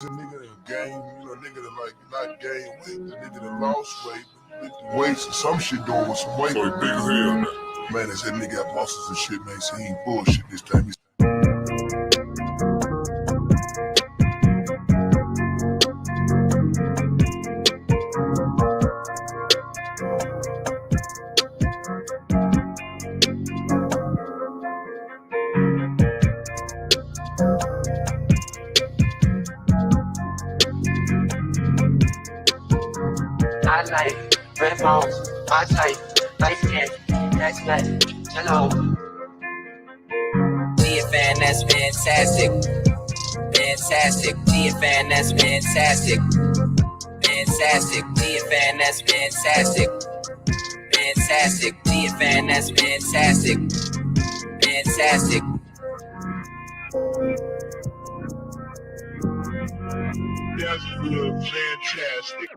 A nigga that gained, nigga that like not gained weight, the nigga that lost weight, lifted weights or some shit doing with some weight. So he big as hell now. Man, they said nigga got muscles and shit, man. So he ain't bullshit this time. I like red bones, my type, light skin, that's black, hello. Be a fan, that's fantastic. Fantastic, be a fan, that's fantastic. Fantastic, be a fan, that's fantastic. Fantastic, be a fan, that's fantastic. Fantastic. That's good, fantastic.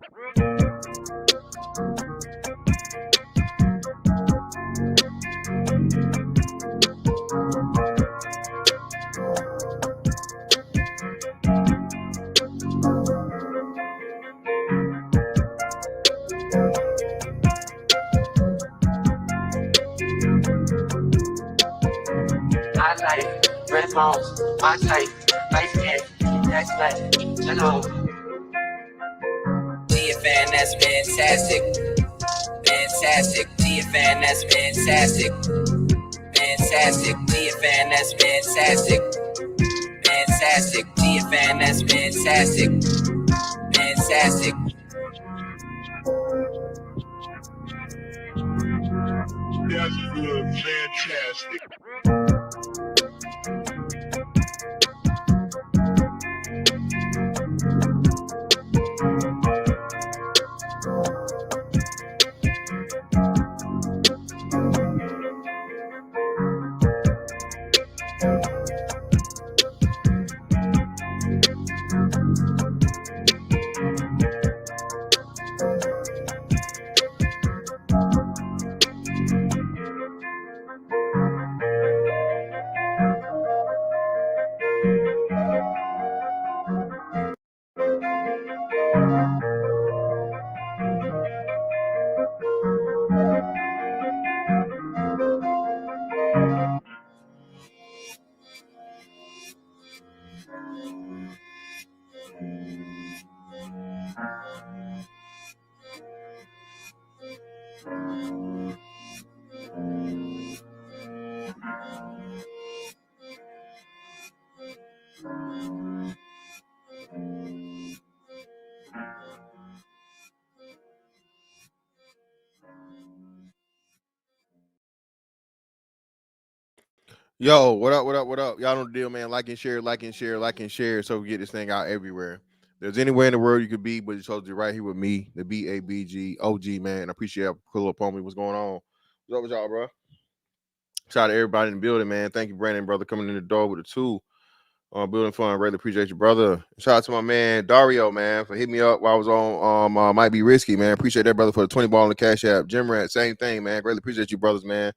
I like red bones, my type, light skin, that's black, hello. Be a fan, that's fantastic. Fantastic, be a fan, that's fantastic. Fantastic, be a fan, that's fantastic. Fantastic, be a fan, that's fantastic. Fantastic. That's good, fantastic. Yo, what up, what up, what up? Y'all know the deal, man. Like and share, like and share, like and share, so we get this thing out everywhere. There's anywhere in the world you could be, but you chose to be right here with me, the BABG OG, man. I appreciate you pull up on me. What's going on? What's up with y'all, bro? Shout out to everybody in the building, man. Thank you, Brandon, brother, coming in the door with a two. Building fun. Really appreciate you, brother. Shout out to my man Dario, man, for hitting me up while I was on Might Be Risky, man. Appreciate that, brother, for the 20 ball on the Cash App. Jim Rat, same thing, man. Greatly appreciate you, brothers, man,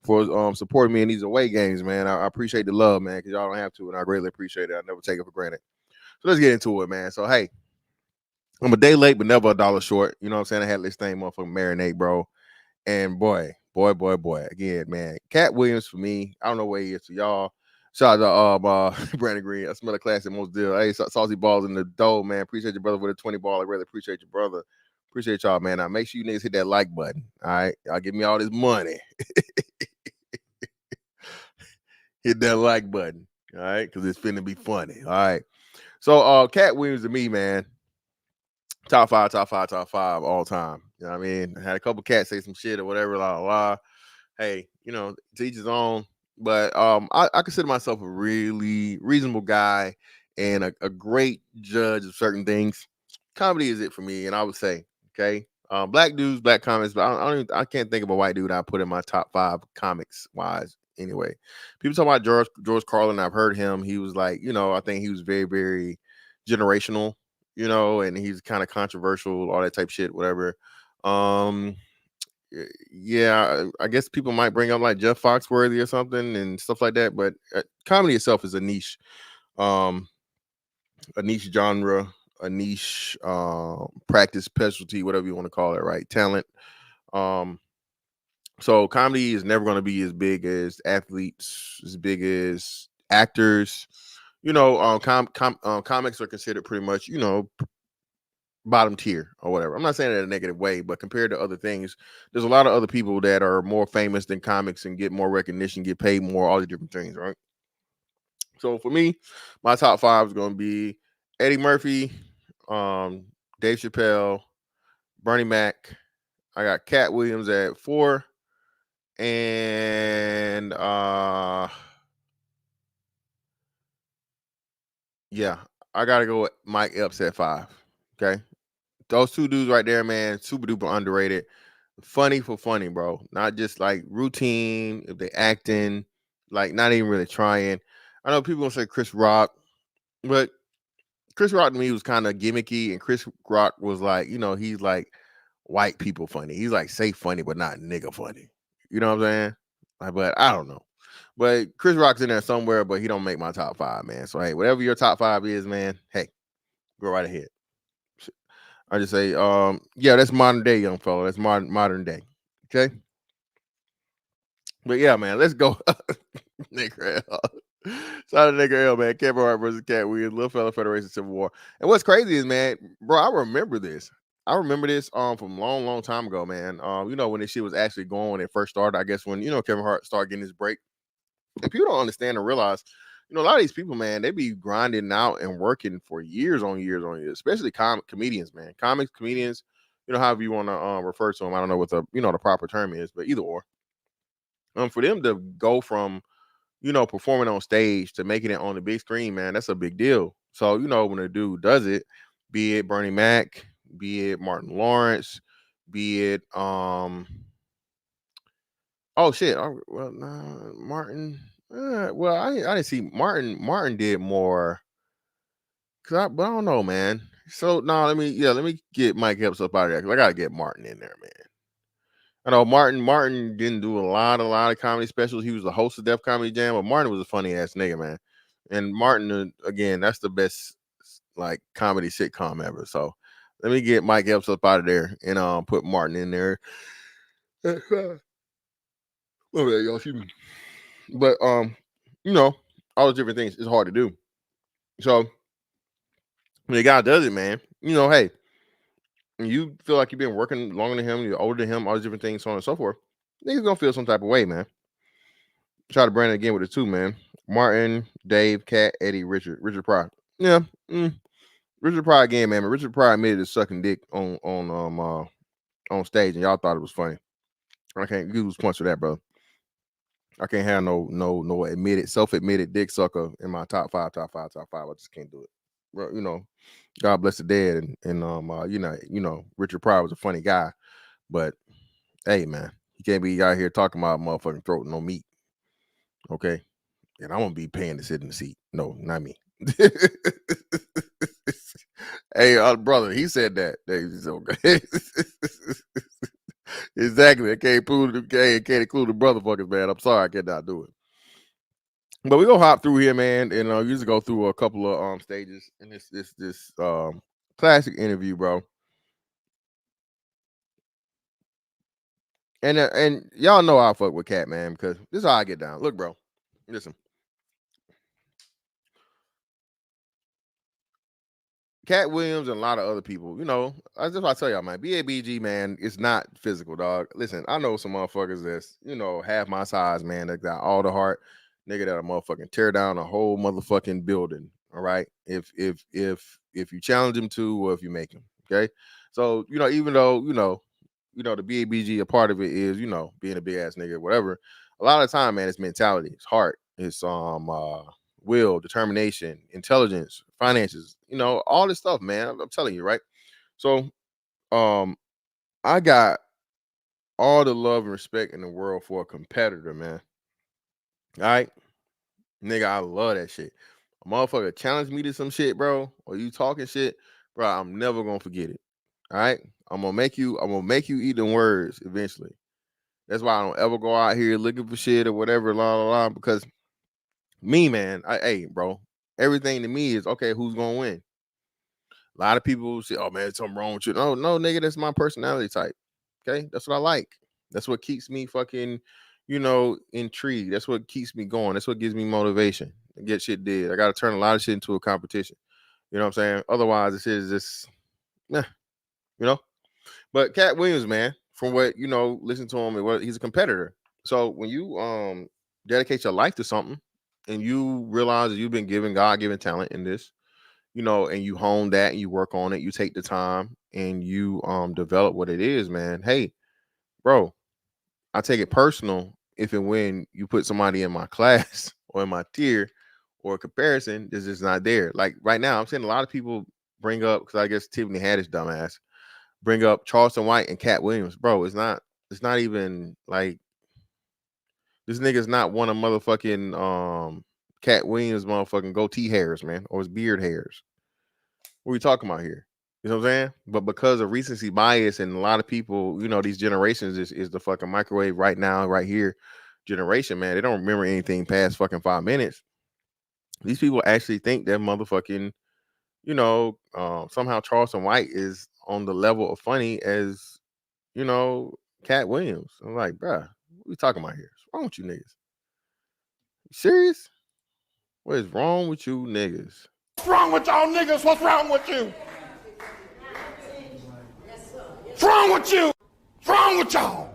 for supporting me in these away games, man. I appreciate the love, man, because y'all don't have to, and I greatly appreciate it. I never take it for granted. So let's get into it, man. So, hey, I'm a day late, but never a dollar short. You know what I'm saying? I had this thing motherfucking marinate, bro. And boy. Again, man. Katt Williams for me. I don't know where he is for y'all. Shout out to Brandon Green. I smell a classic most deal. Hey, saucy balls in the dough, man. Appreciate your brother with a 20 ball. I really appreciate your brother. Appreciate y'all, man. Now make sure you niggas hit that like button. All right. Y'all give me all this money. Hit that like button. All right. Because it's finna be funny. All right. So Katt Williams to me, man. Top five all time. You know what I mean? I had a couple cats say some shit or whatever, blah, blah, blah. Hey, to each his own. But I consider myself a really reasonable guy and a great judge of certain things. Comedy is it for me, and I would say, okay, black dudes, black comics, but I can't think of a white dude I put in my top five comics wise. Anyway, people talk about George Carlin. I've heard him. He was like, I think he was very, very generational, and he's kind of controversial, all that type of shit, whatever. Yeah, I guess people might bring up like Jeff Foxworthy or something and stuff like that, but comedy itself is a niche. a niche genre, a niche practice specialty, whatever you want to call it, right? Talent. Um, so comedy is never going to be as big as athletes, as big as actors. You know, comics are considered pretty much, you know, bottom tier or whatever. I'm not saying it in a negative way, but compared to other things, there's a lot of other people that are more famous than comics and get more recognition, get paid more, all the different things, right? So for me, my top five is going to be Eddie Murphy, um, Dave Chappelle, Bernie Mac. I got Katt Williams at 4, and yeah, I gotta go with Mike Epps at 5. Okay, those two dudes right there, man, super duper underrated. Funny for funny, bro. Not just like routine. If they acting, like not even really trying. I know people gonna say Chris Rock, but Chris Rock to me was kind of gimmicky, and Chris Rock was like, you know, he's like white people funny. He's like say funny, but not nigga funny. You know what I'm saying? Like, but I don't know. But Chris Rock's in there somewhere, but he don't make my top 5, man. So hey, whatever your top 5 is, man, hey, go right ahead. I just say, yeah, that's modern day, young fella. That's modern day. Okay. But yeah, man, let's go. Nigga L. Shout out to Nigga L, man. Kevin Hart versus Katt Williams, Little Fella Federation Civil War. And what's crazy is, man, bro, I remember this. I remember this from a long, long time ago, man. You know, when this shit was actually going when it first started, I guess when, you know, Kevin Hart started getting his break. And people don't understand or realize, you know, a lot of these people, man, they be grinding out and working for years on years on years, especially comedians, man. Comics, comedians, you know, however you want to refer to them. I don't know what the, you know, the proper term is, but either or. For them to go from, you know, performing on stage to making it on the big screen, man, that's a big deal. So, you know, when a dude does it, be it Bernie Mac, be it Martin Lawrence, be it oh shit, well, nah, Martin. Well, I didn't see Martin. Martin did more. But I don't know, man. So no, let me get Mike Epps up out of there because I gotta get Martin in there, man. I know Martin didn't do a lot of comedy specials. He was the host of Def Comedy Jam, but Martin was a funny ass nigga, man. And Martin, again, that's the best like comedy sitcom ever. So let me get Mike Epps up out of there and put Martin in there. Oh yeah, y'all excuse me. But you know, all those different things is hard to do. So when a guy does it, man, you know, hey, you feel like you've been working longer than him, you're older than him, all these different things, so on and so forth. Niggas gonna feel some type of way, man. Try to brand it again with the 2, man. Martin, Dave, Katt, Eddie, Richard Pryor. Yeah, Richard Pryor again, man. Richard Pryor admitted to sucking dick on stage, and y'all thought it was funny. I can't use points for that, bro. I can't have no self-admitted dick sucker in my top five. I just can't do it. Bro, you know, God bless the dead, and you know, Richard Pryor was a funny guy, but hey, man, you can't be out here talking about motherfucking throat no meat, okay? And I'm gonna be paying to sit in the seat. No, not me. Hey, brother, he said that. He's okay. Exactly. I can't include the brother fuckers, man. I'm sorry, I cannot do it. But we gonna hop through here, man, and usually go through a couple of stages in this classic interview, bro. And y'all know I fuck with Katt, man, because this is how I get down. Look, bro, listen. Katt Williams and a lot of other people, you know, I just want to tell y'all, man, BABG, man, it's not physical, dog. Listen, I know some motherfuckers that's, you know, half my size, man, that got all the heart, nigga, that'll motherfucking tear down a whole motherfucking building. All right. If you challenge him to, or if you make him. Okay. So, you know, even though, the BABG, a part of it is, you know, being a big ass nigga, whatever. A lot of the time, man, it's mentality, it's heart, it's will, determination, intelligence, finances, you know, all this stuff, man. I'm telling you, right? So, I got all the love and respect in the world for a competitor, man. All right, nigga, I love that shit. A motherfucker challenge me to some shit, bro, or you talking shit, bro. I'm never gonna forget it. All right, I'm gonna make you eat them words eventually. That's why I don't ever go out here looking for shit or whatever, la la la. Because me, man, hey, bro, everything to me is okay. Who's gonna win? A lot of people say, "Oh man, there's something wrong with you." No, nigga, that's my personality type. Okay, that's what I like. That's what keeps me fucking, intrigued. That's what keeps me going. That's what gives me motivation to get shit did. I got to turn a lot of shit into a competition. You know what I'm saying? Otherwise, this is just, But Katt Williams, man, from what listen to him, he's a competitor. So when you dedicate your life to something, and you realize that you've been given God-given talent in this, and you hone that and you work on it, you take the time and you develop what it is, man. Hey, bro, I take it personal if and when you put somebody in my class or in my tier or a comparison that's just not there. Like right now, I'm seeing a lot of people bring up, because I guess Tiffany Haddish dumbass bring up Charleston White and Katt Williams. Bro, it's not even like this nigga's not one of motherfucking Katt Williams motherfucking goatee hairs, man, or his beard hairs. What are we talking about here? You know what I'm saying? But because of recency bias and a lot of people, these generations is the fucking microwave right now, right here generation, man. They don't remember anything past fucking 5 minutes. These people actually think that motherfucking, somehow Charleston White is on the level of funny as, Katt Williams. I'm like, bruh, what are we talking about here? What's wrong with you niggas? You serious? What is wrong with you niggas? What's wrong with y'all niggas? What's wrong with you? What's wrong with you? What's wrong with y'all?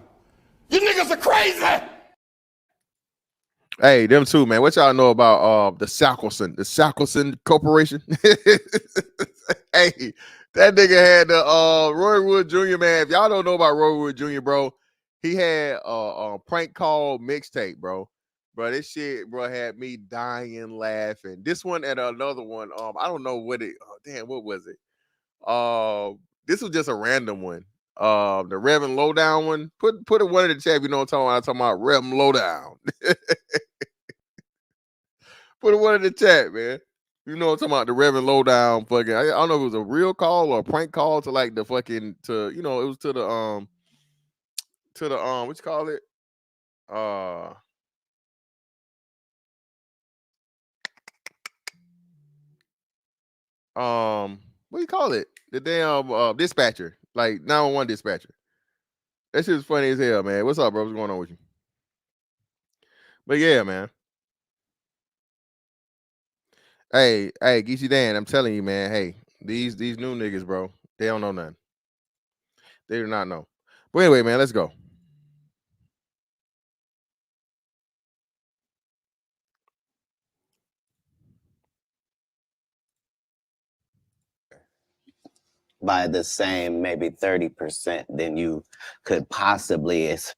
You niggas are crazy. Hey, them too, man. What y'all know about the Salkelson Corporation? Hey, that nigga had the Roy Wood Jr., man. If y'all don't know about Roy Wood Jr., bro, he had a prank call mixtape, bro. Bro, this shit, bro, had me dying laughing. This one and another one, I don't know what it. Damn, what was it? This was just a random one. The Reverend Lowdown one. Put it one in the chat. If you know what I'm talking about. Reverend Lowdown. Put it one in the chat, man. You know what I'm talking about. The Reverend Lowdown. Fucking. I don't know if it was a real call or a prank call to like the fucking it was to the what you call it? What do you call it? The damn dispatcher, like 911 dispatcher. That shit's funny as hell, man. What's up, bro? What's going on with you? But yeah, man. Hey, Geechee Dan, I'm telling you, man. Hey, these new niggas, bro, they don't know nothing. They do not know. But anyway, man, let's go. By the same maybe 30% than you could possibly expect.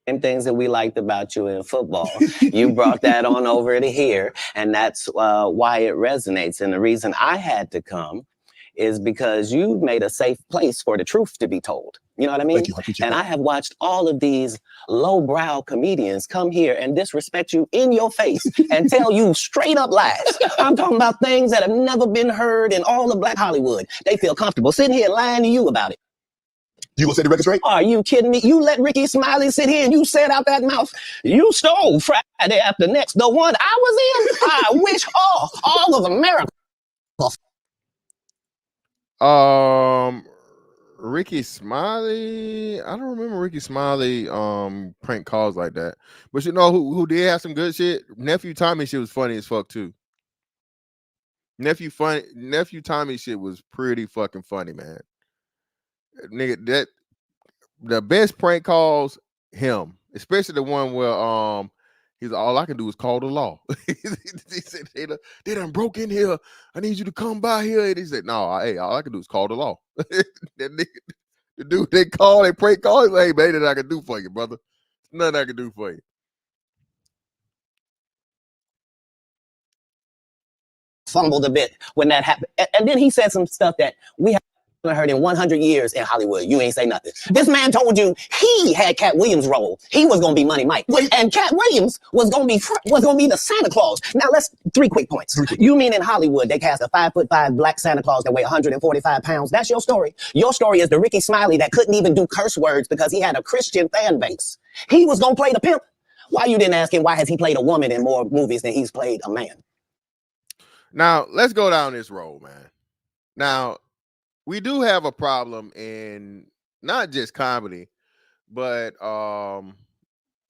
And things that we liked about you in football. You brought that on over to here, and that's why it resonates. And the reason I had to come is because you made a safe place for the truth to be told. You know what I mean? And I have watched all of these lowbrow comedians come here and disrespect you in your face and tell you straight up lies. I'm talking about things that have never been heard in all of Black Hollywood. They feel comfortable sitting here lying to you about it. You gonna set the record straight? Are you kidding me? You let Ricky Smiley sit here and you said out that mouth, you stole Friday after next, the one I was in. I wish all of America. Ricky Smiley. I don't remember Ricky Smiley prank calls like that. But you know who did have some good shit? Nephew Tommy shit was funny as fuck too. Nephew Tommy shit was pretty fucking funny, man. Nigga, that the best prank calls him, especially the one where he's all I can do is call the law. He said they done broke in here. I need you to come by here. And he said, no, hey, all I can do is call the law. That nigga, the dude they prank call. He's like, hey, man, nothing I can do for you, brother. Nothing I can do for you. Fumbled a bit when that happened. And then he said some stuff that we haven't heard in 100 years in Hollywood. You ain't say nothing. This man told you he had Katt Williams' role. He was gonna be Money Mike. And Katt Williams was gonna be the Santa Claus. Now let's 3 quick points. You mean in Hollywood they cast a 5'5" black Santa Claus that weigh 145 pounds? That's your story. Your story is the Ricky Smiley that couldn't even do curse words because he had a Christian fan base. He was gonna play the pimp. Why you didn't ask him why has he played a woman in more movies than he's played a man? Now let's go down this road, man. Now we do have a problem in not just comedy, but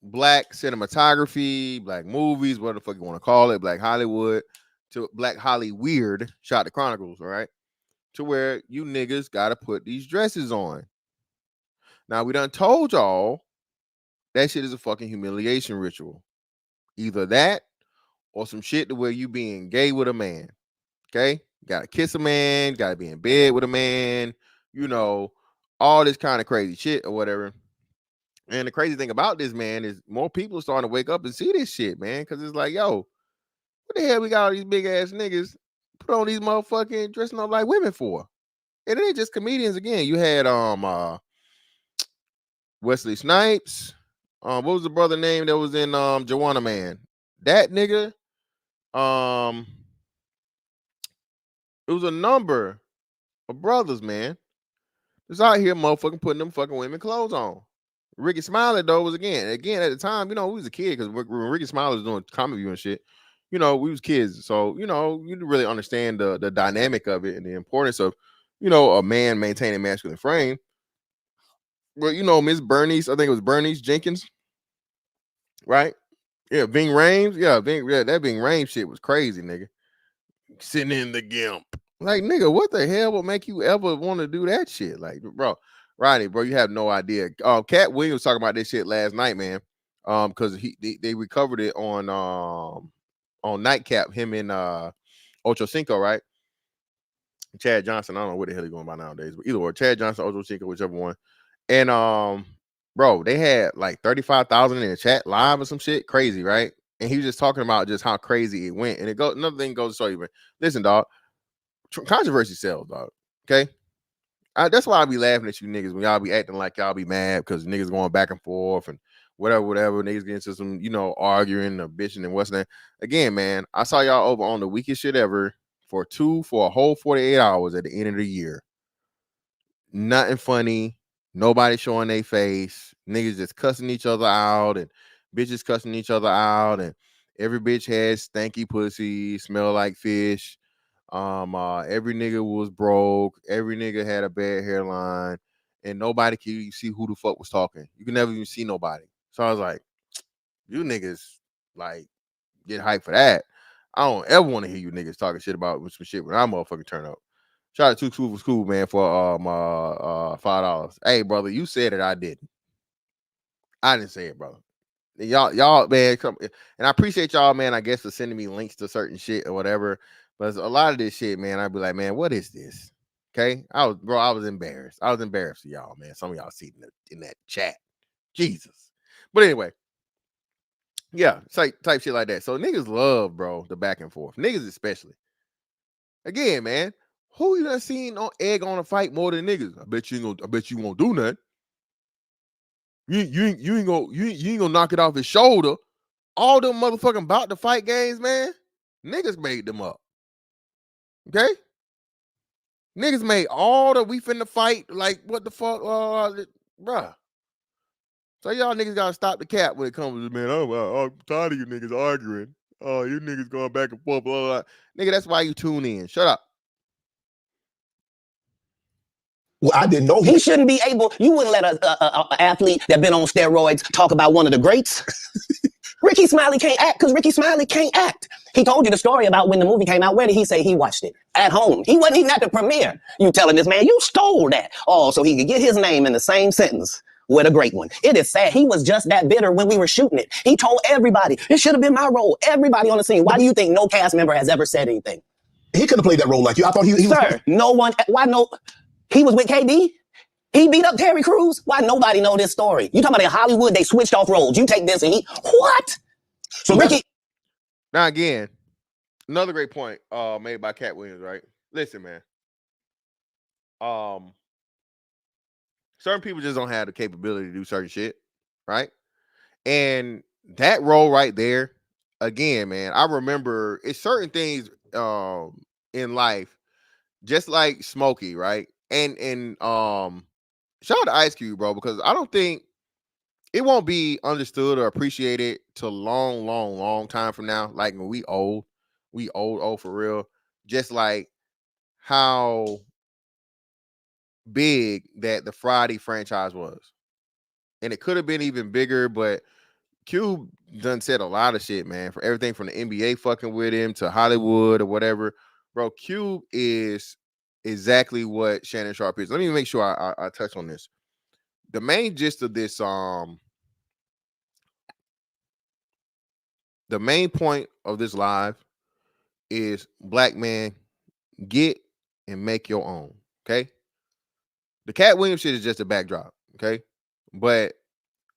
black cinematography, black movies, what the fuck you want to call it, black Hollywood, to black Hollyweird, shot the Chronicles, all right? To where you niggas gotta put these dresses on. Now we done told y'all that shit is a fucking humiliation ritual. Either that or some shit to where you being gay with a man. Okay? Gotta kiss a man, gotta be in bed with a man, you know, all this kind of crazy shit or whatever. And the crazy thing about this, man, is more people starting to wake up and see this shit, man. Cause it's like, yo, what the hell we got all these big ass niggas put on these motherfucking dressing up like women for? And it ain't just comedians again. You had Wesley Snipes. What was the brother name that was in Joanna Man? That nigga. It was a number of brothers, man. It's out here motherfucking putting them fucking women clothes on. Ricky Smiley, though, was again at the time, you know, we was a kid because when Ricky Smiley was doing comic view and shit, you know, we was kids. So, you know, you didn't really understand the dynamic of it and the importance of, you know, a man maintaining masculine frame. Well, you know, Miss Bernice, I think it was Bernice Jenkins, right? Yeah, Ving Rhames. Yeah, that Ving Rhames shit was crazy, nigga. Sitting in the gimp. Like, nigga, what the hell would make you ever want to do that shit? Like, bro, Ronnie, bro, you have no idea. Katt Williams was talking about this shit last night, man. Because they recovered it on Nightcap, him and Ocho Cinco, right? Chad Johnson. I don't know what the hell he's going by nowadays, but either way, Chad Johnson, Ocho Cinco, whichever one. And bro, they had like 35,000 in the chat live or some shit. Crazy, right? And he was just talking about just how crazy it went. And it goes, another thing goes to show you, man. Listen, dog, controversy sells, dog. Okay. That's why I be laughing at you niggas when y'all be acting like y'all be mad because niggas going back and forth and whatever. Niggas get into some, you know, arguing or bitching and what's that. Again, man, I saw y'all over on the weakest shit ever for a whole 48 hours at the end of the year. Nothing funny. Nobody showing their face. Niggas just cussing each other out and bitches cussing each other out. And every bitch had stanky pussy, smell like fish. Every nigga was broke. Every nigga had a bad hairline. And nobody could see who the fuck was talking. You can never even see nobody. So I was like, you niggas, like, get hyped for that. I don't ever want to hear you niggas talking shit about some shit when I motherfucking turn up. Shout out to Too Cool for School, man, for $5. Hey, brother, you said it, I didn't. I didn't say it, brother. Y'all, man, come and I appreciate y'all, man. I guess for sending me links to certain shit or whatever. But a lot of this shit, man, I'd be like, man, what is this? Okay, I was embarrassed. I was embarrassed for y'all, man. Some of y'all see in that chat, Jesus. But anyway, yeah, it's like type shit like that. So niggas love, bro, the back and forth. Niggas especially. Again, man. Who you done seen on egg on a fight more than niggas? I bet you won't do nothing. You ain't gonna knock it off his shoulder. All them motherfucking bout to fight games, man. Niggas made them up. Okay? Niggas made all the we finna fight. Like, what the fuck, bruh. So y'all niggas gotta stop the cap when it comes to, man, I'm tired of you niggas arguing. Oh, you niggas going back and forth, blah, blah, blah. Nigga, that's why you tune in. Shut up. Well, I didn't know He shouldn't be able. You wouldn't let an athlete that been on steroids talk about one of the greats. Ricky Smiley can't act because Ricky Smiley can't act. He told you the story about when the movie came out. Where did he say he watched it? At home. He wasn't even at the premiere. You telling this man, you stole that. Oh, so he could get his name in the same sentence with a great one. It is sad. He was just that bitter when we were shooting it. He told everybody, it should have been my role. Everybody on the scene. Why do you think no cast member has ever said anything? He could have played that role like you. I thought he was. Sir, no one. Why no? He was with KD. He beat up Terry Crews. Why nobody know this story? You talking about in Hollywood, they switched off roles. You take this and he, what? So Ricky. Now again, another great point made by Katt Williams, right? Listen, man. Certain people just don't have the capability to do certain shit, right? And that role right there, again, man, I remember it's certain things in life, just like Smokey, right? And shout out to Ice Cube, bro, because I don't think it won't be understood or appreciated till long time from now. Like when we old for real. just like how big that the Friday franchise was. And it could have been even bigger, but Cube done said a lot of shit, man. For everything from the NBA fucking with him to Hollywood or whatever. Bro, Cube is exactly what Shannon Sharpe is. Let me make sure I touch on this. The main gist of this, the main point of this live is black man, get and make your own. Okay. The Katt Williams shit is just a backdrop. Okay. But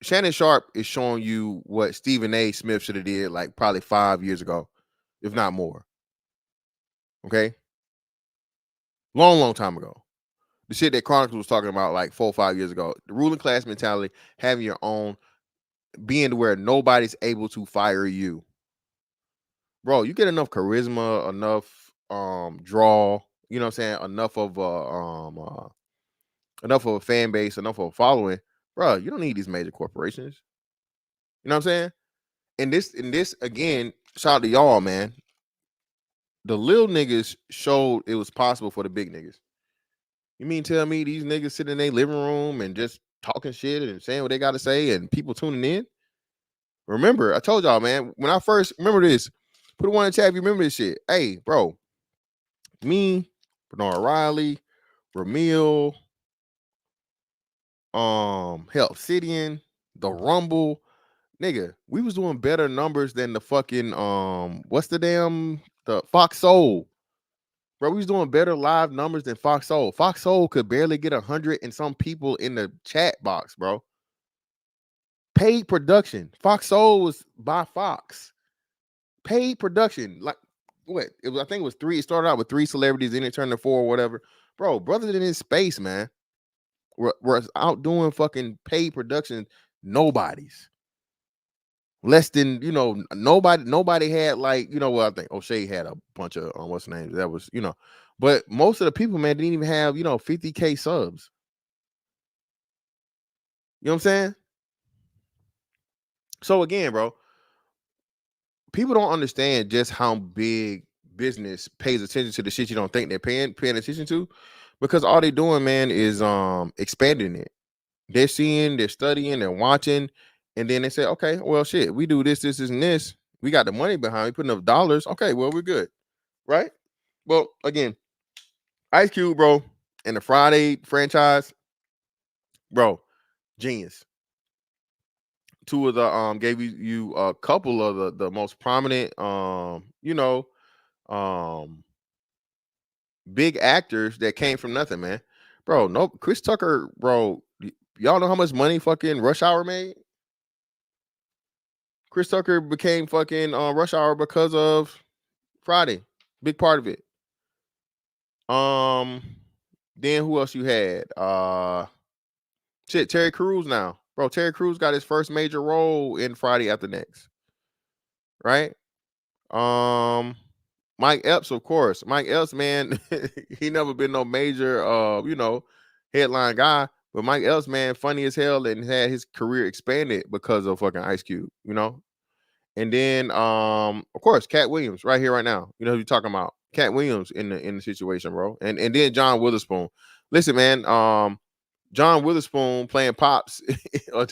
Shannon Sharpe is showing you what Stephen A. Smith should have did like probably 5 years ago, if not more. Okay. Long time ago. The shit that Chronicles was talking about like 4 or 5 years ago. The ruling class mentality, having your own, being to where nobody's able to fire you. Bro, you get enough charisma, enough draw, you know what I'm saying? Enough of a fan base, enough of a following. Bro, you don't need these major corporations. You know what I'm saying? And this again, shout out to y'all, man. The little niggas showed it was possible for the big niggas. You mean tell me these niggas sitting in their living room and just talking shit and saying what they got to say and people tuning in? Remember, I told y'all, man, when I first, remember this, put a one in the chat if you remember this shit. Hey, bro, me, Bernard Riley, Ramil, Obsidian, The Rumble, nigga, we was doing better numbers than the fucking, the Fox Soul. Bro, we was doing better live numbers than Fox Soul. Fox Soul could barely get 100 and some people in the chat box, bro. Paid production. Fox Soul was by Fox. Paid production. Like, what? It was, I think it was 3. It started out with 3 celebrities, then it turned to 4 or whatever. Bro, brothers in his space, man. We're out doing fucking paid production. Nobody's. Less than, nobody had like, well, I think O'Shea had a bunch of what's the name? That was, but most of the people, man, didn't even have, 50K subs. You know what I'm saying? So again, bro, people don't understand just how big business pays attention to the shit you don't think they're paying attention to, because all they're doing, man, is expanding it. They're seeing, they're studying, they're watching, and then they say, okay, well, shit, we do this, and this. We got the money behind. We put enough dollars. Okay, well, we're good, right? Well, again, Ice Cube, bro, and the Friday franchise, bro, genius. 2 of the gave you a couple of the most prominent big actors that came from nothing, man. Bro, no, Chris Tucker, bro, y'all know how much money fucking Rush Hour made? Chris Tucker became fucking Rush Hour because of Friday. Big part of it. Then who else you had? Terry Crews now. Bro, Terry Crews got his first major role in Friday After Next. Right? Mike Epps, of course. Mike Epps, man, he never been no major headline guy. But Mike Epps, man, funny as hell and had his career expanded because of fucking Ice Cube, And then of course, Katt Williams, right here, right now. You know who you're talking about. Katt Williams in the situation, bro. And then John Witherspoon. Listen, man, John Witherspoon playing Pops, a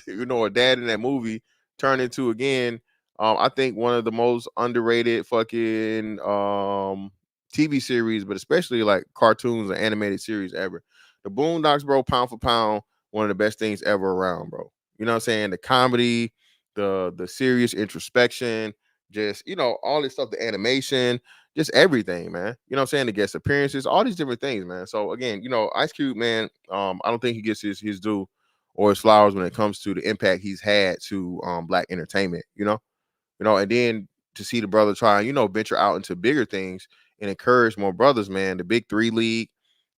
dad in that movie, turned into, again, I think one of the most underrated fucking TV series, but especially like cartoons or animated series ever. The Boondocks, bro, pound for pound, one of the best things ever around, bro. You know what I'm saying? The comedy, the serious introspection, just, all this stuff, the animation, just everything, man. You know what I'm saying? The guest appearances, all these different things, man. So again, Ice Cube, man, I don't think he gets his due or his flowers when it comes to the impact he's had to black entertainment, and then to see the brother try, venture out into bigger things and encourage more brothers, man, the Big 3 league,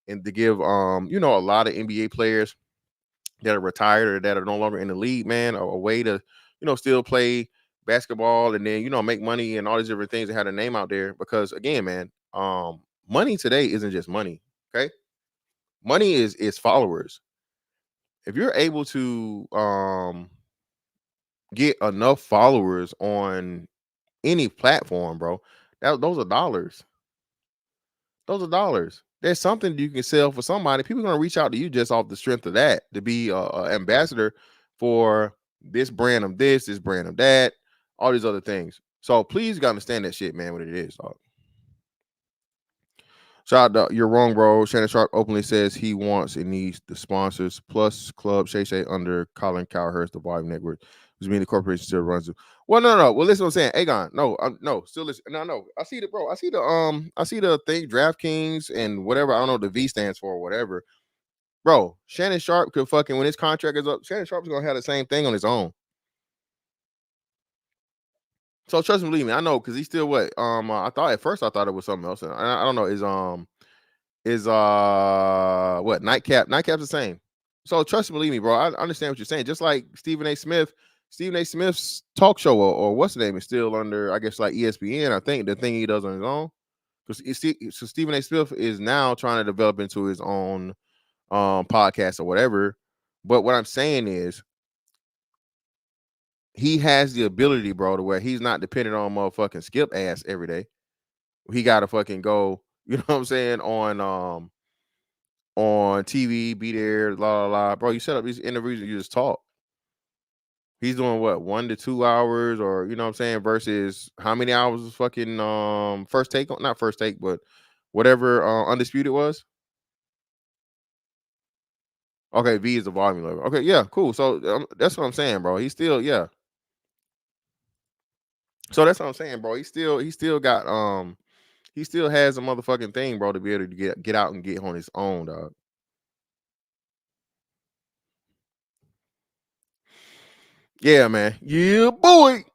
and to give a lot of NBA players that are retired or that are no longer in the league, man, a way to, still play basketball and then, make money and all these different things that had a name out there. Because again, man, money today isn't just money. Okay. Money is followers. If you're able to get enough followers on any platform, bro, those are dollars. Those are dollars. There's something you can sell for somebody. People are gonna reach out to you just off the strength of that to be an ambassador for this brand of this brand of that, all these other things. So please, you gotta understand that shit, man. What it is, dog. Shout out to You're Wrong, bro. Shannon Sharp openly says he wants and needs the sponsors plus Club Shay Shay under Colin Cowhurst, the Volume Network, which means the corporation still runs it. Well, no. Well, listen, what I'm saying, Aegon. No, still listen. No. I see the bro. I see the thing, DraftKings and whatever. I don't know what the V stands for or whatever. Bro, Shannon Sharp could fucking when his contract is up. Shannon Sharp's gonna have the same thing on his own. So trust me, believe me, I know because he's still what I thought at first I thought it was something else. I don't know. Is what Nightcap's the same. So trust me, believe me, bro. I understand what you're saying. Just like Stephen A. Smith's talk show or what's the name is still under, I guess, like ESPN. I think the thing he does on his own. So Stephen A. Smith is now trying to develop into his own podcast or whatever. But what I'm saying is he has the ability, bro, to where he's not dependent on motherfucking Skip ass every day. He gotta fucking go, you know what I'm saying, on TV, be there, la. Bro, you set up these interviews and you just talk. He's doing what, 1 to 2 hours, or you know what I'm saying, versus how many hours was fucking First Take, not First Take, but whatever Undisputed was. Okay, V is the volume level. Okay, yeah, cool. So that's what I'm saying, bro. He's still, yeah. So that's what I'm saying, bro. He still got he still has a motherfucking thing, bro, to be able to get out and get on his own, dog. Yeah, man. Yeah, boy.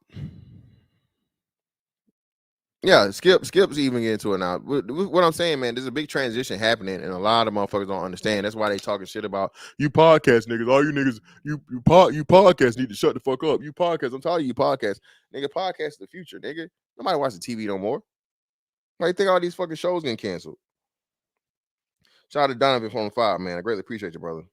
Yeah, Skip's even getting to it now. What I'm saying, man, there's a big transition happening, and a lot of motherfuckers don't understand. That's why they talking shit about you podcast niggas. All you niggas, you podcast need to shut the fuck up. You podcast, I'm telling you, podcast, nigga. Podcast is the future, nigga. Nobody watches TV no more. Why you think all these fucking shows getting canceled? Shout out to Donovan from 5, man. I greatly appreciate you, brother.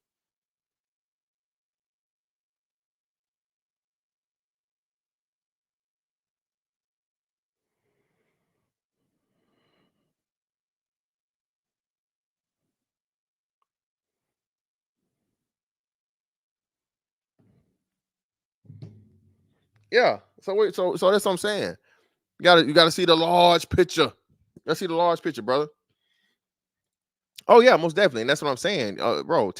Yeah. So that's what I'm saying. You gotta see the large picture. Let's see the large picture, brother. Oh yeah, most definitely. And that's what I'm saying, bro.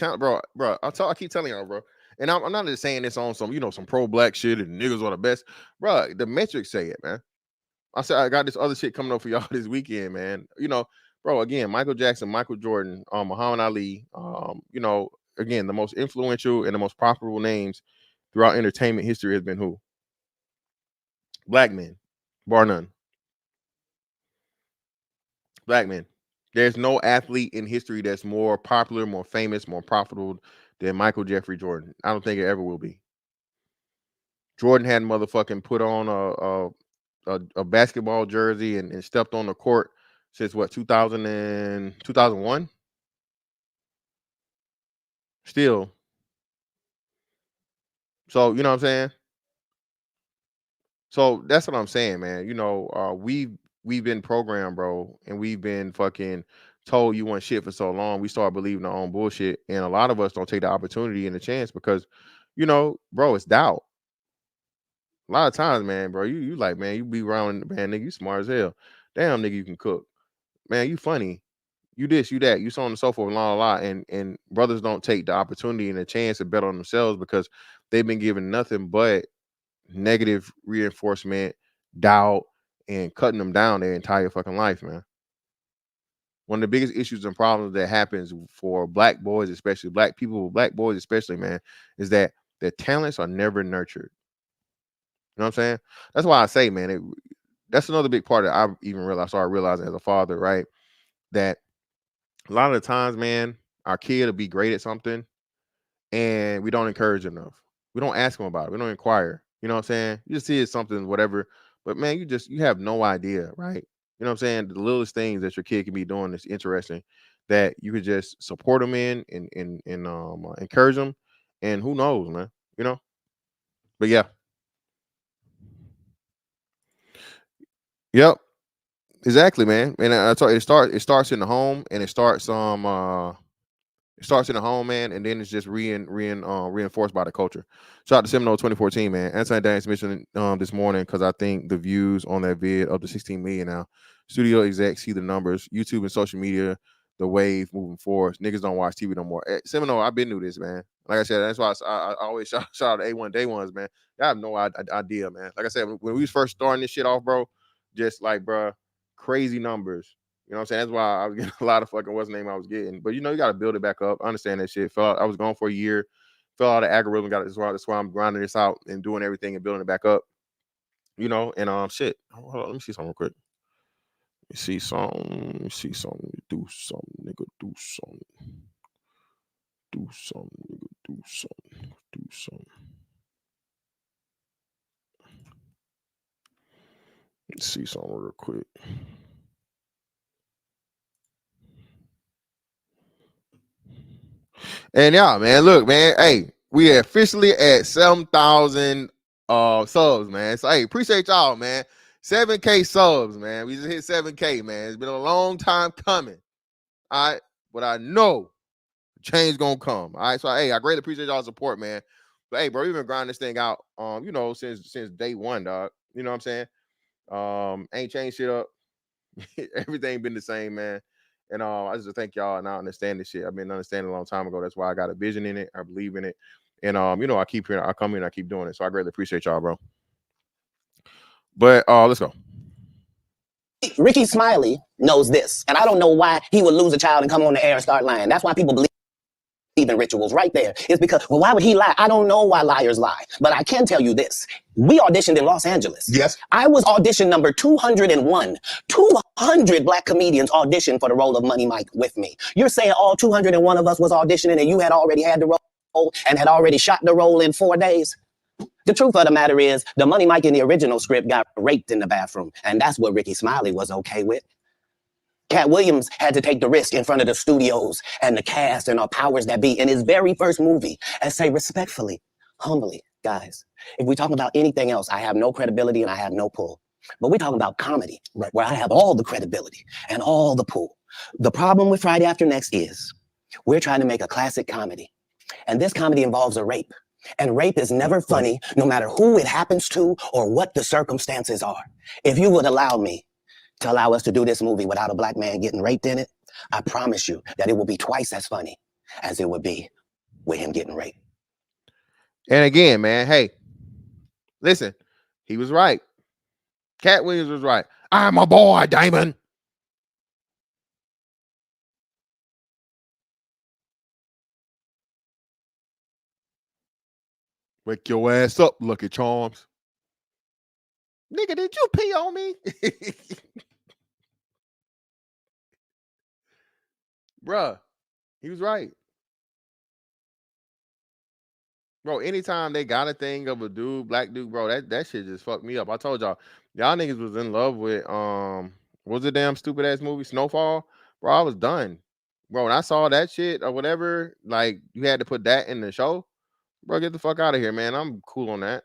I keep telling y'all, bro. And I'm not just saying this on some, some pro-black shit and niggas are the best, bro. The metrics say it, man. I said I got this other shit coming up for y'all this weekend, man. Bro. Again, Michael Jackson, Michael Jordan, Muhammad Ali. Again, the most influential and the most profitable names throughout entertainment history has been who? Black men, bar none. Black men. There's no athlete in history that's more popular, more famous, more profitable than Michael Jeffrey Jordan. I don't think it ever will be. Jordan hadn't motherfucking put on a basketball jersey and stepped on the court since what, 2001? Still. So, you know what I'm saying? So that's what I'm saying, man. We've been programmed, bro, and we've been fucking told you want shit for so long. We start believing our own bullshit, and a lot of us don't take the opportunity and the chance because, bro, it's doubt. A lot of times, man, bro, you like, man, you be around, man, nigga, you smart as hell. Damn, nigga, you can cook. Man, you funny. You this, you that, you so on and so forth, a lot. And brothers don't take the opportunity and the chance to bet on themselves because they've been given nothing but negative reinforcement, doubt, and cutting them down their entire fucking life, man. One of the biggest issues and problems that happens for black boys, especially black people, black boys especially, man, is that their talents are never nurtured. You know what I'm saying? That's why I say, man, that's another big part that I even started realizing as a father, right? That a lot of the times, man, our kid will be great at something and we don't encourage enough. We don't ask them about it. We don't inquire. You know what I'm saying? You just see it's something, whatever. But man, you have no idea, right? You know what I'm saying? The littlest things that your kid can be doing that's interesting that you could just support them in and encourage them. And who knows, man? But yeah. Yep. Exactly, man. And I told you, it starts in the home, and it starts in the home, man, and then it's just reinforced by the culture. Shout out to Seminole 2014, man. Anthony Daniels mentioned this morning because I think the views on that vid up to 16 million now. Studio execs see the numbers, YouTube and social media, the wave moving forward. Niggas don't watch TV no more. Seminole, I've been through this, man. Like I said, that's why I always shout out to A1 Day Ones, man. I have no idea, man. Like I said, when we was first starting this shit off, bro, just like, bro, crazy numbers. You know what I'm saying? That's why I was getting a lot of fucking what's the name I was getting. But you know, you got to build it back up. I understand that shit. I was gone for a year, fell out of algorithm. That's why I'm grinding this out and doing everything and building it back up. You know, and shit. Hold on, let me see something real quick. Let me see something. Do something, nigga. Do something. Do something, nigga. Do something. Do something. Let's see something real quick. And yeah, man, look, man, hey, we are officially at 7,000 subs, man. So hey, appreciate y'all, man. 7K subs, man. We just hit 7K, man. It's been a long time coming. All right, but I know change gonna come. All right, so hey, I greatly appreciate y'all's support, man. But hey, bro, we've been grinding this thing out, you know, since day one, dog. You know what I'm saying? Ain't changed shit up. Everything been the same, man. And I just thank y'all, and I understand this shit. I've been understanding a long time ago. That's why I got a vision in it. I believe in it. And you know, I come here and I keep doing it. So I greatly appreciate y'all, bro. But let's go. Ricky Smiley knows this, and I don't know why he would lose a child and come on the air and start lying. That's why people believe in rituals right there. It's because, well, why would he lie? I don't know why liars lie, but I can tell you this. We auditioned in Los Angeles. Yes. I was audition number 201. 200 black comedians auditioned for the role of Money Mike with me. You're saying all 201 of us was auditioning and you had already had the role and had already shot the role in 4 days? The truth of the matter is, the Money Mike in the original script got raped in the bathroom, and that's what Ricky Smiley was okay with. Katt Williams had to take the risk in front of the studios and the cast and our powers that be in his very first movie and say respectfully, humbly, guys, if we talk about anything else, I have no credibility and I have no pull. But we're talking about comedy, right, where I have all the credibility and all the pull. The problem with Friday After Next is we're trying to make a classic comedy. And this comedy involves a rape. And rape is never funny, no matter who it happens to or what the circumstances are. If you would allow me to allow us to do this movie without a black man getting raped in it, I promise you that it will be twice as funny as it would be with him getting raped. And again, man, hey, listen, he was right. Katt Williams was right. I'm a boy, Damon. Wake your ass up, Lucky Charms. Nigga, did you pee on me? Bruh, he was right. Bro, anytime they got a thing of a dude, black dude, bro, that shit just fucked me up. I told y'all niggas was in love with what's the damn stupid ass movie, Snowfall? Bro, I was done. Bro, when I saw that shit or whatever, like you had to put that in the show, bro, get the fuck out of here, man. I'm cool on that.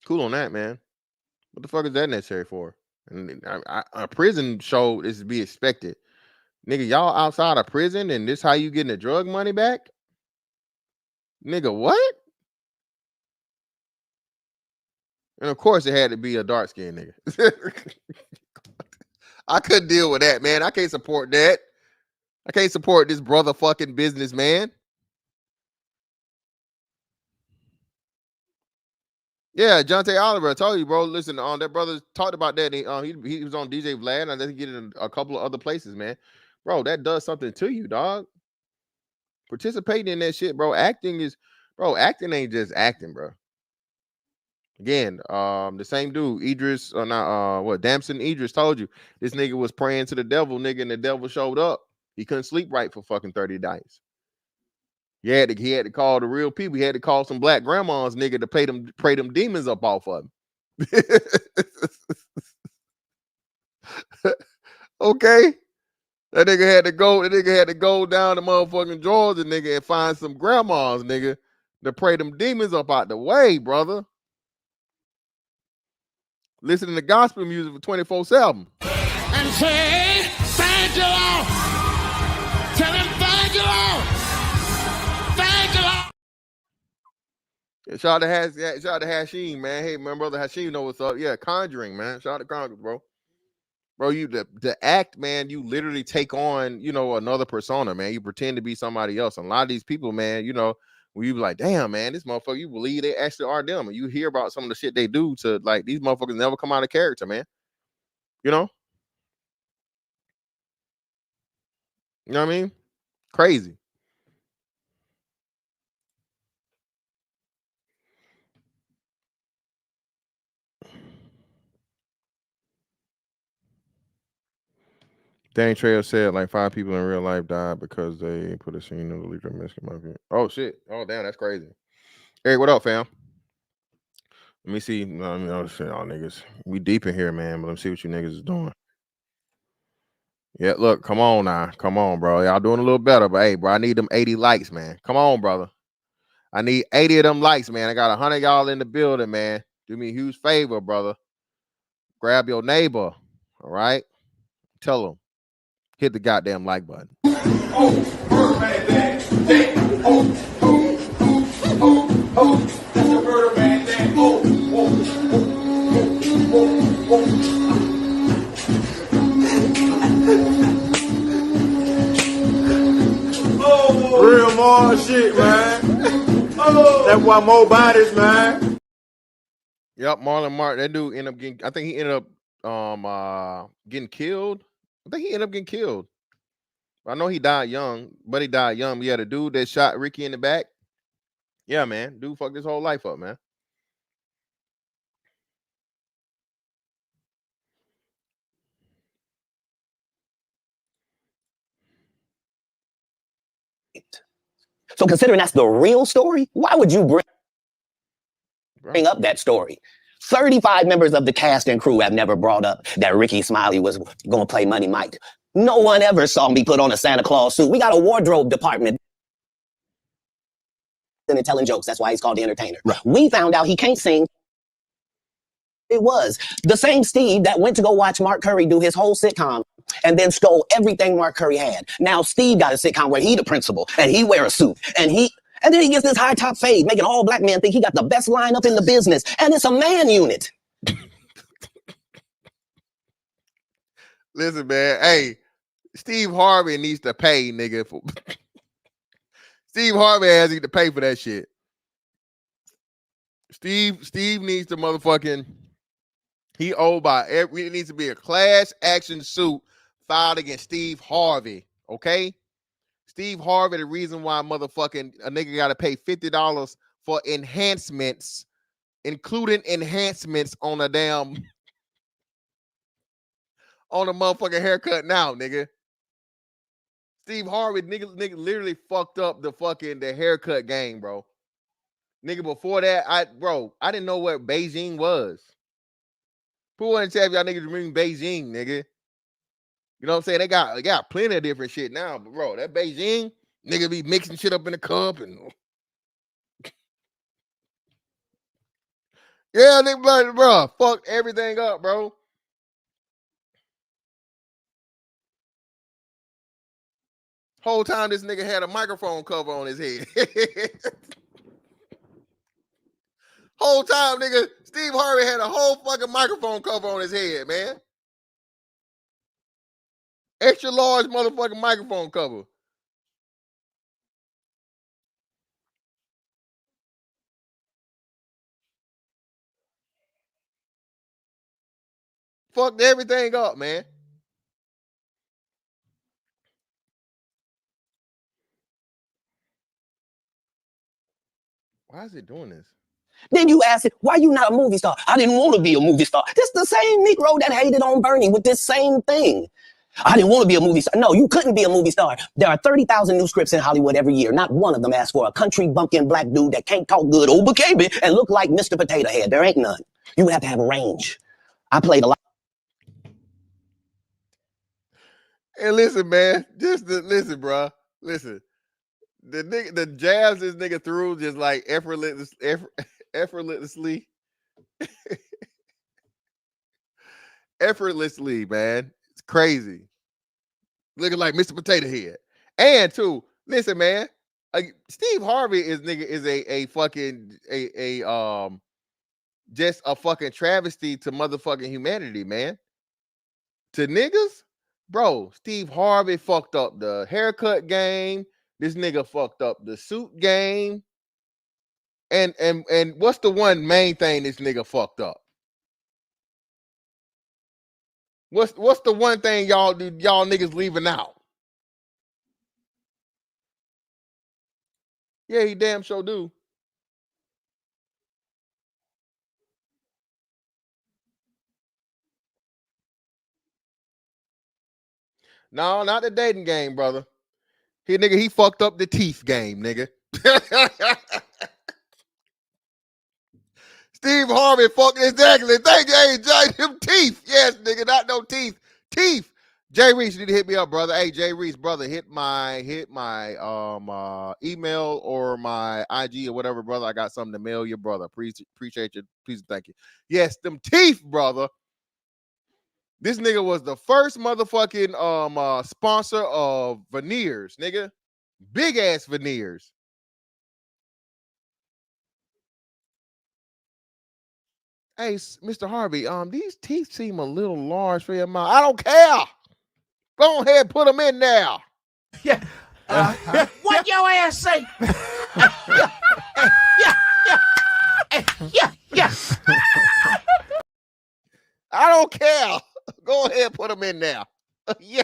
Cool on that, man. What the fuck is that necessary for? And a prison show is to be expected. Nigga, y'all outside of prison and this how you getting the drug money back? Nigga, what? And of course it had to be a dark skinned nigga. I couldn't deal with that, man. I can't support that. I can't support this brother fucking businessman. Yeah, Jonte Oliver, I told you, bro. Listen, that brother talked about that. He was on DJ Vlad, and I think he get in a couple of other places, man. Bro, that does something to you, dog. Participating in that shit, bro. Acting ain't just acting, bro. Again, the same dude, Idris, Damson Idris told you this nigga was praying to the devil, nigga, and the devil showed up. He couldn't sleep right for fucking 30 days. He had to call the real people. He had to call some black grandmas, nigga, to pray them demons up off of him. Okay. That nigga had to go down to motherfucking Georgia, nigga, and find some grandmas, nigga, to pray them demons up out the way, brother. listening to gospel music for 24/7. And say, thank you, Lord. Tell him, thank you, Lord. Thank you, Lord. Shout out to Hashim, man. Hey, my brother Hashim know what's up. Yeah, Conjuring, man. Shout out to Conjuring, bro. Bro, you the act, man, you literally take on, you know, another persona, man. You pretend to be somebody else. And a lot of these people, man, you know, when you be like, damn, man, this motherfucker, you believe they actually are them. And you hear about some of the shit they do to, like, these motherfuckers never come out of character, man. You know? You know what I mean? Crazy. Dang Trail said like 5 people in real life died because they put a scene of the leader Mexican. Oh shit. Oh damn, that's crazy. Eric, what up, fam? Let me see. No, shit, y'all niggas. We deep in here, man, but let me see what you niggas is doing. Yeah, look, come on now. Come on, bro. Y'all doing a little better, but hey, bro, I need them 80 likes, man. Come on, brother. I need 80 of them likes, man. I got 100 y'all in the building, man. Do me a huge favor, brother. Grab your neighbor, all right? Tell them. Hit the goddamn like button. Real more shit, man. That's why more bodies, man. Yep, Marlon Martin. That dude ended up getting, I think he ended up getting killed. I think he ended up getting killed. I know he died young, but he died young. Yeah, the dude that shot Ricky in the back. Yeah, man. Dude fucked his whole life up, man. So considering that's the real story, why would you bring up that story? 35 members of the cast and crew have never brought up that Ricky Smiley was going to play Money Mike. No one ever saw me put on a Santa Claus suit. We got a wardrobe department and telling jokes. That's why he's called the Entertainer. Right. We found out he can't sing. It was the same Steve that went to go watch Mark Curry do his whole sitcom and then stole everything Mark Curry had. Now Steve got a sitcom where he the principal and he wear a suit and then he gets this high top fade, making all black men think he got the best lineup in the business, and it's a man unit. Listen, man. Hey, Steve Harvey needs to pay, nigga. Steve Harvey has to pay for that shit. Steve needs to motherfucking. He owed by every. It needs to be a class action suit filed against Steve Harvey. Okay, Steve Harvey. The reason why motherfucking a nigga got to pay $50 for enhancements, including enhancements on a damn on a motherfucking haircut now, nigga. Steve Harvey, nigga literally fucked up the haircut game, bro. Nigga, before that, I didn't know what Beijing was. Who wouldn't tell y'all niggas remember Beijing, nigga? You know what I'm saying? They got plenty of different shit now, but bro, that Beijing nigga be mixing shit up in the cup and yeah, nigga, bro, fucked everything up, bro. Whole time this nigga had a microphone cover on his head. Whole time, nigga, Steve Harvey had a whole fucking microphone cover on his head, man. Extra large motherfucking microphone cover. Fucked everything up, man. Why is it doing this? Then you ask it, why you not a movie star? I didn't want to be a movie star. This the same Negro that hated on Bernie with this same thing. I didn't want to be a movie star. No, you couldn't be a movie star. There are 30,000 new scripts in Hollywood every year. Not one of them asks for a country bumpkin black dude that can't talk good over KB and look like Mr. Potato Head. There ain't none. You have to have range. I played a lot. Hey, listen, man. Listen, bro. Listen. The jabs this nigga threw just like effortlessly. effortlessly, man. It's crazy. Looking like Mr. Potato Head. And too, listen, man. Steve Harvey is a fucking just a fucking travesty to motherfucking humanity, man. To niggas, bro. Steve Harvey fucked up the haircut game. This nigga fucked up the suit game. And what's the one main thing this nigga fucked up? What's the one thing y'all niggas leaving out? Yeah, he damn sure do. No, not the dating game, brother. He fucked up the teeth game, nigga. Steve Harvey fucking exactly. Thank you, hey, Jay, them teeth. Yes, nigga, not no teeth. Teeth. Jay Reese, you need to hit me up, brother. Hey, Jay Reese, brother, hit my email or my IG or whatever, brother. I got something to mail you, brother. Appreciate you. Please, thank you. Yes, them teeth, brother. This nigga was the first motherfucking sponsor of veneers, nigga. Big ass veneers. Hey, Mr. Harvey, these teeth seem a little large for your mouth. I don't care. Go ahead and put them in there. Yeah. What your ass say? Yeah. I don't care. Go ahead and put them in there. Yeah.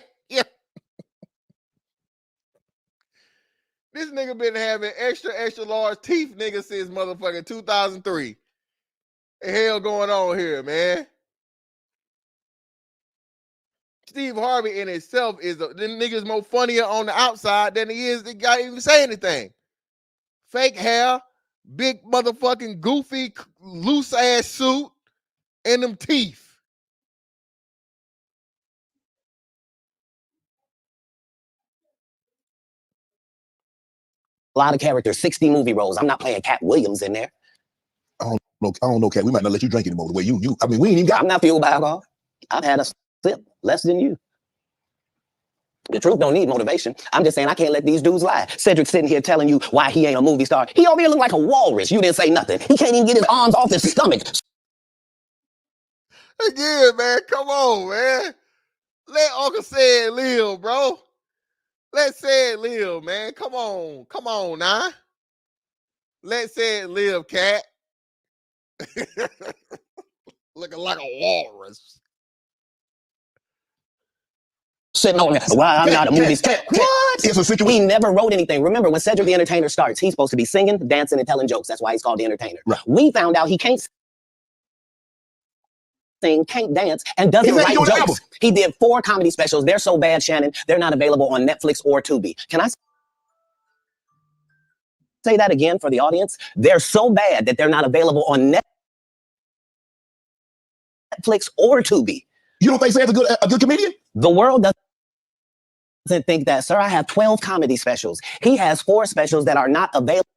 This nigga been having extra large teeth, nigga, since motherfucking 2003. The hell going on here, man? Steve Harvey in itself is the nigga's more funnier on the outside than he is the guy even say anything. Fake hair, big motherfucking goofy loose ass suit, and them teeth. A lot of characters, 60 movie roles. I'm not playing Katt Williams in there. I don't know, Katt. We might not let you drink anymore. The way you. I mean, we ain't even got. I'm not fueled by alcohol. I've had a sip less than you. The truth don't need motivation. I'm just saying I can't let these dudes lie. Cedric sitting here telling you why he ain't a movie star. He over here look like a walrus. You didn't say nothing. He can't even get his arms off his stomach. Again, man, come on, man. Let Uncle say it live, bro. Let's say it live, man. Come on now. Let's say it live, Cat. Looking like a walrus. Sitting on here, why I'm not a movie star. What? It's a situation. He never wrote anything. Remember, when Cedric the Entertainer starts, he's supposed to be singing, dancing, and telling jokes. That's why he's called the Entertainer. Right. We found out he can't sing, can't dance, and doesn't write jokes. He did 4 comedy specials. They're so bad, Shannon, they're not available on Netflix or Tubi. Can I say that again for the audience? They're so bad that they're not available on Netflix or Tubi. You don't think Ced's a good comedian? The world doesn't think that, sir. I have 12 comedy specials. He has 4 specials that are not available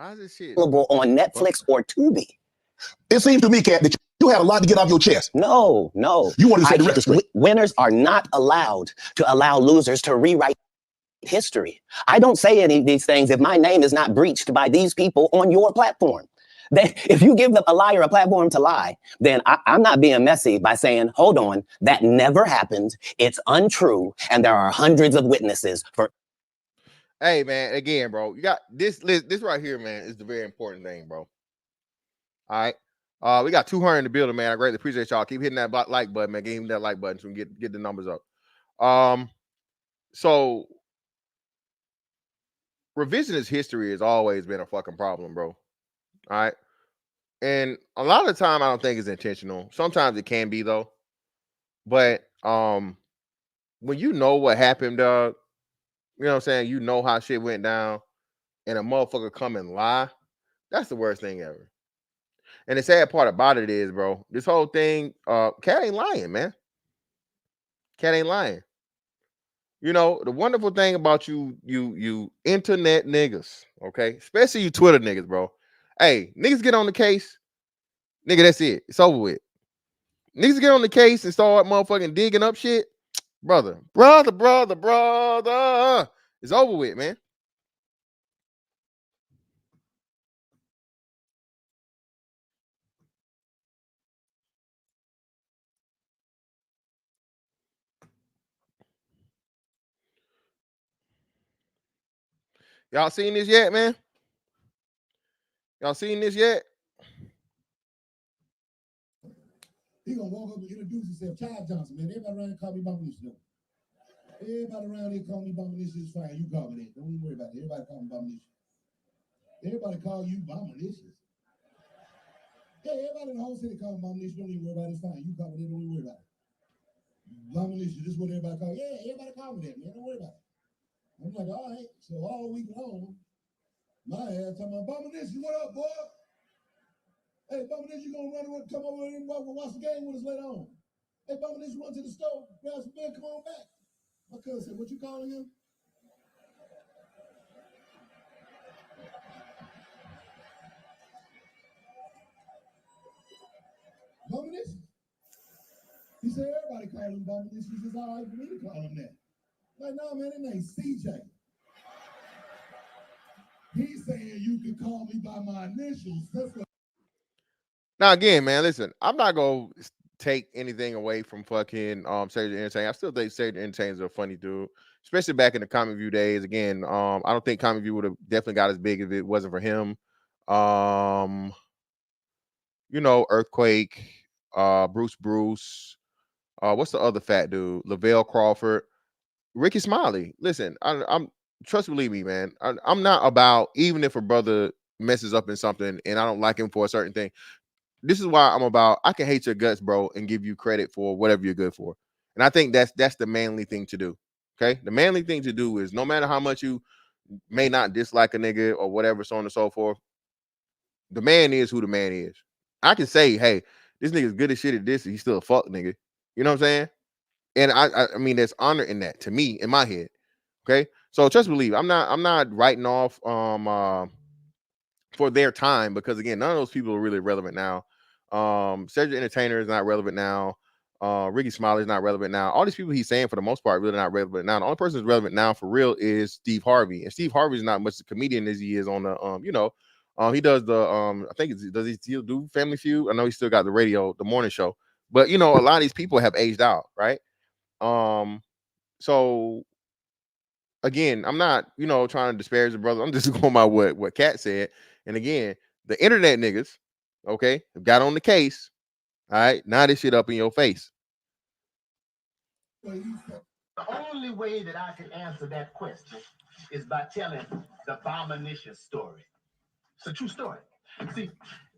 Why is this shit on Netflix or Tubi. It seems to me, Katt, that you had a lot to get off your chest. No. You want to set the record straight. Winners are not allowed to allow losers to rewrite history. I don't say any of these things if my name is not breached by these people on your platform. If you give a liar a platform to lie, then I'm not being messy by saying, hold on, that never happened. It's untrue. And there are hundreds of witnesses for. Hey, man, again, bro, you got this right here, man, is the very important thing, bro. All right. We got 200 in the building, man. I greatly appreciate y'all. Keep hitting that like button, man. Give him that like button so we can get the numbers up. So revisionist history has always been a fucking problem, bro. All right. And a lot of the time I don't think it's intentional. Sometimes it can be though. But when you know what happened, dog, you know what I'm saying? You know how shit went down and a motherfucker come and lie. That's the worst thing ever. And the sad part about it is, bro, this whole thing, Katt ain't lying, man. Katt ain't lying. You know, the wonderful thing about you internet niggas, okay? Especially you Twitter niggas, bro. Hey, niggas get on the case, nigga, that's it. It's over with. Niggas get on the case and start motherfucking digging up shit. Brother. It's over with, man. Y'all seen this yet, man? Y'all seen this yet? He gonna walk up and introduce himself, Chad Johnson, man. Everybody around here call me Bomination. Everybody around here call me Bomination. It's fine. You call me that. Don't even worry about it. Everybody call me Bomination. Everybody call you Bomination. Yeah, everybody in the whole city call me Bomination. Don't even worry about it. It's fine. You call me that. Don't even worry about it. Bomination. This is what everybody call. Yeah, everybody call me that, man. Don't worry about it. I'm like, all right. So all week long, my ass talking about Bomination. What up, boy? Hey, Bomination, you gonna run come over here and watch the game with us later on? Hey, Bomination, run to the store, grab some beer, come on back. My cousin said, what you calling him? Bomination? He said, everybody call him Bomination. He says, all right for me to call him that. Like, no, man, his name's CJ. He's saying you can call me by my initials. That's what. Now again, man, listen, I'm not gonna take anything away from fucking Cedric the Entertainer. I still think Cedric the Entertainer's a funny dude, especially back in the Comic View days. Again, I don't think Comic View would have definitely got as big if it wasn't for him. You know, Earthquake, Bruce, what's the other fat dude? Lavelle Crawford, Ricky Smiley. Listen, I'm believe me, man. I'm not about, even if a brother messes up in something and I don't like him for a certain thing. This is why I'm about, I can hate your guts, bro, and give you credit for whatever you're good for. And I think that's the manly thing to do. Okay. The manly thing to do is, no matter how much you may not dislike a nigga or whatever, so on and so forth, the man is who the man is. I can say, hey, this nigga's good as shit at this, and he's still a fuck nigga. You know what I'm saying? And I mean, there's honor in that to me, in my head. Okay. So just believe I'm not writing off for their time, because again, none of those people are really relevant now. Cedric the Entertainer is not relevant now. Ricky Smiley is not relevant now. All these people he's saying, for the most part, really not relevant now. The only person who's relevant now for real is Steve Harvey, and Steve Harvey is not much a comedian as he is on the he does the I think does he still do Family Feud? I know he still got the radio, the morning show, but a lot of these people have aged out, right? So again, I'm not trying to disparage the brother. I'm just going by what Katt said. And again, the internet niggas, okay, got on the case. All right, now this shit up in your face. The only way that I can answer that question is by telling the Bomination story. It's a true story. See,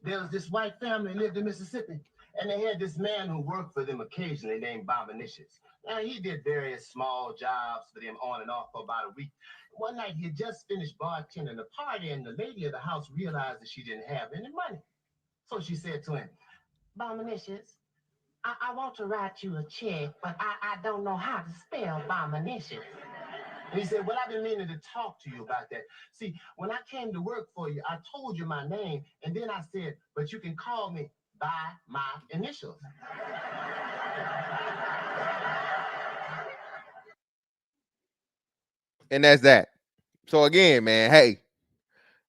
there was this white family lived in Mississippi, and they had this man who worked for them occasionally named Bomination. Now, he did various small jobs for them on and off for about a week. One night, he had just finished bartending a party, and the lady of the house realized that she didn't have any money. So she said to him, Bomination, I want to write you a check, but I don't know how to spell Bomination. And he said, well, I've been meaning to talk to you about that. See, when I came to work for you, I told you my name, and then I said, but you can call me by my initials. And that's that. So again, man, hey,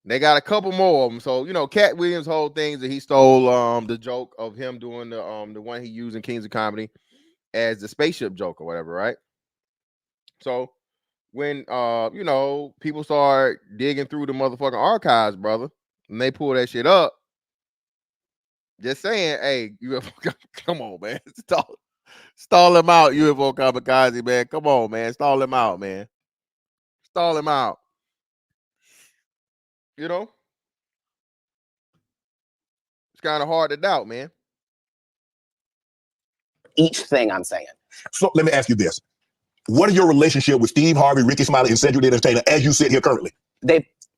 they got a couple more of them. So, Katt Williams' whole thing is that he stole the joke of him doing the one he used in Kings of Comedy as the spaceship joke or whatever, right? So when people start digging through the motherfucking archives, brother, and they pull that shit up, just saying, hey, UFO, come on, man. Stall him out, UFO kamikaze, man. Come on, man. Stall him out, man. Stall him out. It's kind of hard to doubt, man. Each thing I'm saying. So let me ask you this. What is your relationship with Steve Harvey, Ricky Smiley, and Cedric the Entertainer as you sit here currently?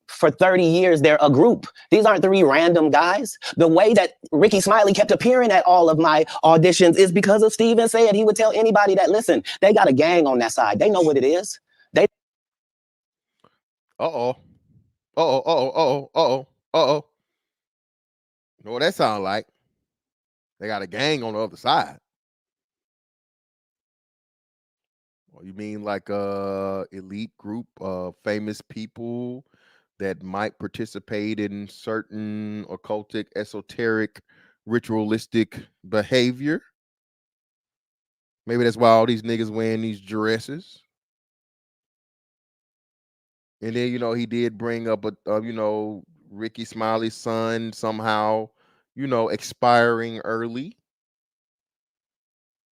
For 30 years, they're a group. These aren't three random guys. The way that Ricky Smiley kept appearing at all of my auditions is because of Steven said he would tell anybody that, listen, they got a gang on that side. They know what it is. Uh-oh. Know what that sound like? They got a gang on the other side. Well, you mean like elite group of famous people that might participate in certain occultic, esoteric, ritualistic behavior? Maybe that's why all these niggas wearing these dresses. And then, you know, he did bring up you know, Ricky Smiley's son somehow, you know, expiring early.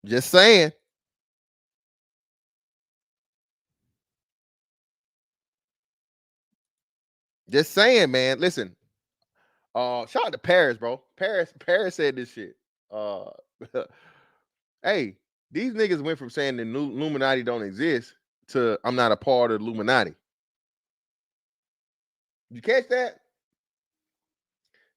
Just saying. Just saying, man. Listen. Shout out to Paris, bro. Paris said this shit. Hey, these niggas went from saying the Illuminati don't exist to I'm not a part of the Illuminati. You catch that?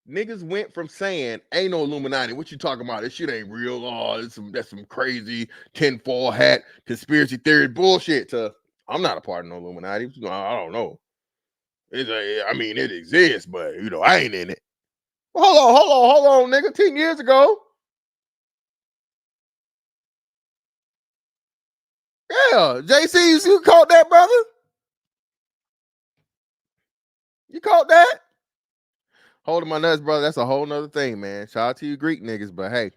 Niggas went from saying ain't no Illuminati. What you talking about? This shit ain't real. Oh, that's some crazy tinfoil hat conspiracy theory bullshit. To I'm not a part of no Illuminati. I don't know. I mean, it exists, but you know, I ain't in it. Hold on, nigga. 10 years ago. Yeah, JC, you caught that, brother? You caught that? Holding my nuts, brother. That's a whole nother thing, man. Shout out to you Greek niggas, but hey,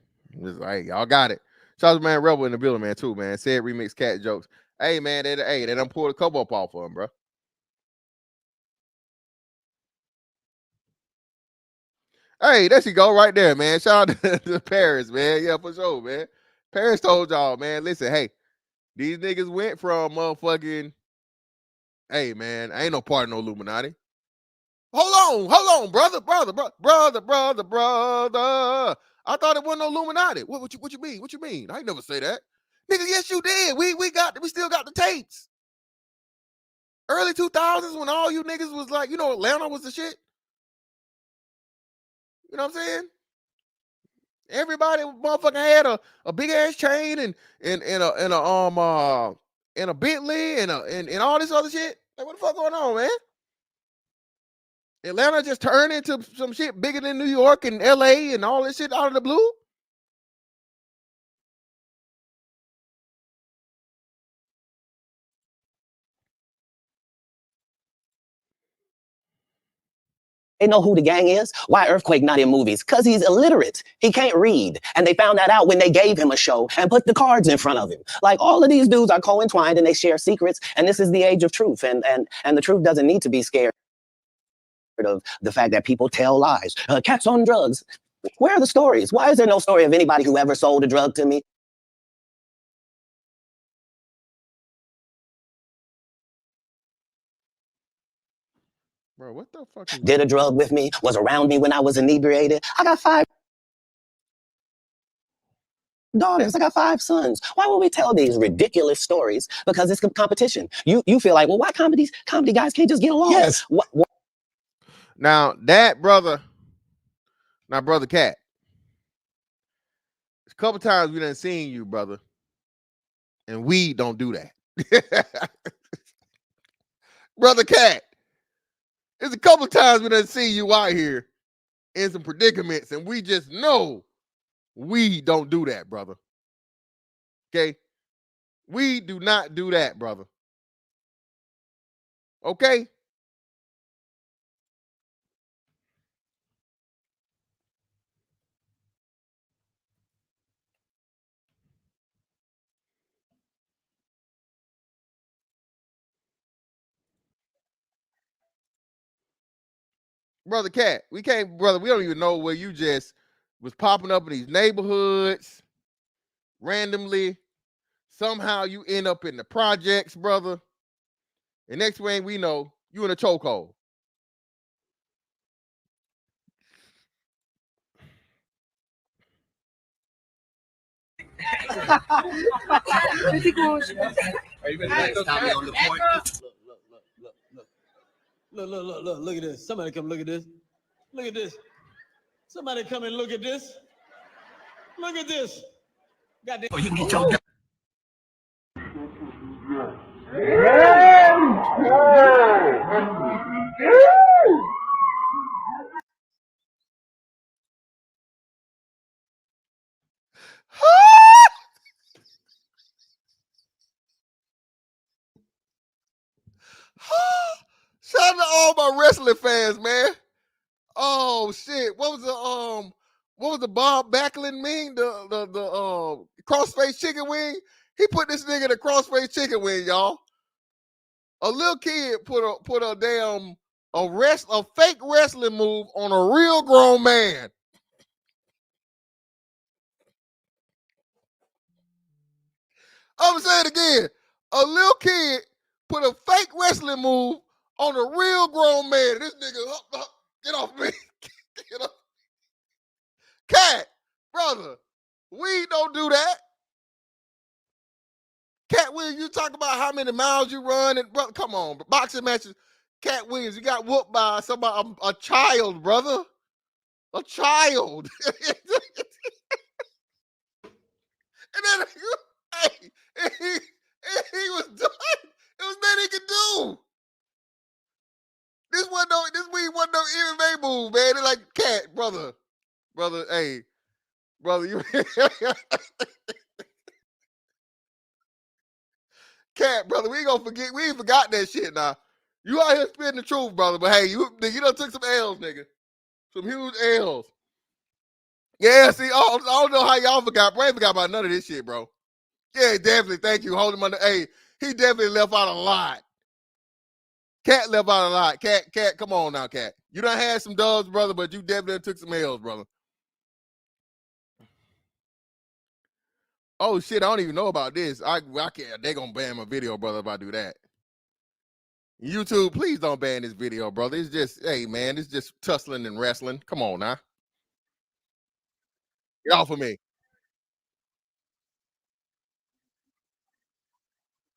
y'all got it. Shout out to man Rebel in the building, man, too, man. Said remix cat jokes. Hey, man, they done pulled a couple up off of him, bro. Hey, there she go right there, man. Shout out to Paris, man. Yeah, for sure, man. Paris told y'all, man, listen, hey, these niggas went from motherfucking, hey, man, I ain't no part of no Illuminati. Hold on, brother. I thought it wasn't no Illuminati. What you mean? What you mean? I ain't never say that. Nigga, yes, you did. We still got the tapes. Early 2000s when all you niggas was like, you know, Atlanta was the shit. You know what I'm saying? Everybody motherfucking had a big ass chain and a Bentley and all this other shit. Like, what the fuck going on, man? Atlanta just turned into some shit bigger than New York and LA and all this shit out of the blue. They know who the gang is. Why Earthquake not in movies? Because he's illiterate. He can't read. And they found that out when they gave him a show and put the cards in front of him. Like, all of these dudes are co-entwined and they share secrets. And this is the age of truth. And the truth doesn't need to be scared of the fact that people tell lies. Cats on drugs. Where are the stories? Why is there no story of anybody who ever sold a drug to me? Bro, what the fuck is Did a drug with me, was around me when I was inebriated. I got 5 daughters. I got 5 sons. Why would we tell these ridiculous stories? Because it's competition. You feel like, well, why comedy guys can't just get along? Yes. What? Now that brother Katt, a couple times we done seen you, brother, and we don't do that. Brother Katt, there's a couple times we done seen you out here in some predicaments, and we just know we don't do that, brother. Okay? We do not do that, brother. Okay? Brother Katt, we don't even know where you just was popping up in these neighborhoods randomly. Somehow you end up in the projects, brother. And next thing we know, you in a chokehold. Are you ready to stop me on the point? Look at this. Somebody come look at this. Look at this. Somebody come and look at this. Look at this. Goddamn. Oh, you can get your Shout out to all my wrestling fans, man. Oh shit! What was the Bob Backlund meme? The crossface chicken wing. He put this nigga in a crossface chicken wing, y'all. A little kid put a fake wrestling move on a real grown man. I'm gonna say it again. A little kid put a fake wrestling move on a real grown man. This nigga, get off me. Get off. Katt, brother, we don't do that. Katt Williams, you talk about how many miles you run, and brother, come on, boxing matches. Katt Williams, you got whooped by somebody, a child, brother, a child. And then he was done. It was nothing he could do. This wasn't no MMA move, man. They're like, Katt, brother, hey, brother, you Katt, brother, we ain't gonna forget. We ain't forgot that shit now. You out here spitting the truth, brother. But hey, you done took some L's, nigga. Some huge L's. Yeah, see, I don't know how y'all forgot. Bro, I ain't forgot about none of this shit, bro. Yeah, definitely. Thank you. Hold him under. Hey, he definitely left out a lot. Katt left out a lot. Katt, come on now, Katt. You done had some dubs, brother, but you definitely took some L's, brother. Oh shit, I don't even know about this. I can't. They gonna ban my video, brother, if I do that. YouTube, please don't ban this video, brother. It's just, hey man, it's just tussling and wrestling. Come on now. Get off of me.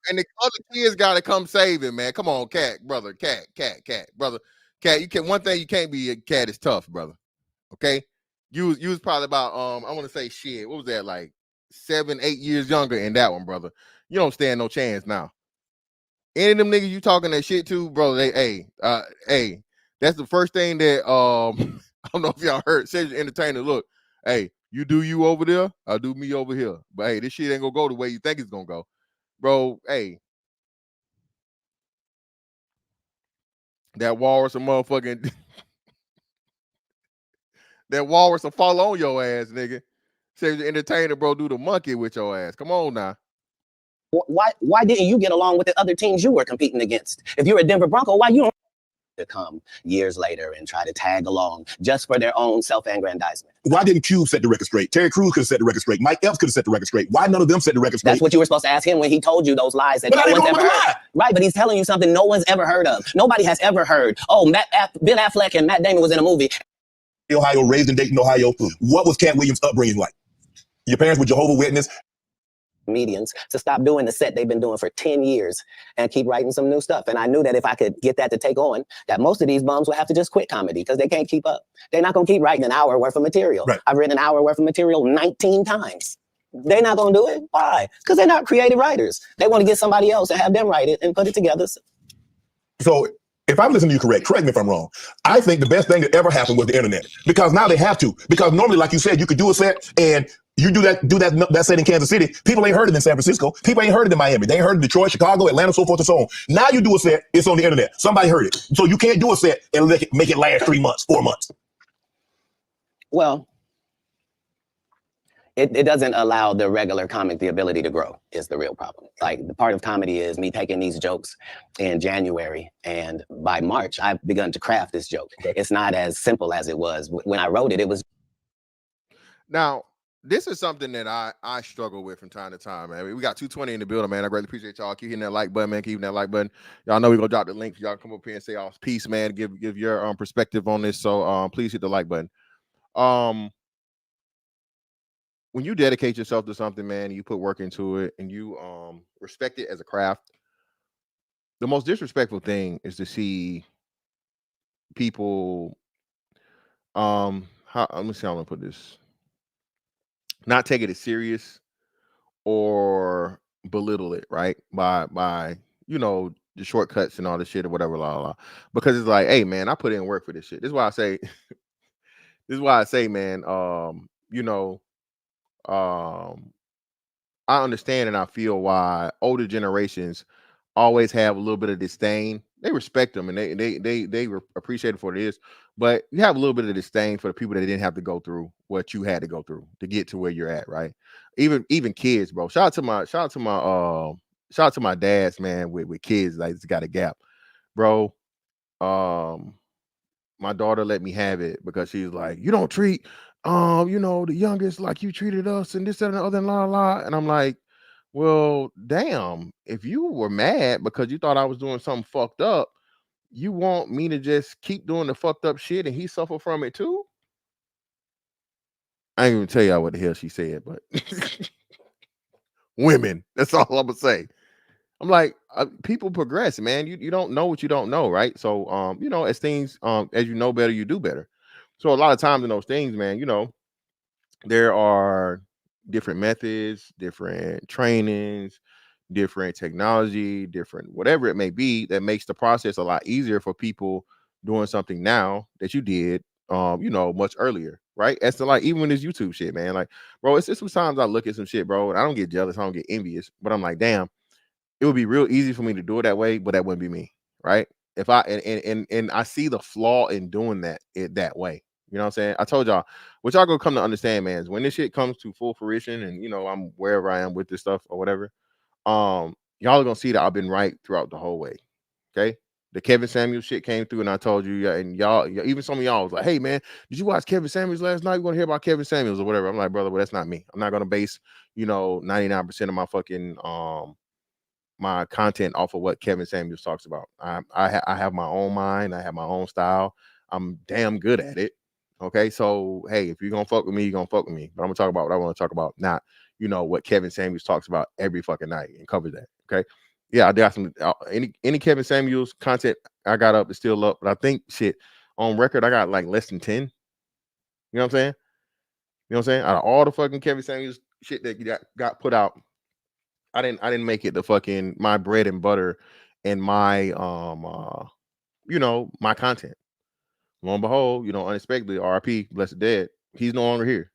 And the other kids gotta come save him, man. Come on, Katt, brother. Katt, brother. Katt, you can one thing you can't be a Katt is tough, brother. Okay? You was probably about I want to say shit. What was that, like 7, 8 years younger in that one, brother? You don't stand no chance now. Any of them niggas you talking that shit to, bro, hey, that's the first thing that I don't know if y'all heard Cedric the Entertainer. Look, hey, you do you over there, I'll do me over here. But hey, this shit ain't gonna go the way you think it's gonna go. Bro, hey. That walrus a motherfucking that walrus will fall on your ass, nigga. Cedric the Entertainer, bro, do the monkey with your ass. Come on now. Why didn't you get along with the other teams you were competing against? If you're a Denver Bronco, why you don't to come years later and try to tag along just for their own self-aggrandizement? Why didn't Q set the record straight? Terry Crews could have set the record straight. Mike Epps could have set the record straight. Why none of them set the record straight? That's what you were supposed to ask him when he told you those lies that no one's ever heard. Right, but he's telling you something no one's ever heard of. Nobody has ever heard. Oh, Ben Affleck and Matt Damon was in a movie. Ohio, raised in Dayton, Ohio. What was Katt Williams' upbringing like? Your parents were Jehovah's Witness. Comedians to stop doing the set they've been doing for 10 years and keep writing some new stuff. And I knew that if I could get that to take on, that most of these bums would have to just quit comedy because they can't keep up. They're not going to keep writing an hour worth of material. Right. I've written an hour worth of material 19 times. They're not going to do it. Why? Because they're not creative writers. They want to get somebody else and have them write it and put it together. So if I'm listening to you correct me if I'm wrong. I think the best thing that ever happened was the internet, because now they have to. Because normally, like you said, you could do a set and you do that set in Kansas City. People ain't heard it in San Francisco. People ain't heard it in Miami. They ain't heard it in Detroit, Chicago, Atlanta, so forth and so on. Now you do a set, it's on the internet. Somebody heard it. So you can't do a set and make it last 3 months, 4 months. Well, it doesn't allow the regular comic the ability to grow is the real problem. Like, the part of comedy is me taking these jokes in January, and by March, I've begun to craft this joke. Okay. It's not as simple as it was. When I wrote it, it was... Now, this is something that I struggle with from time to time, man. We got 220 in the building, man. I greatly appreciate y'all. Keep hitting that like button, man. Keep hitting that like button. Y'all know we're going to drop the link. Y'all come up here and say y'all's peace, man. Give your perspective on this. So please hit the like button. When you dedicate yourself to something, man, you put work into it and you respect it as a craft, the most disrespectful thing is to see people, let me see how I'm gonna put this, not take it as serious or belittle it, right? By you know, the shortcuts and all this shit or whatever, because it's like, hey man, I put in work for this shit. This is why I say, man, you know, I understand and I feel why older generations always have a little bit of disdain. They respect them and they appreciate it for what it is, but you have a little bit of disdain for the people that didn't have to go through what you had to go through to get to where you're at, right? Even kids, bro. Shout out to my dads, man, with kids. Like, it's got a gap, bro. My daughter let me have it because she's like, you don't treat the youngest like you treated us and this and the other and la. And I'm like, well, damn, if you were mad because you thought I was doing something fucked up, you want me to just keep doing the fucked up shit and he suffer from it too? I ain't even tell y'all what the hell she said, but women, that's all I'm gonna say. I'm like, people progress, man. You don't know what you don't know, right? So as things as you know better, you do better. So a lot of times in those things, man, there are different methods, different trainings, different technology, different whatever it may be that makes the process a lot easier for people doing something now that you did much earlier, right? As to, like, even with this YouTube shit, man, like, bro, it's just sometimes I look at some shit, bro, and I don't get jealous, I don't get envious, but I'm like, damn, it would be real easy for me to do it that way, but that wouldn't be me, right? If I and I see the flaw in doing that way. You know what I'm saying? I told y'all, what y'all gonna come to understand, man, is when this shit comes to full fruition and I'm wherever I am with this stuff or whatever, y'all are gonna see that I've been right throughout the whole way. Okay. The Kevin Samuels shit came through, and I told you, and y'all, even some of y'all was like, hey man, did you watch Kevin Samuels last night? You want to hear about Kevin Samuels or whatever? I'm like, brother, well, that's not me. I'm not gonna base 99% of my fucking my content off of what Kevin Samuels talks about. I have my own mind. I have my own style. I'm damn good at it. Okay, so hey, if you're gonna fuck with me, you're gonna fuck with me. But I'm gonna talk about what I want to talk about, not what Kevin Samuels talks about every fucking night and covers that. Okay, yeah, I got some any Kevin Samuels content I got up is still up, but I think shit on record I got like less than 10. You know what I'm saying? You know what I'm saying? Out of all the fucking Kevin Samuels shit that got put out, I didn't make it the fucking my bread and butter and my my content. Lo and behold, unexpectedly, RIP, blessed dead, he's no longer here.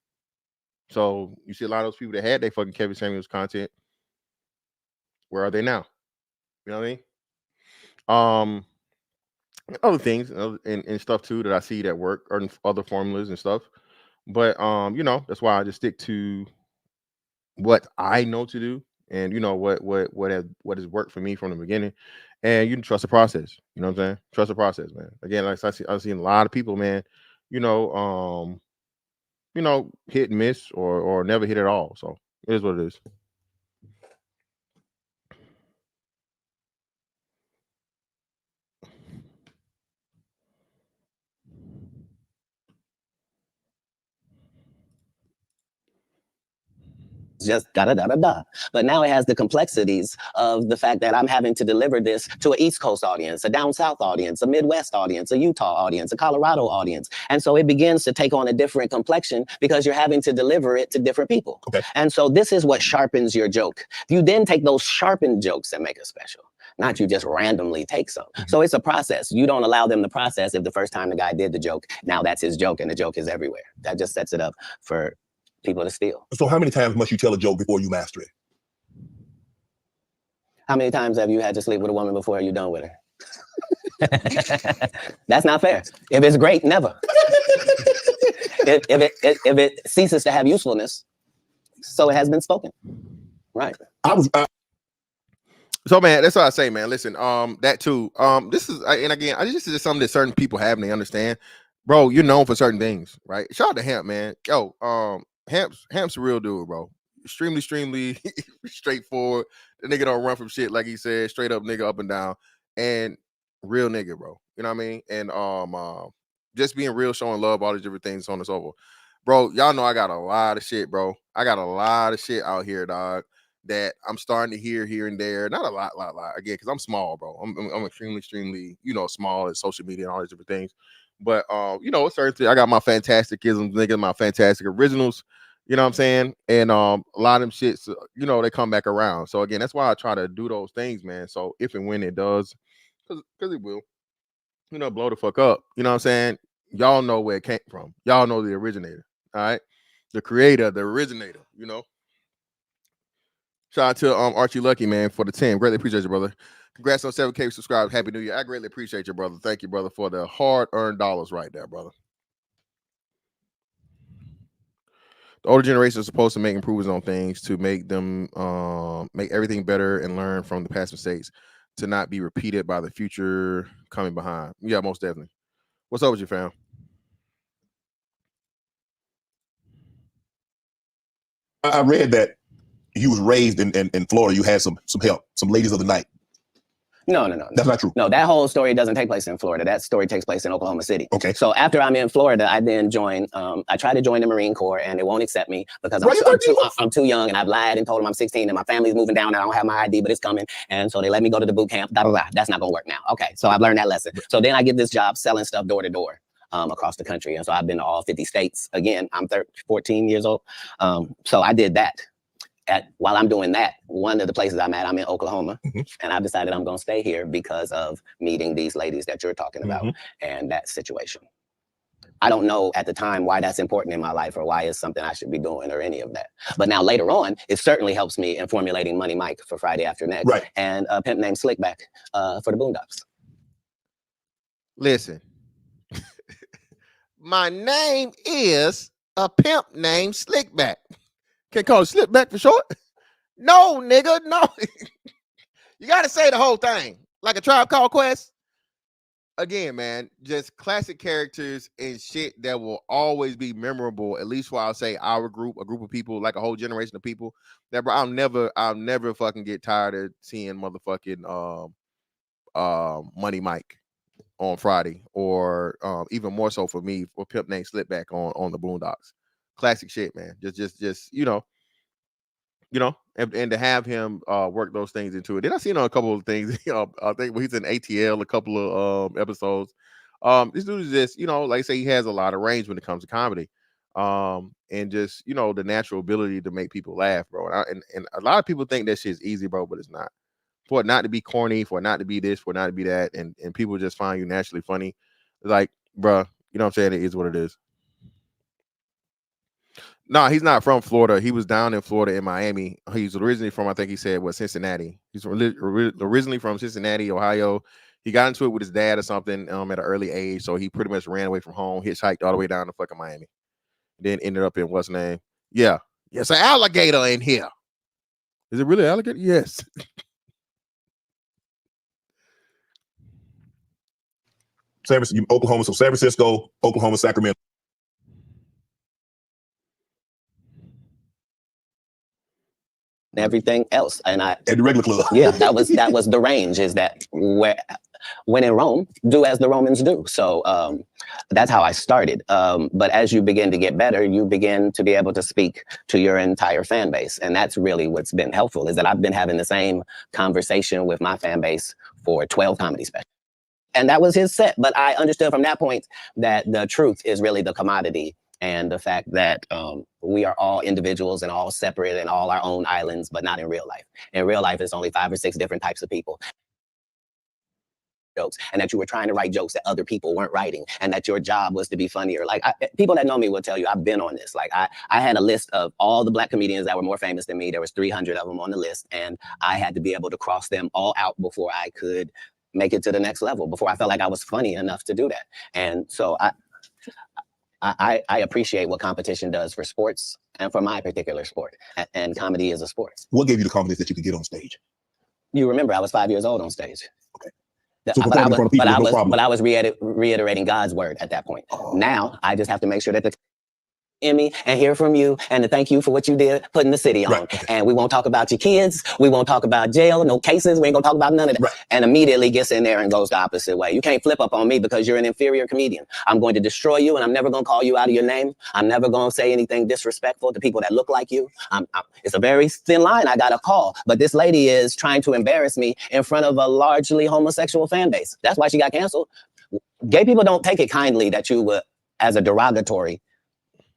So you see a lot of those people that had their fucking Kevin Samuels content. Where are they now? You know what I mean? Other things and stuff too that I see that work, or other formulas and stuff. But that's why I just stick to what I know to do, and what has worked for me from the beginning. And you can trust the process. You know what I'm saying? Trust the process, man. Again, like I've seen a lot of people, man, hit and miss or never hit at all. So it is what it is. Just da-da-da-da-da. But now it has the complexities of the fact that I'm having to deliver this to an East Coast audience, a down South audience, a Midwest audience, a Utah audience, a Colorado audience. And so it begins to take on a different complexion because you're having to deliver it to different people. Okay. And so this is what sharpens your joke. You then take those sharpened jokes and make it special. Not you just randomly take some. So it's a process. You don't allow them to process if the first time the guy did the joke, now that's his joke and the joke is everywhere. That just sets it up for people to steal. So how many times must you tell a joke before you master it? How many times have you had to sleep with a woman before you're done with her? That's not fair. If it's great, never. if it ceases to have usefulness, so it has been spoken. Right. So man, that's what I say, man. Listen, that too. This is, and again, this is just something that certain people have and they understand. Bro, you're known for certain things, right? Shout out to Hamp, man. Yo, Hamp's a real dude, bro. Extremely straightforward. The nigga don't run from shit, like he said, straight up nigga, up and down, and real nigga, bro. You know what I mean? And just being real, showing love, all these different things, so on and so forth. Bro, y'all know I got a lot of shit, bro. I got a lot of shit out here, dog, that I'm starting to hear here and there. Not a lot. Again, because I'm small, bro. I'm extremely, small at social media and all these different things. But certainly I got my fantasticisms, niggas, my fantastic originals, you know what I'm saying? And a lot of them shits, they come back around. So again, that's why I try to do those things, man. So if and when it does, because it will, blow the fuck up. You know what I'm saying? Y'all know where it came from. Y'all know the originator. All right. The creator, the originator, Shout out to Archie Lucky, man, for the 10. Greatly appreciate you, brother. Congrats on 7K subscribers. Happy New Year. I greatly appreciate you, brother. Thank you, brother, for the hard-earned dollars right there, brother. The older generation is supposed to make improvements on things to make them make everything better and learn from the past mistakes to not be repeated by the future coming behind. Yeah, most definitely. What's up with you, fam? I read that you was raised in Florida. You had some help, some ladies of the night. No. That's not true. No, that whole story doesn't take place in Florida. That story takes place in Oklahoma City. Okay. So after I'm in Florida, I then join, I tried to join the Marine Corps and they won't accept me because I'm too young and I've lied and told them I'm 16 and my family's moving down and I don't have my ID, but it's coming. And so they let me go to the boot camp. That's not going to work now. Okay. So I've learned that lesson. So then I get this job selling stuff door to door across the country. And so I've been to all 50 states. Again, I'm 14 years old. So I did that. While I'm doing that, one of the places I'm in Oklahoma, and I've decided I'm going to stay here because of meeting these ladies that you're talking about and that situation. I don't know at the time why that's important in my life or why it's something I should be doing or any of that. But now later on, it certainly helps me in formulating Money Mike for Friday After Next and a pimp named Slickback for the Boondocks. Listen, my name is a pimp named Slickback. Can't call it Slickback for short? No, nigga, no. You got to say the whole thing. Like a Tribe Called Quest. Again, man, just classic characters and shit that will always be memorable, at least for, I'll say, our group, a group of people, like a whole generation of people. That, bro, I'll never fucking get tired of seeing motherfucking Money Mike on Friday, or even more so for me, for pimp named Slickback on the Boondocks. Classic shit, man. Just you know, and to have him work those things into it. Then I seen a couple of things. I think when he's in ATL, a couple of episodes. This dude is just, like I say, he has a lot of range when it comes to comedy, and just the natural ability to make people laugh, bro. And a lot of people think that shit's easy, bro, but it's not. For it not to be corny, for it not to be this, for it not to be that, and people just find you naturally funny. Like, bro, you know what I'm saying? It is what it is. No, he's not from Florida. He was down in Florida in Miami. He's originally from, I think he said, Cincinnati. He's originally from Cincinnati, Ohio. He got into it with his dad or something at an early age, so he pretty much ran away from home, hitchhiked all the way down to fucking Miami. Then ended up in what's name? Yeah. Yes, an alligator in here. Is it really an alligator? Yes. Oklahoma, so San Francisco, Oklahoma, Sacramento. Everything else, and I at the regular club. Yeah, that was the range. Is that when in Rome, do as the Romans do. So that's how I started. But as you begin to get better, you begin to be able to speak to your entire fan base, and that's really what's been helpful. Is that I've been having the same conversation with my fan base for 12 comedy specials. And that was his set. But I understood from that point that the truth is really the commodity, and the fact that we are all individuals and all separate and all our own islands, but not in real life. In real life, it's only 5 or 6 different types of people. Jokes, and that you were trying to write jokes that other people weren't writing, and that your job was to be funnier. Like, people that know me will tell you I've been on this. Like, I had a list of all the Black comedians that were more famous than me. There was 300 of them on the list, and I had to be able to cross them all out before I could make it to the next level, before I felt like I was funny enough to do that. And so I appreciate what competition does for sports and for my particular sport. And comedy is a sport. What gave you the confidence that you could get on stage? You remember, I was 5 years old on stage. Okay. So but I was reiterating God's word at that point. Oh. Now I just have to make sure that the in me and hear from you and to thank you for what you did putting the city on. Right, okay. And we won't talk about your kids. We won't talk about jail, no cases. We ain't gonna talk about none of that. Right. And immediately gets in there and goes the opposite way. You can't flip up on me because you're an inferior comedian. I'm going to destroy you, and I'm never gonna call you out of your name. I'm never gonna say anything disrespectful to people that look like you. It's a very thin line I gotta call, but this lady is trying to embarrass me in front of a largely homosexual fan base. That's why she got canceled. Gay people don't take it kindly that you would, as a derogatory,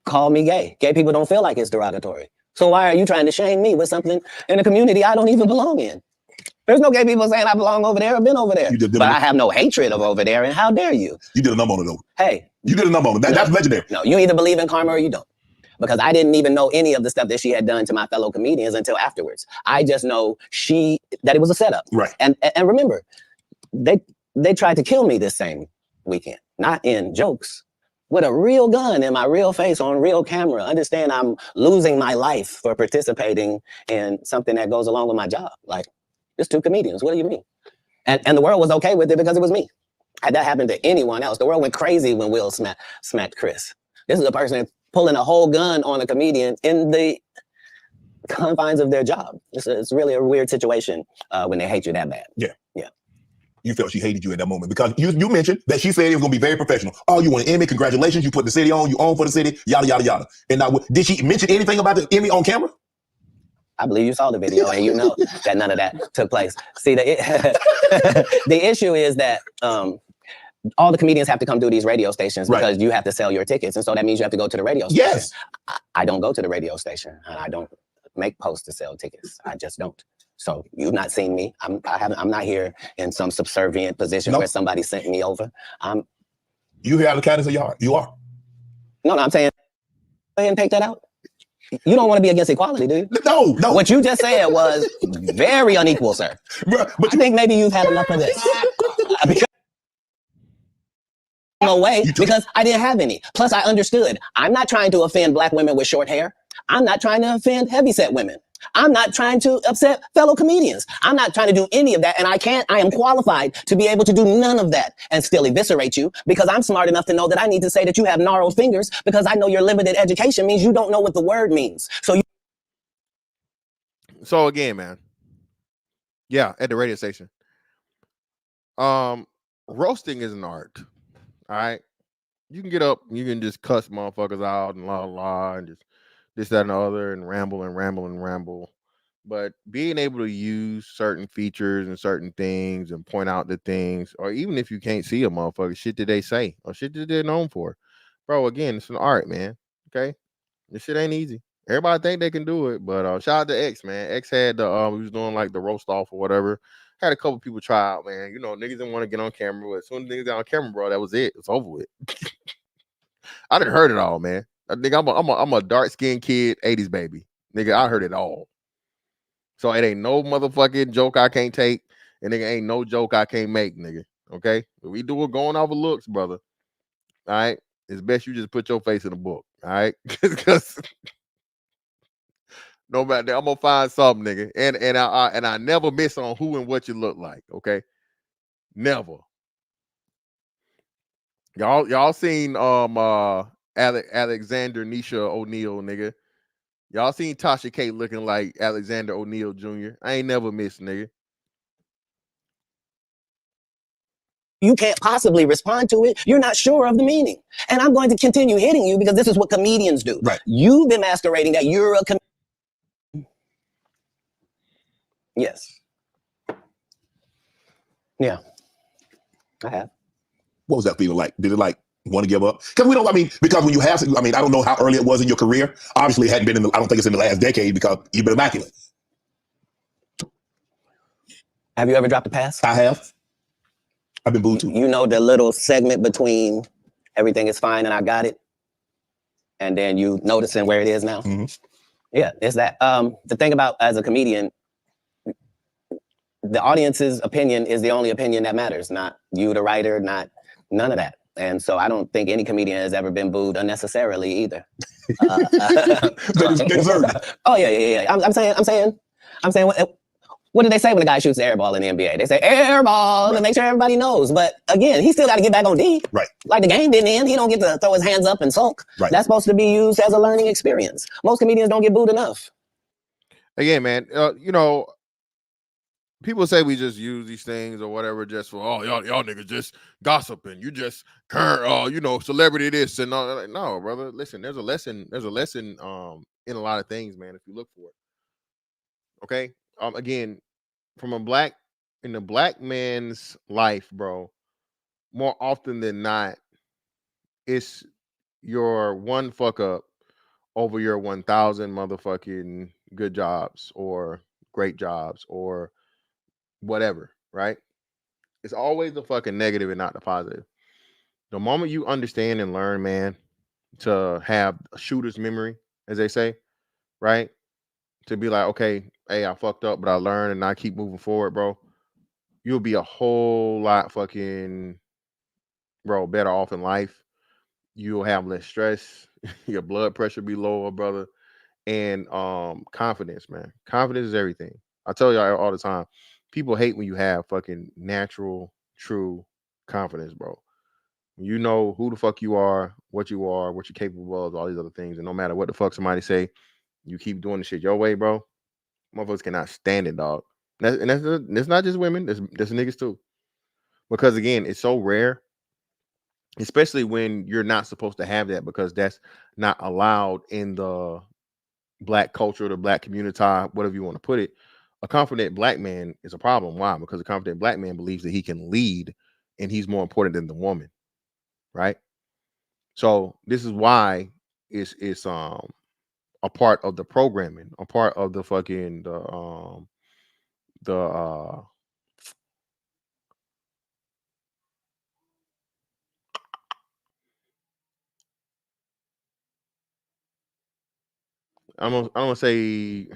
call me gay. Gay people don't feel like it's derogatory. So why are you trying to shame me with something in a community I don't even belong in? There's no gay people saying I belong over there or been over there. But I have no hatred of over there, and how dare you? You did a number on it, though. Hey. You did a number on it. That's legendary. No, you either believe in karma or you don't. because I didn't even know any of the stuff that she had done to my fellow comedians until afterwards. I just know that it was a setup. Right. And remember, they tried to kill me this same weekend, not in jokes, with a real gun in my real face on real camera. Understand, I'm losing my life for participating in something that goes along with my job. Like, it's 2 comedians. What do you mean? And the world was okay with it because it was me. Had that happened to anyone else, the world went crazy when Will smacked Chris. This is a person pulling a whole gun on a comedian in the confines of their job. It's really a weird situation when they hate you that bad. Yeah. Yeah. You felt she hated you at that moment because you mentioned that she said it was going to be very professional. Oh, you won an Emmy. Congratulations. You put the city on. You own for the city. Yada, yada, yada. And now, did she mention anything about the Emmy on camera? I believe you saw the video and you know that none of that took place. See, the issue is that all the comedians have to come do these radio stations because you have to sell your tickets. And so that means you have to go to the radio station. Yes. I don't go to the radio station and I don't make posts to sell tickets. I just don't. So you've not seen me. I'm not here in some subservient position where somebody sent me over. You have the kindness of your heart. You are. No, I'm saying, go ahead and take that out. You don't want to be against equality, do you? No. What you just said was very unequal, sir. But I think maybe you've had enough of this. No way, because I didn't have any. Plus, I understood. I'm not trying to offend Black women with short hair. I'm not trying to offend heavyset women. I'm not trying to upset fellow comedians. I'm not trying to do any of that. And I am qualified to be able to do none of that and still eviscerate you because I'm smart enough to know that I need to say that you have gnarled fingers because I know your limited education means you don't know what the word means. So again, man. Yeah, at the radio station. Roasting is an art. All right. You can get up, you can just cuss motherfuckers out and la and just this, that, and the other, and ramble. But being able to use certain features and certain things and point out the things, or even if you can't see a motherfucker, shit that they say or shit that they're known for, bro, again, it's an art, man. Okay. This shit ain't easy. Everybody think they can do it, but shout out to X, man. X had the he was doing like the roast off or whatever. Had a couple people try out, man. You know, niggas didn't want to get on camera, but as soon as niggas got on camera, bro, that was it. It's over with. I done heard it all, man. I think I'm a dark skinned kid, 80s baby. Nigga, I heard it all. So it ain't no motherfucking joke I can't take, and nigga ain't no joke I can't make, nigga. Okay? If we do it going off of looks, brother. All right. It's best you just put your face in the book. All right. Because no matter, I'm gonna find something, nigga. And I never miss on who and what you look like. Okay. Never. Y'all seen Alexander Nisha O'Neal, nigga. Y'all seen Tasha K looking like Alexander O'Neal Jr. I ain't never missed, nigga. You can't possibly respond to it. You're not sure of the meaning. And I'm going to continue hitting you because this is what comedians do. Right. You've been masquerading that you're a comedian. Yes. Yeah. I have. What was that feeling like? Did it like want to give up? Because we don't, because when you have, I don't know how early it was in your career. Obviously, it hadn't been I don't think it's in the last decade because you've been immaculate. Have you ever dropped a pass? I have. I've been booed too. You know the little segment between everything is fine and I got it, and then you noticing where it is now? Mm-hmm. Yeah, it's that. The thing about as a comedian, the audience's opinion is the only opinion that matters, not you, the writer, not none of that. And so I don't think any comedian has ever been booed unnecessarily either. They deserve it. Oh yeah. I'm saying, what do they say when a guy shoots the air ball in the NBA? They say air ball to make sure everybody knows. But again, he still got to get back on D. Right. Like the game didn't end. He don't get to throw his hands up and sulk. Right. That's supposed to be used as a learning experience. Most comedians don't get booed enough. Again, man, people say we just use these things or whatever just for y'all niggas just gossiping. You just celebrity this and all. No, brother. Listen, there's a lesson in a lot of things, man, if you look for it. Okay. Again, in the black man's life, bro, more often than not, it's your one fuck up over your 1,000 motherfucking good jobs or great jobs or whatever, right? It's always the fucking negative and not the positive. The moment you understand and learn, man, to have a shooter's memory, as they say, right? To be like, okay, hey, I fucked up, but I learned and I keep moving forward, bro. You'll be a whole lot fucking, bro, better off in life. You'll have less stress. Your blood pressure be lower, brother. And confidence, man. Confidence is everything. I tell y'all all the time. People hate when you have fucking natural, true confidence, bro. You know who the fuck you are, what you're capable of, all these other things. And no matter what the fuck somebody say, you keep doing the shit your way, bro. Motherfuckers cannot stand it, dog. That's not just women. That's niggas too. Because again, it's so rare, especially when you're not supposed to have that, because that's not allowed in the black culture, the black community, whatever you want to put it. A confident black man is a problem. Why? Because a confident black man believes that he can lead and he's more important than the woman, right? So this is why it's a part of the programming, a part of the fucking I'm gonna say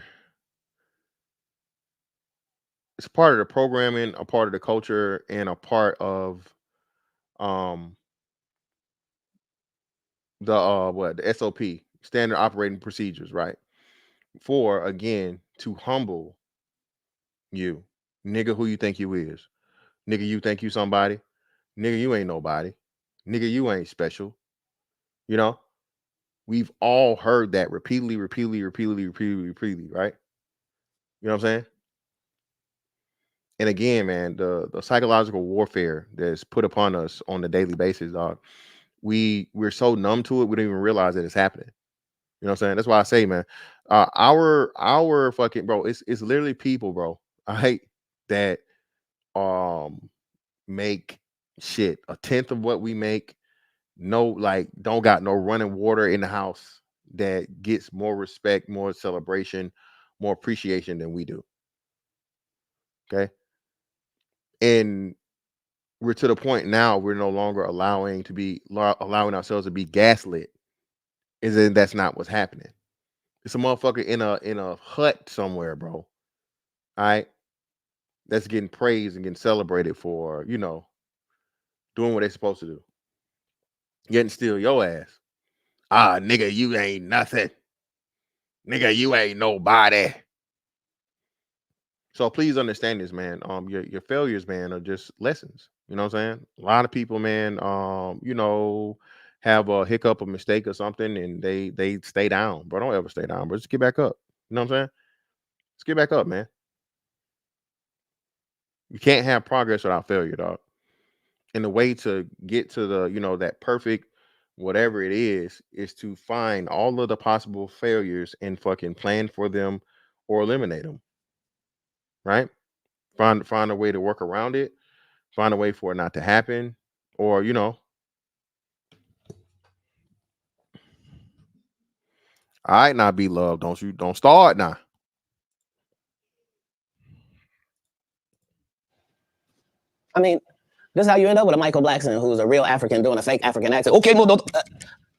it's part of the programming, a part of the culture, and a part of the SOP, standard operating procedures, right? For again to humble you, nigga, who you think you is, nigga, you think you somebody, nigga, you ain't nobody, nigga, you ain't special. You know, we've all heard that repeatedly, right? You know what I'm saying? And again, man, the psychological warfare that's put upon us on a daily basis, dog. We're so numb to it, we don't even realize that it's happening. You know what I'm saying? That's why I say, man, our fucking bro, it's literally people, bro. I hate that make shit a tenth of what we make. No, like, don't got no running water in the house that gets more respect, more celebration, more appreciation than we do. Okay. And we're to the point now we're no longer allowing ourselves to be gaslit. Is that that's not what's happening. It's a motherfucker in a hut somewhere, bro. All right. That's getting praised and getting celebrated for, you know, doing what they're supposed to do. Getting still your ass. Ah, nigga, you ain't nothing. Nigga, you ain't nobody. So please understand this, man. Your failures, man, are just lessons. You know what I'm saying? A lot of people, man, you know, have a hiccup, a mistake or something, and they stay down. Bro, don't ever stay down, bro. Just get back up. You know what I'm saying? Just get back up, man. You can't have progress without failure, dog. And the way to get to the, you know, that perfect whatever it is to find all of the possible failures and fucking plan for them or eliminate them. Right? Find a way to work around it. Find a way for it not to happen. Or, you know. All right, now be loved. Don't start now. I mean, this is how you end up with a Michael Blackson who's a real African doing a fake African accent. Okay, well,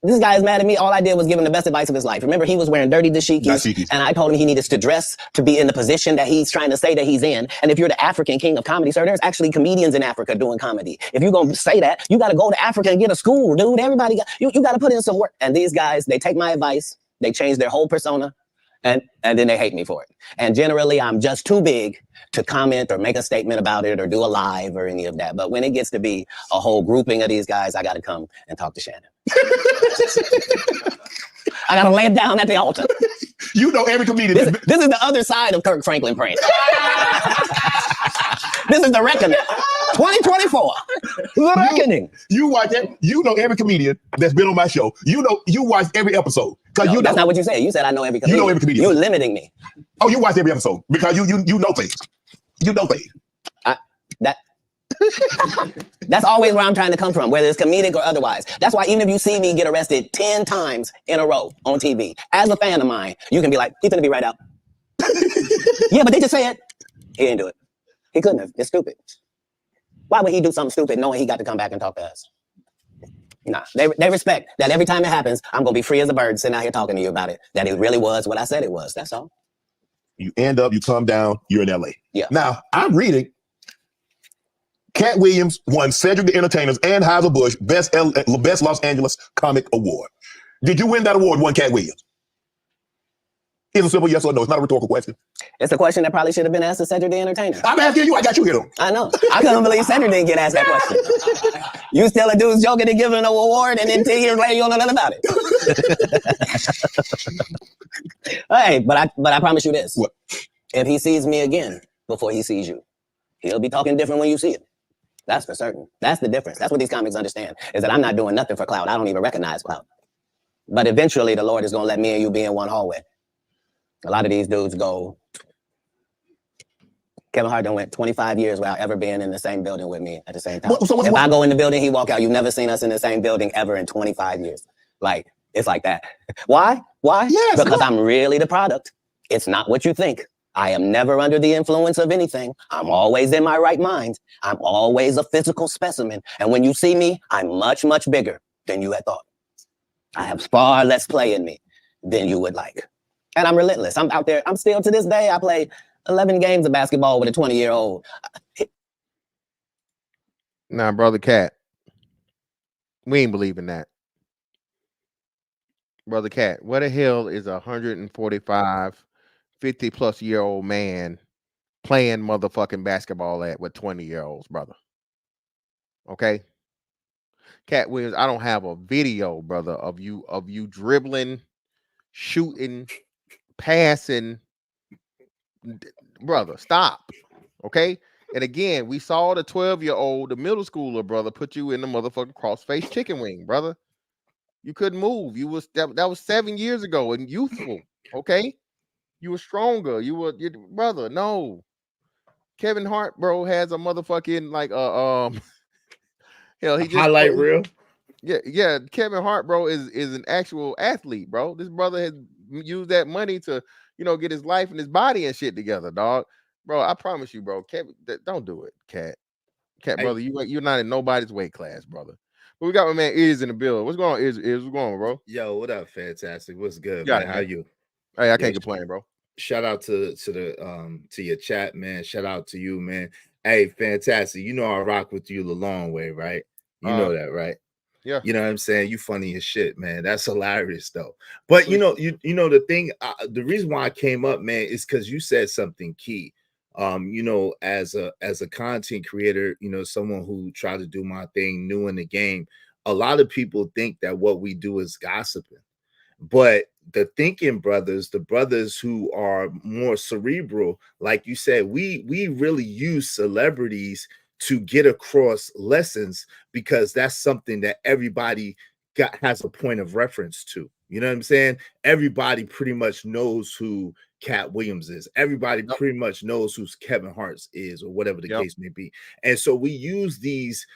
this guy is mad at me. All I did was give him the best advice of his life. Remember, he was wearing dirty dashikis, and I told him he needed to dress to be in the position that he's trying to say that he's in. And if you're the African king of comedy, sir, there's actually comedians in Africa doing comedy. If you're going to say that, you got to go to Africa and get a school, dude. Everybody, you got to put in some work. And these guys, they take my advice. They change their whole persona. And then they hate me for it. And generally, I'm just too big to comment or make a statement about it or do a live or any of that. But when it gets to be a whole grouping of these guys, I got to come and talk to Shannon. I got to lay it down at the altar. You know every comedian. This is the other side of Kirk Franklin Prince. This is the reckoning. 2024. The reckoning. You watch that. You know every comedian that's been on my show. You watch every episode. No, that's not what you said. You said I know every comedian. You know every comedian. You're limiting me. Oh, you watch every episode because you know things. You know things. That's always where I'm trying to come from, whether it's comedic or otherwise. That's why even if you see me get arrested 10 times in a row on TV, as a fan of mine, you can be like, he's gonna be right out. Yeah, but they just say it. He didn't do it. He couldn't have. It's stupid. Why would he do something stupid knowing he got to come back and talk to us? Nah, they respect that every time it happens, I'm gonna be free as a bird sitting out here talking to you about it. That it really was what I said it was. That's all. You end up, you come down, you're in LA. Yeah. Now, I'm reading Katt Williams won Cedric the Entertainer's and Anheuser-Busch Best Los Angeles Comic Award. Did you win that award, won Katt Williams? It's a simple yes or no. It's not a rhetorical question. It's a question that probably should have been asked to Cedric the Entertainer. I'm asking you. I got you here, though. I know. I couldn't believe Cedric didn't get asked that question. You still a dude's joking and giving an award, and then 10 years later, you don't know nothing about it. Hey, but I promise you this. What? If he sees me again before he sees you, he'll be talking different when you see him. That's for certain. That's the difference. That's what these comics understand, is that I'm not doing nothing for clout. I don't even recognize clout. But eventually, the Lord is going to let me and you be in one hallway. A lot of these dudes go, Kevin Hart done went 25 years without ever being in the same building with me at the same time. If I go in the building, he walk out, you've never seen us in the same building ever in 25 years. Like, it's like that. Why? Yes, because I'm really the product. It's not what you think. I am never under the influence of anything. I'm always in my right mind. I'm always a physical specimen. And when you see me, I'm much, much bigger than you had thought. I have far less play in me than you would like. And I'm relentless. I'm out there. I'm still, to this day, I play 11 games of basketball with a 20-year-old. Nah, brother Katt, we ain't believing that. Brother Katt, what the hell is 145, 50-plus-year-old man playing motherfucking basketball at with 20-year-olds, brother? Okay? Katt Williams, I don't have a video, brother, of you dribbling, shooting, passing. Brother, stop. Okay? And again, we saw the 12-year-old, the middle schooler, brother, put you in the motherfucking cross-face chicken wing, brother. You couldn't move. You was that was 7 years ago and youthful. Okay? You were stronger. Brother, no. Kevin Hart, bro, has a motherfucking like hell, he just highlight reel. Yeah. Kevin Hart, bro, is an actual athlete, bro. This brother has used that money to, get his life and his body and shit together, dog. Bro, I promise you, bro. Kevin, don't do it, Katt. Katt, brother, you're not in nobody's weight class, brother. But we got my man Iz in the building. What's going on, Iz? What's going on, bro? Yo, what up, fantastic? What's good, man? How you? Hey, I can't complain, bro. Shout out to your chat, man. Shout out to you, man. Hey, fantastic. You know I rock with you the long way, right? You know that, right? Yeah. You know what I'm saying? You funny as shit, man. That's hilarious, though. But you know the thing, the reason why I came up, man, is because you said something key. As a content creator, someone who tried to do my thing new in the game, a lot of people think that what we do is gossiping. But the thinking brothers, the brothers who are more cerebral, like you said, we really use celebrities to get across lessons, because that's something that everybody has a point of reference to. You know what I'm saying? Everybody pretty much knows who Katt Williams is. Everybody pretty much knows who Kevin Hart is, or whatever the case may be. And so we use these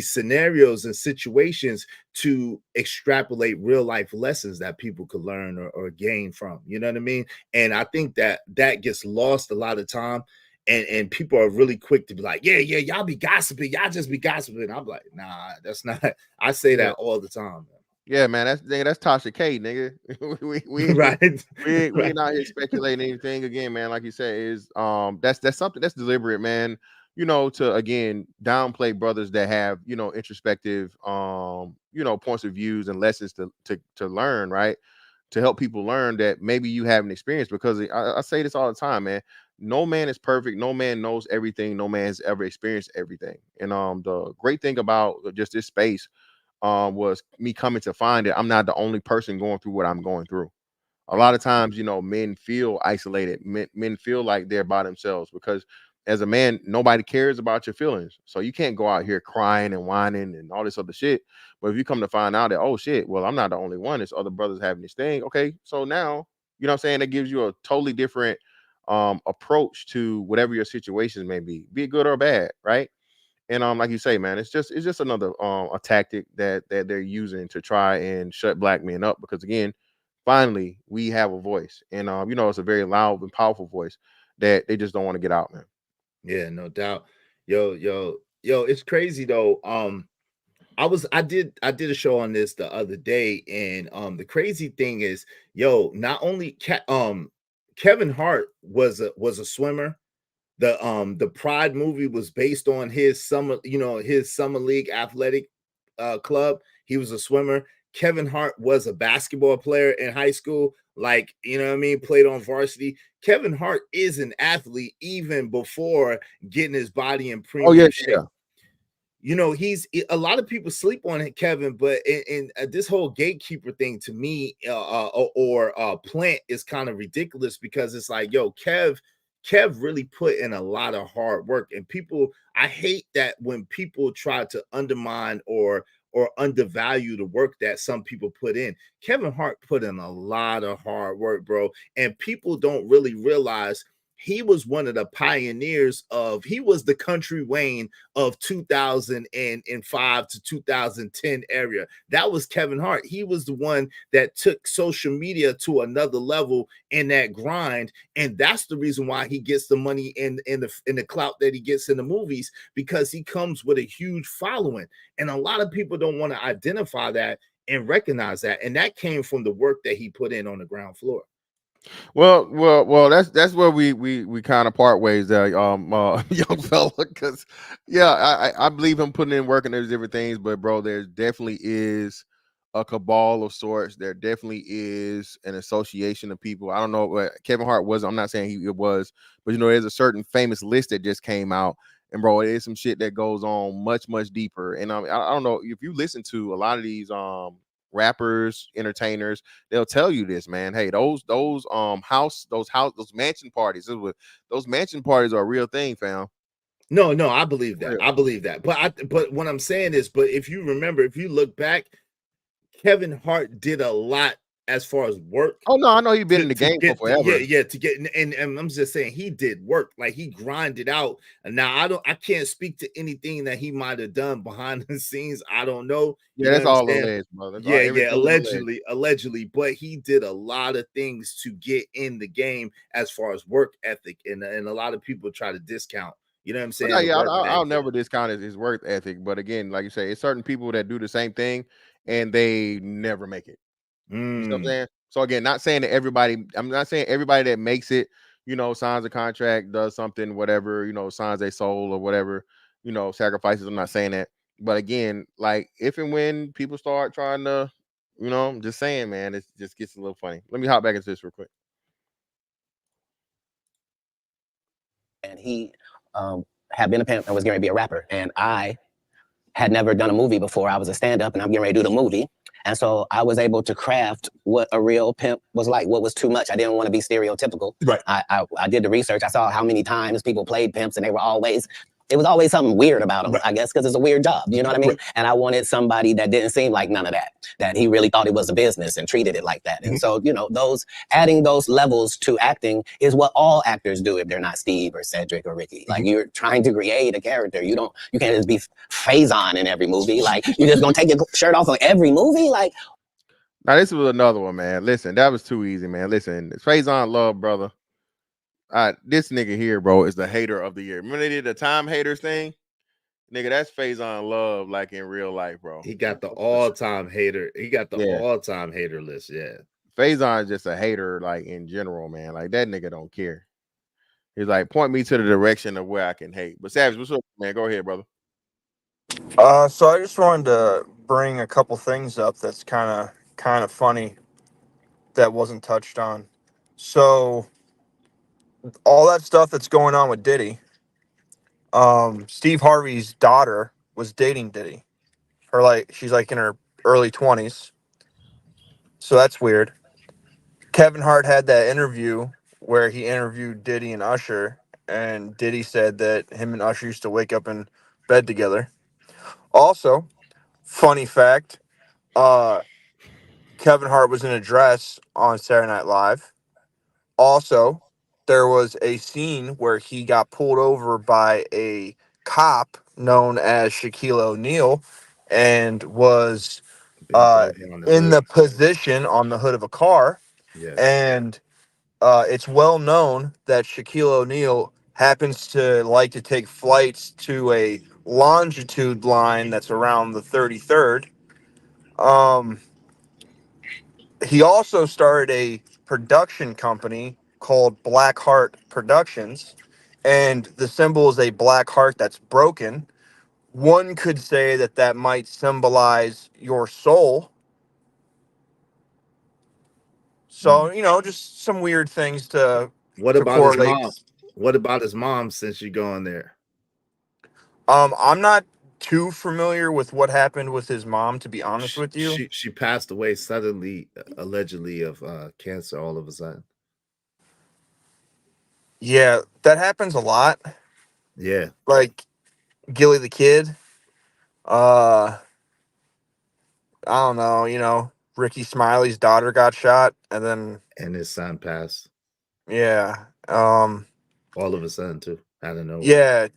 scenarios and situations to extrapolate real life lessons that people could learn or gain from. You know what I mean? And I think that gets lost a lot of time. And people are really quick to be like, yeah, y'all be gossiping. Y'all just be gossiping. I'm like, nah, that's not. I say that all the time, man. Yeah, man, that's Tasha K, nigga. we right. We're not here speculating anything. Again, man, like you said, is that's something that's deliberate, man. To again downplay brothers that have introspective points of views and lessons to learn, right? To help people learn that maybe you haven't experienced, because I say this all the time, man. No man is perfect. No man knows everything. No man has ever experienced everything. And the great thing about just this space was me coming to find that I'm not the only person going through what I'm going through. A lot of times, men feel isolated. Men feel like they're by themselves, because as a man, nobody cares about your feelings. So you can't go out here crying and whining and all this other shit. But if you come to find out that, oh shit, well, I'm not the only one. There's other brothers having this thing. Okay, so now, you know what I'm saying? That gives you a totally different approach to whatever your situations may be it good or bad, right? And like you say, man, it's just another a tactic that they're using to try and shut black men up, because again, finally we have a voice, and it's a very loud and powerful voice that they just don't want to get out, man. Yeah, no doubt. Yo, it's crazy though. I did a show on this the other day, and the crazy thing is, yo, not only Kevin Hart was a swimmer. The Pride movie was based on his summer league athletic club. He was a swimmer. Kevin Hart was a basketball player in high school, like, you know what I mean, played on varsity. Kevin Hart is an athlete even before getting his body in premium shape. Yeah. You know, he's a lot of people sleep on it, Kevin, but in this whole gatekeeper thing to me, Plant is kind of ridiculous, because it's like, yo, Kev really put in a lot of hard work, and I hate that when people try to undermine or undervalue the work that some people put in. Kevin Hart put in a lot of hard work, bro, and people don't really realize he was one of the pioneers he was the Country Wayne of 2005 to 2010 area. That was Kevin Hart. He was the one that took social media to another level in that grind. And that's the reason why he gets the money in the clout that he gets in the movies, because he comes with a huge following. And a lot of people don't want to identify that and recognize that. And that came from the work that he put in on the ground floor. Well. That's where we kind of part ways there, young fella. Because I believe him putting in work and there's different things, but bro, there definitely is a cabal of sorts. There definitely is an association of people. I don't know what Kevin Hart was. I'm not saying it was, but there's a certain famous list that just came out, and bro, there's some shit that goes on much deeper. And I don't know if you listen to a lot of these rappers, entertainers, they'll tell you this, man. Hey, those mansion parties, those mansion parties are a real thing, fam. No, I believe that. I believe that. But what I'm saying is, but if you remember, if you look back, Kevin Hart did a lot as far as work. Oh no, I know he's been in the game for forever. To get, and I'm just saying he did work, like he grinded out. And now I can't speak to anything that he might have done behind the scenes. I don't know. Yeah, that's all alleged, brother. Allegedly, but he did a lot of things to get in the game as far as work ethic, and a lot of people try to discount. You know what I'm saying? I'll never discount his work ethic, but again, like you say, it's certain people that do the same thing and they never make it. You know what I'm saying? So again, not saying that everybody, I'm not saying everybody that makes it, signs a contract, does something, whatever, signs a soul or whatever, sacrifices. I'm not saying that. But again, like if and when people start trying to, I'm just saying, man, it just gets a little funny. Let me hop back into this real quick. And he had been a pimp and was going to be a rapper. And I had never done a movie before. I was a stand-up and I'm getting ready to do the movie. And so I was able to craft what a real pimp was like, what was too much. I didn't want to be stereotypical. Right. I did the research. I saw how many times people played pimps, and it was always something weird about them, right. I guess, because it's a weird job. You know what I mean? Right. And I wanted somebody that didn't seem like none of that he really thought it was a business and treated it like that. Mm-hmm. And so, adding those levels to acting is what all actors do if they're not Steve or Cedric or Ricky. Like, you're trying to create a character. You can't just be Faison in every movie. Like, you're just going to take your shirt off on every movie? Like, now this was another one, man. Listen, that was too easy, man. Listen, Faison love, brother. This nigga here, bro, is the hater of the year. Remember they did the Time Haters thing? Nigga, that's Faison love, like in real life, bro. He got the all-time hater. He got the all-time hater list, yeah. Faison is just a hater, like in general, man. Like that nigga don't care. He's like, point me to the direction of where I can hate. But Savage, what's up, man? Go ahead, brother. So I just wanted to bring a couple things up that's kind of funny that wasn't touched on. So all that stuff that's going on with Diddy, Steve Harvey's daughter was dating Diddy. She's like in her early 20s. So that's weird. Kevin Hart had that interview where he interviewed Diddy and Usher, and Diddy said that him and Usher used to wake up in bed together. Also, funny fact, Kevin Hart was in a dress on Saturday Night Live. Also, there was a scene where he got pulled over by a cop known as Shaquille O'Neal and was in the position on the hood of a car. Yes. And it's well known that Shaquille O'Neal happens to like to take flights to a longitude line that's around the 33rd. He also started a production company called Black Heart Productions, and the symbol is a black heart that's broken. One could say that that might symbolize your soul. So, you know, just some weird things to What about his correlate. mom? What about his mom since you're going there? I'm not too familiar with what happened with his mom, to be honest with you. She passed away suddenly, allegedly of cancer all of a sudden. Yeah, that happens a lot. Yeah. Like Gilly the Kid. I don't know, you know, Ricky Smiley's daughter got shot and his son passed. Yeah. All of a sudden too. I don't know. Yeah,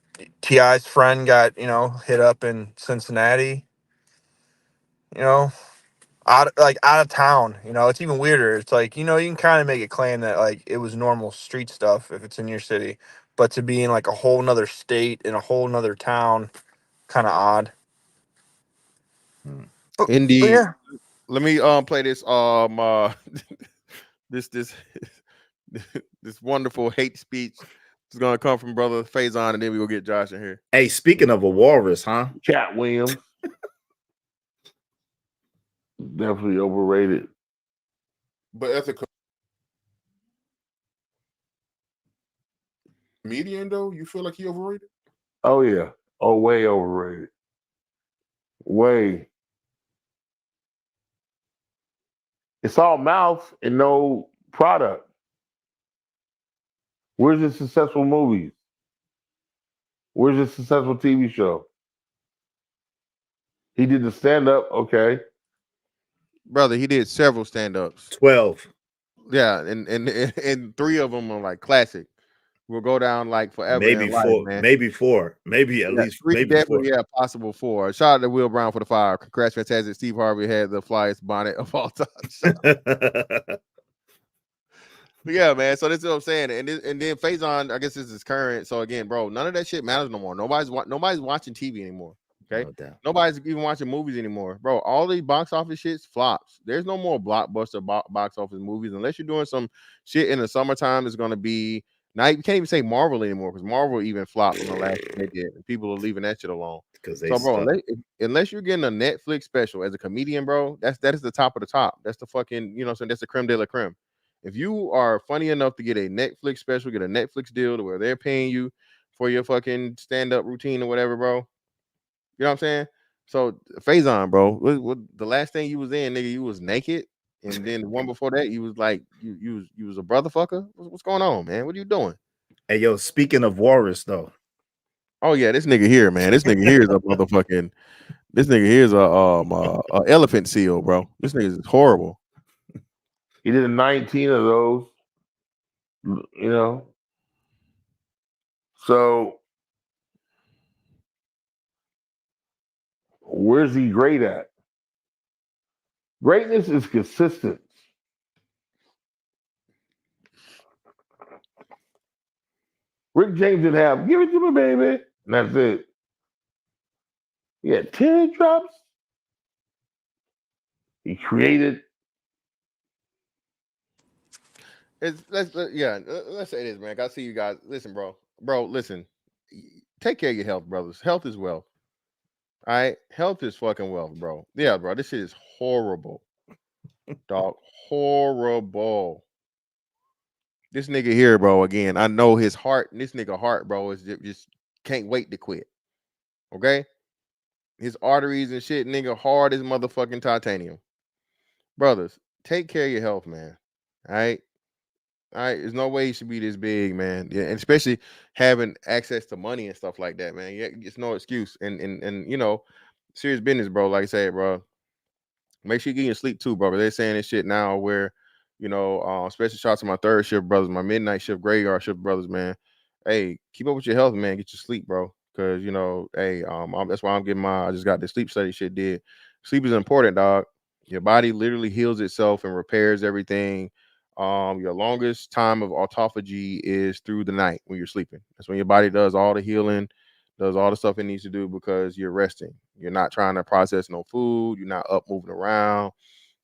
T.I.'s friend got, you know, hit up in Cincinnati. You know, out of town. You know, it's even weirder. It's like, you know, you can kind of make a claim that like it was normal street stuff if it's in your city, but to be in like a whole nother state in a whole nother town, kind of odd. Indeed. Yeah. Let me play this this this wonderful hate speech. It's gonna come from brother Faison, and then we will get Josh in here. Hey, speaking of a walrus, huh? Katt Williams. Definitely overrated. But as a comedian, though, you feel like he overrated? Oh yeah. Oh, way overrated. Way. It's all mouth and no product. Where's the successful movies? Where's the successful TV show? He did the stand-up, okay. Brother, he did several stand-ups. 12. Yeah, and 3 of them are like classic. Will go down like forever. Maybe in life, 4, man. maybe 4, maybe at least 3, maybe definitely, 4. yeah, possible 4. Shout out to Will Brown for the 5. Congrats, fantastic. Steve Harvey had the flyest bonnet of all time. But yeah, man. So this is what I'm saying. And then Faison, I guess this is current. So again, bro, none of that shit matters no more. Nobody's watching TV anymore. Okay. Nobody's even watching movies anymore. Bro, all these box office shits flops. There's no more blockbuster box office movies unless you're doing some shit in the summertime. It's gonna be now you can't even say Marvel anymore because Marvel even flopped in the last they did, and people are leaving that shit alone. So, bro, unless you're getting a Netflix special as a comedian, bro, that is the top of the top. That's the fucking, you know what I'm saying? That's the creme de la creme. If you are funny enough to get a Netflix special, get a Netflix deal to where they're paying you for your fucking stand-up routine or whatever, bro. You know what I'm saying? So Faison, bro, what the last thing you was in, nigga, you was naked, and then the one before that, you was like you was a brother fucker. What's going on, man? What are you doing? Hey, yo, speaking of walrus, though. Oh yeah, this nigga here, man. This nigga here is a motherfucking. This nigga here is a elephant seal, bro. This nigga is horrible. He did 19 of those, you know. So where's he great at? Greatness is consistent. Rick James didn't have "Give It to Me, Baby," and that's it. He had teardrops. He created. Let's say this, man. I see you guys. Listen, bro. Listen. Take care of your health, brothers. Health is wealth. All right, health is fucking wealth, bro. Yeah, bro. This shit is horrible, dog. Horrible. This nigga here, bro. Again, I know his heart. This nigga heart, bro, is just can't wait to quit. Okay, his arteries and shit, nigga, hard as motherfucking titanium. Brothers, take care of your health, man. All right. There's no way he should be this big, man. Yeah, and especially having access to money and stuff like that, man. Yeah, it's no excuse. And you know, serious business, bro. Like I said, bro. Make sure you get your sleep too, bro. They're saying this shit now where, you know, especially shout out to my third shift brothers, my midnight shift, graveyard shift brothers, man. Hey, keep up with your health, man. Get your sleep, bro. Cause you know, hey, that's why I'm getting I just got the sleep study shit did. Sleep is important, dog. Your body literally heals itself and repairs everything. Your longest time of autophagy is through the night when you're sleeping. That's when your body does all the healing. does all the stuff it needs to do because you're resting. You're not trying to process no food. You're not up moving around.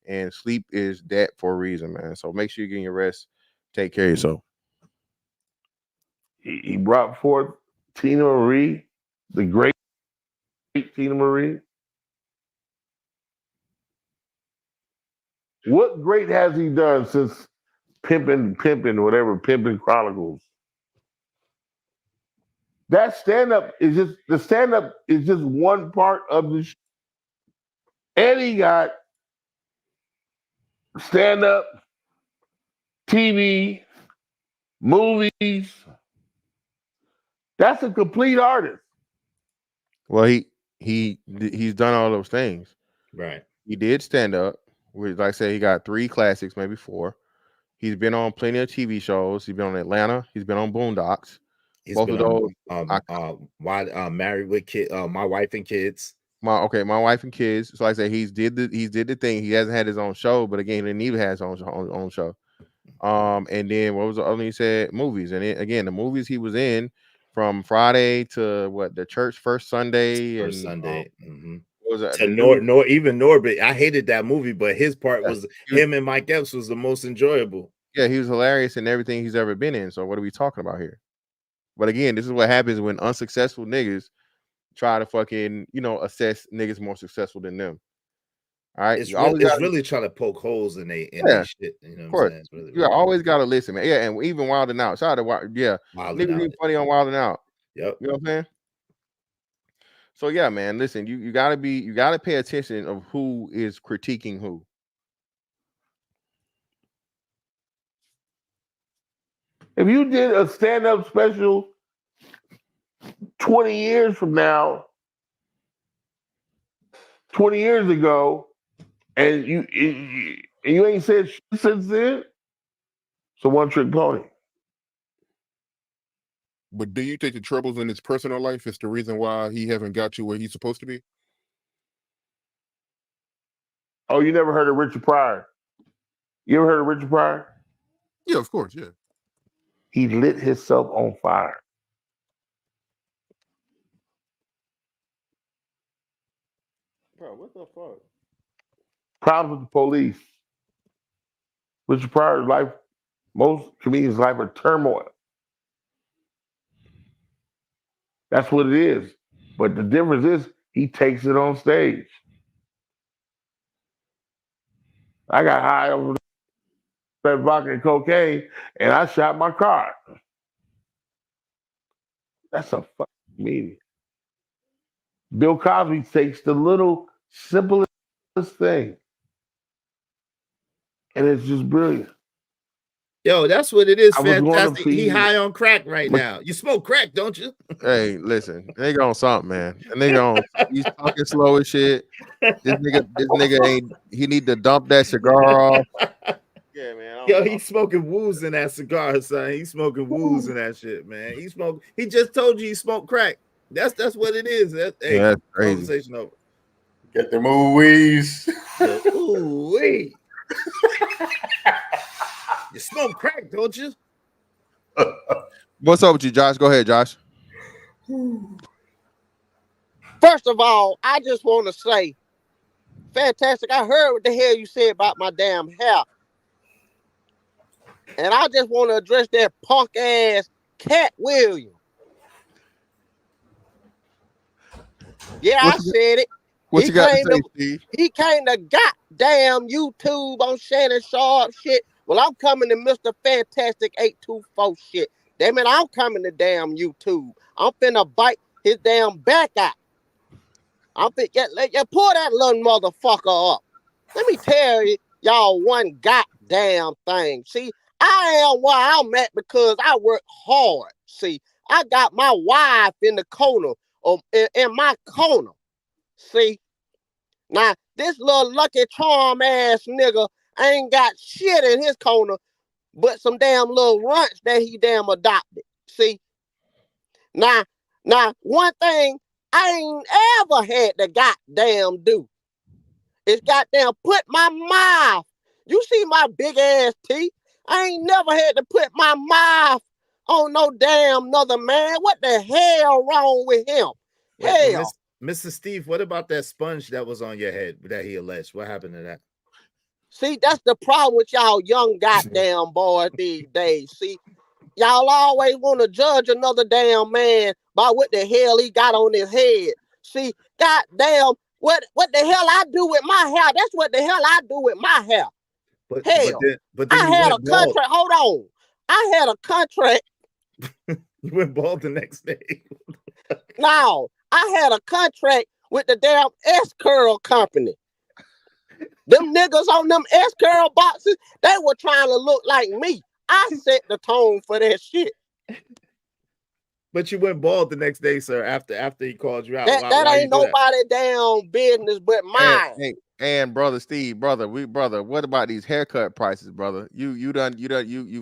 And sleep is that for a reason, man. So make sure you're getting your rest. Take care of yourself. He brought forth Tina Marie, the great Tina Marie. What great has he done since Pimpin' Chronicles? That stand-up is just one part of the and he got stand-up, TV, movies. That's a complete artist. Well, he's done all those things. Right. He did stand up. Like I said, he got 3 classics, maybe 4. He's been on plenty of TV shows. He's been on Atlanta. He's been on Boondocks. Both of those. Married with my wife and kids. My wife and kids. So like I said, he did the thing. He hasn't had his own show, but again, he didn't even have his own show. And then what was the other thing he said? Movies. And again, the movies he was in from Friday to the church first Sunday. What was it? To Norbit. I hated that movie, but his part was him and Mike Epps was the most enjoyable. Yeah, he was hilarious in everything he's ever been in. So what are we talking about here? But again, this is what happens when unsuccessful niggas try to fucking, assess niggas more successful than them. All right. It's really trying to poke holes in they shit. You know what I'm saying? Really, you always gotta listen, man. Yeah, and even Wildin' Out. Shout out to niggas be funny on Wildin' Out. Yep. You know what I'm saying? So yeah, man. Listen, you gotta pay attention of who is critiquing who. If you did a stand-up special 20 years from now, 20 years ago, and you ain't said shit since then, it's a one-trick pony. But do you think the troubles in his personal life is the reason why he haven't got you where he's supposed to be? Oh, you never heard of Richard Pryor? You ever heard of Richard Pryor? Yeah, of course, yeah. He lit himself on fire. Bro, what the fuck? Problems with the police. Richard Pryor's life, most comedians' life are turmoil. That's what it is. But the difference is he takes it on stage. I got high over that vodka and cocaine, and I shot my car. That's a fucking comedian. Bill Cosby takes the little simplest thing, and it's just brilliant. Yo, that's what it is. Fantastic. He high on crack right now. You smoke crack, don't you? Hey, listen, nigga on something, man. He's talking slow as shit. This nigga ain't. He need to dump that cigar off. Yeah, man. Yo, he's smoking woos in that cigar, son. He's smoking woos in that shit, man. He just told you he smoked crack. That's what it is. That's crazy. Conversation over. Get them ooh-wees. Ooh-wee. You smoke crack, don't you? What's up with you, Josh? Go ahead, Josh. First of all, I just want to say, fantastic. I heard what the hell you said about my damn hair. And I just want to address that punk ass Katt Williams. Yeah, I said it. What you got to say, Steve? He came to goddamn YouTube on Shannon Sharpe shit. Well, I'm coming to Mr. Fantastic 824 shit. Damn it, I'm coming to damn YouTube. I'm finna bite his damn back out. I'm finna pull that little motherfucker up. Let me tell y'all one goddamn thing. See, I am where I'm at because I work hard. See, I got my wife in the corner, in my corner. See, now this little Lucky Charm ass nigga ain't got shit in his corner but some damn little runts that he damn adopted. See, now one thing I ain't ever had to goddamn do is goddamn put my mouth. You see my big ass teeth? I ain't never had to put my mouth on no damn another man. What the hell wrong with him? Hell. Mr. Steve, what about that sponge that was on your head that he alleged? What happened to that? See, that's the problem with y'all young goddamn boys these days. See, y'all always want to judge another damn man by what the hell he got on his head. See, goddamn, what the hell I do with my hair? That's what the hell I do with my hair. But then I had a contract. Hold on. I had a contract. You went bald the next day. No, I had a contract with the damn S-Curl company. Them niggas on them S-Curl boxes, they were trying to look like me. I set the tone for that shit. But you went bald the next day, sir, after he called you out. That ain't nobody damn business but mine. And brother Steve, brother, what about these haircut prices, brother? You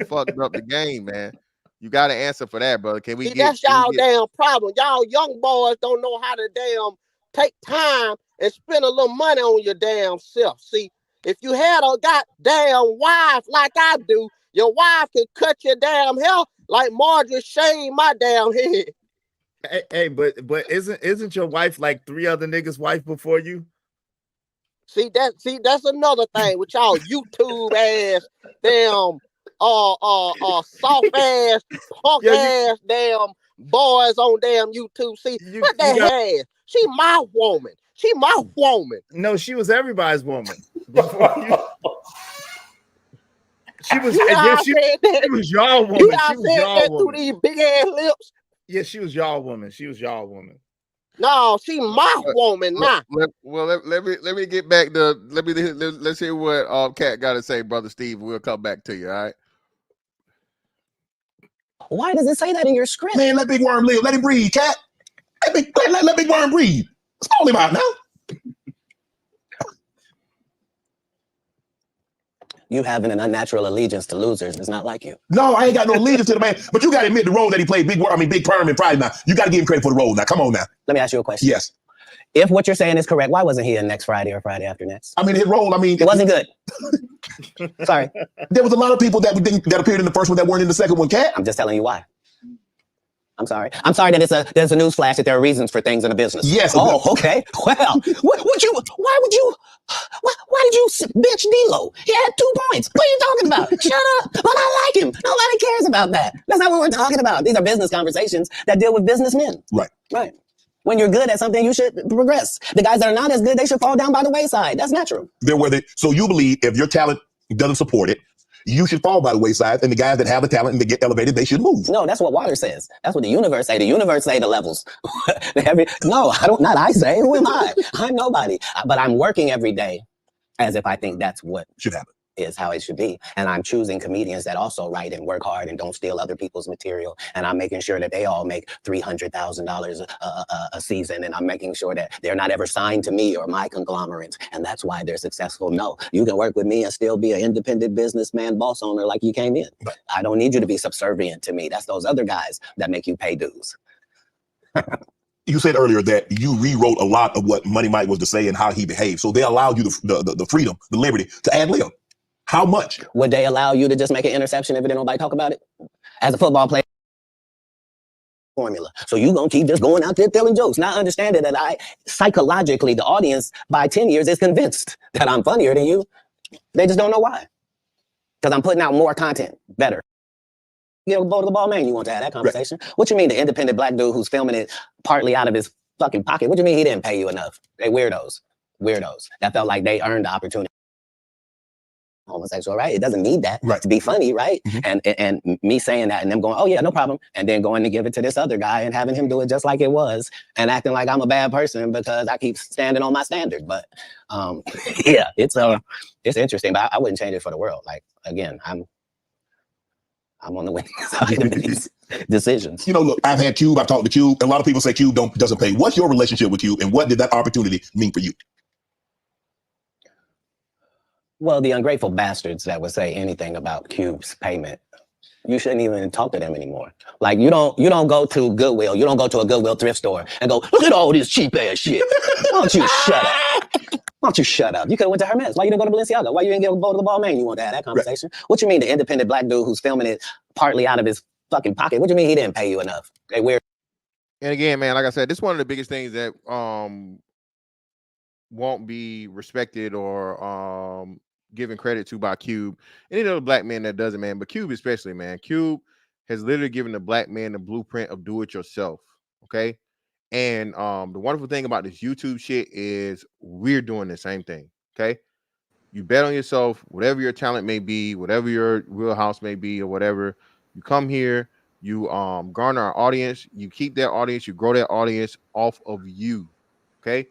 fucked up the game, man. You got to answer for that, brother. Can we get that's y'all damn problem. Y'all young boys don't know how to damn take time and spend a little money on your damn self. See, if you had a goddamn wife like I do, your wife can cut your damn hair like Marjorie shaved my damn head. Hey, but isn't your wife like 3 other niggas' wife before you? See, that's another thing with y'all YouTube ass damn soft ass punk ass damn boys on damn YouTube. See, what the hell? She my woman. She my woman. No, she was everybody's woman. She was y'all woman. You said that through these big ass lips. Yeah, she was y'all woman. She was y'all woman. No, she my woman now. Let me get back to let's hear what Katt got to say, brother Steve. We'll come back to you. All right. Why does it say that in your script? Man, let Big Worm live. Let him breathe, Katt. Let Big Worm breathe. Call him out now. You having an unnatural allegiance to losers is not like you. No, I ain't got no allegiance to the man. But you got to admit the role that he played, Big Perm in Friday now. You got to give him credit for the role now. Come on now. Let me ask you a question. Yes. If what you're saying is correct, why wasn't he in next Friday or Friday after next? I mean, his role, it wasn't good. Sorry. There was a lot of people that appeared in the first one that weren't in the second one, Katt. I'm just telling you why. I'm sorry. I'm sorry that there's a news flash that there are reasons for things in a business. Yes. Oh, okay. Well, why did you bench D-Lo? He had 2 points. What are you talking about? Shut up. But I like him. Nobody cares about that. That's not what we're talking about. These are business conversations that deal with businessmen. Right. Right. When you're good at something, you should progress. The guys that are not as good, they should fall down by the wayside. That's natural. So you believe if your talent doesn't support it, you should fall by the wayside, and the guys that have the talent and they get elevated, they should move. No, that's what water says. That's what the universe say. The universe say the levels. No, not I say. Who am I? I'm nobody. But I'm working every day as if I think that's what should happen. Is how it should be. And I'm choosing comedians that also write and work hard and don't steal other people's material. And I'm making sure that they all make $300,000 a season. And I'm making sure that they're not ever signed to me or my conglomerates. And that's why they're successful. No, you can work with me and still be an independent businessman, boss owner like you came in. I don't need you to be subservient to me. That's those other guys that make you pay dues. You said earlier that you rewrote a lot of what Money Mike was to say and how he behaved. So they allowed you the freedom, the liberty to ad lib. How much? Would they allow you to just make an interception if it didn't nobody talk about it? As a football player, formula. So you gonna keep just going out there telling jokes, not understanding that psychologically, the audience by 10 years is convinced that I'm funnier than you. They just don't know why. Because I'm putting out more content, better. You know, go to the ball man, you want to have that conversation. Right. What you mean the independent black dude who's filming it partly out of his fucking pocket? What do you mean he didn't pay you enough? They weirdos that felt like they earned the opportunity. Homosexual, right? It doesn't need that to be funny, right? Mm-hmm. And me saying that and them going, oh yeah, no problem. And then going to give it to this other guy and having him do it just like it was and acting like I'm a bad person because I keep standing on my standard. But yeah, it's interesting, but I wouldn't change it for the world. Like, again, I'm on the winning side of these decisions. You know, look, I've had Cube, I've talked to Cube. A lot of people say Cube doesn't pay. What's your relationship with Cube and what did that opportunity mean for you? Well, the ungrateful bastards that would say anything about Cube's payment, you shouldn't even talk to them anymore. Like you don't go to Goodwill, you don't go to a Goodwill thrift store and go, look at all this cheap ass shit. Why don't you shut up? Why don't you shut up? You could have went to Hermes. Why you didn't go to Balenciaga? Why you didn't go to the ball man? You want to have that conversation? Right. What you mean the independent black dude who's filming it partly out of his fucking pocket. What do you mean he didn't pay you enough? They weird. And again, man, like I said, this is one of the biggest things that won't be respected or given credit to by Cube. Any other black man that does it, man, but Cube especially, man. Cube has literally given the black man the blueprint of do it yourself. Okay. And the wonderful thing about this YouTube shit is we're doing the same thing. Okay. You bet on yourself, whatever your talent may be, whatever your wheelhouse may be, or whatever. You come here, you garner our audience, you keep that audience, you grow that audience off of you. Okay.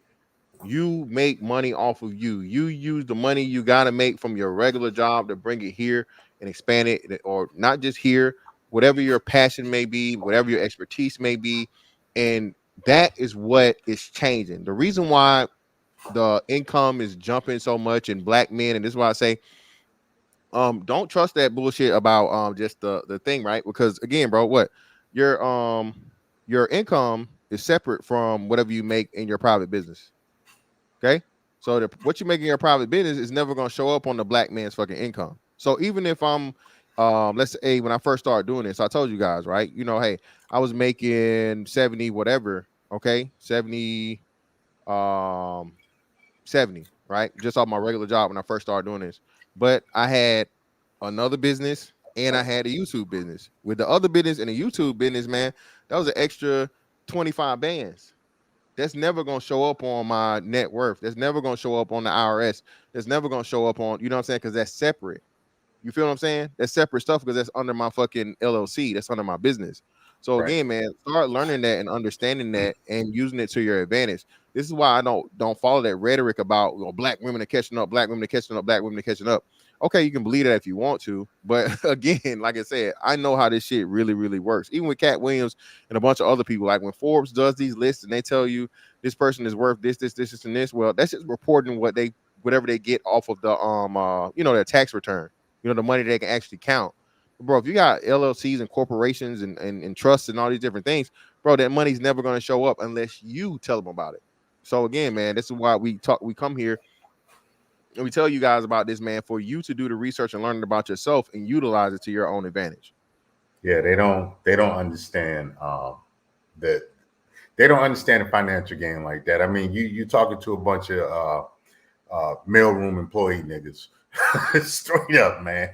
You make money off of you. You use the money you got to make from your regular job to bring it here and expand it, or not just here, whatever your passion may be, whatever your expertise may be. And that is what is changing. The reason why the income is jumping so much in black men, and this is why I say, don't trust that bullshit about just the thing, right? Because again, bro, what your income is separate from whatever you make in your private business. Okay, so what you make in your private business is never going to show up on the black man's fucking income. So even if I'm, let's say when I first started doing this, I told you guys, right? You know, hey, I was making 70 whatever, okay, 70, 70, right? Just off my regular job when I first started doing this. But I had another business and I had a YouTube business. With the other business and the YouTube business, man, that was an extra 25 bands. That's never going to show up on my net worth. That's never going to show up on the IRS. That's never going to show up on, you know what I'm saying? Because that's separate. You feel what I'm saying? That's separate stuff because that's under my fucking LLC. That's under my business. So again, man, start learning that and understanding that and using it to your advantage. This is why I don't follow that rhetoric about, you know, black women are catching up, black women are catching up, black women are catching up. Okay, you can believe that if you want to, but again, like I said, I know how this shit really, really works. Even with Katt Williams and a bunch of other people, like when Forbes does these lists and they tell you this person is worth this, and this, well, that's just reporting whatever they get off of the you know, their tax return, you know, the money they can actually count. Bro, if you got LLCs and corporations and trusts and all these different things, bro, that money's never going to show up unless you tell them about it. So again, man, this is why we come here and we tell you guys about this, man, for you to do the research and learning about yourself and utilize it to your own advantage. Yeah, they don't understand that they don't understand the financial game like that. I mean, you talking to a bunch of mailroom employee niggas, straight up, man,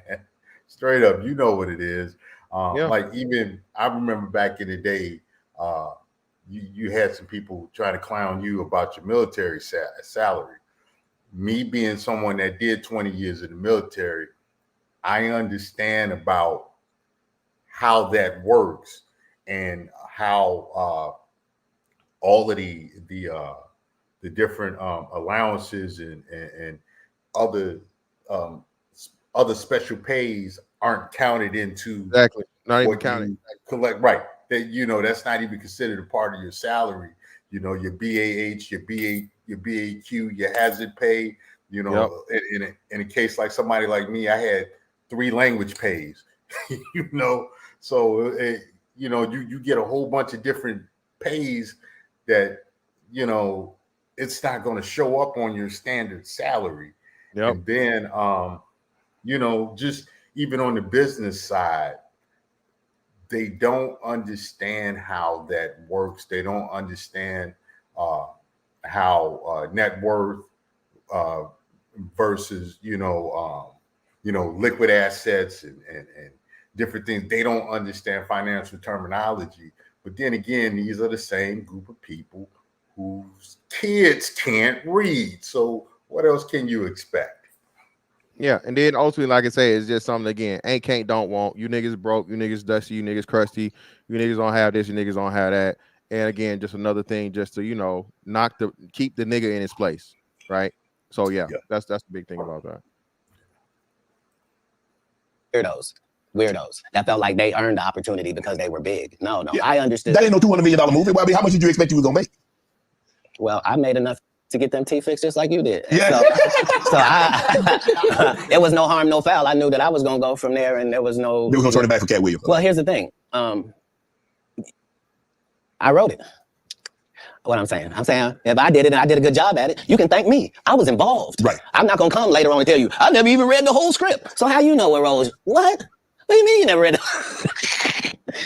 straight up. You know what it is. Like even I remember back in the day, you had some people trying to clown you about your military salary. Me being someone that did 20 years in the military, I understand about how that works and how all of the different allowances and other special pays aren't counted into exactly not even counted. Collect right. That, you know, that's not even considered a part of your salary. You know, your BAH, your BAQ, your hazard pay. You know, in a case like somebody like me, I had 3 language pays. You know, so you know, you get a whole bunch of different pays that, you know, it's not going to show up on your standard salary. And then you know, just even on the business side, they don't understand how that works. They don't understand how net worth versus, you know, liquid assets and different things. They don't understand financial terminology. But then again, these are the same group of people whose kids can't read. So what else can you expect? Yeah, and then ultimately, like I say, it's just something again, ain't, can't, don't, want. You niggas broke, you niggas dusty, you niggas crusty, you niggas don't have this, you niggas don't have that. And again, just another thing, just to, you know, keep the nigga in his place, right? So yeah. That's the big thing about that. Weirdos that felt like they earned the opportunity because they were big. No, I understood. That ain't no $200 million movie. Well, I mean, how much did you expect you was gonna make? Well, I made enough to get them teeth fixed just like you did. Yeah. So I it was no harm, no foul. I knew that I was gonna go from there, and there was no. They were gonna turn it back for Katt Williams. Well, here's the thing. I wrote it. What I'm saying if I did it and I did a good job at it, you can thank me. I was involved. Right. I'm not gonna come later on and tell you I never even read the whole script. So how you know what roles? What do you mean you never read it?